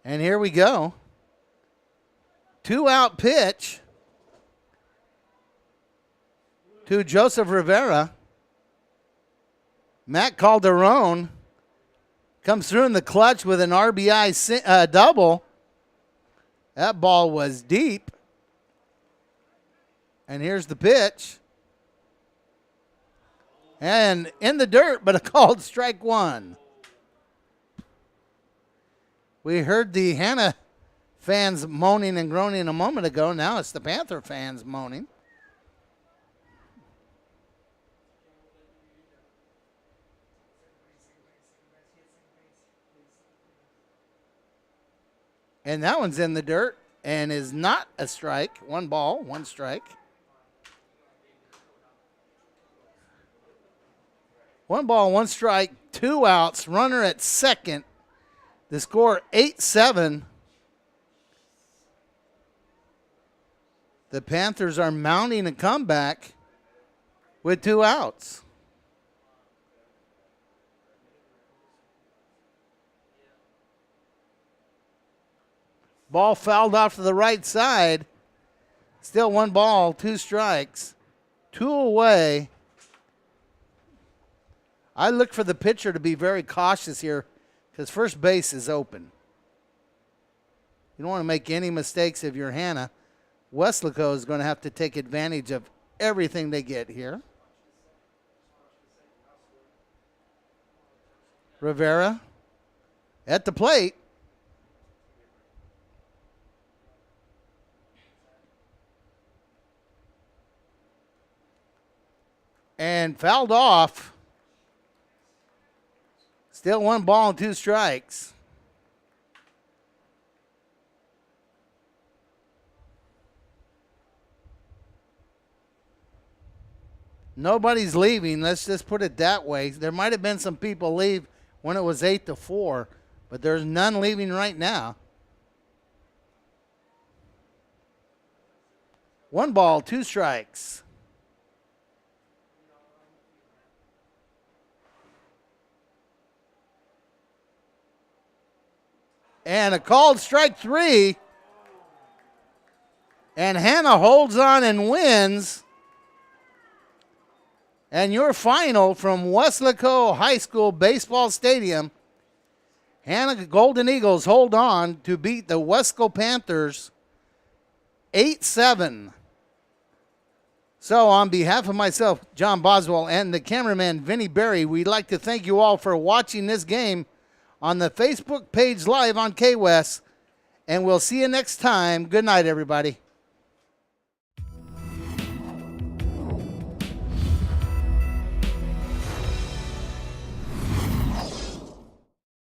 Speaker 1: And here we go. 2-out pitch to Joseph Rivera. Matt Calderon comes through in the clutch with an RBI double. That ball was deep. And here's the pitch. And in the dirt, but a called strike 1. We heard the Hanna fans moaning and groaning a moment ago. Now it's the Panther fans moaning. And that one's in the dirt and is not a strike. 1 ball, 1 strike. 1 ball, 1 strike, 2 outs. Runner at second. The score 8-7. The Panthers are mounting a comeback with 2 outs. Ball fouled off to the right side. Still 1 ball, 2 strikes. 2 away. I look for the pitcher to be very cautious here because first base is open. You don't want to make any mistakes if you're Hanna. Weslaco is going to have to take advantage of everything they get here. Rivera at the plate. And fouled off. Still 1 ball and 2 strikes. Nobody's leaving. Let's just put it that way. There might have been some people leave when it was 8-4, but there's none leaving right now. 1 ball, 2 strikes. And a called strike 3. And Hanna holds on and wins. And your final from Weslaco High School Baseball Stadium, Hanna Golden Eagles hold on to beat the Weslaco Panthers 8-7. So on behalf of myself, John Boswell, and the cameraman, Vinny Berry, we'd like to thank you all for watching this game on the Facebook page live on KWES. And we'll see you next time. Good night, everybody.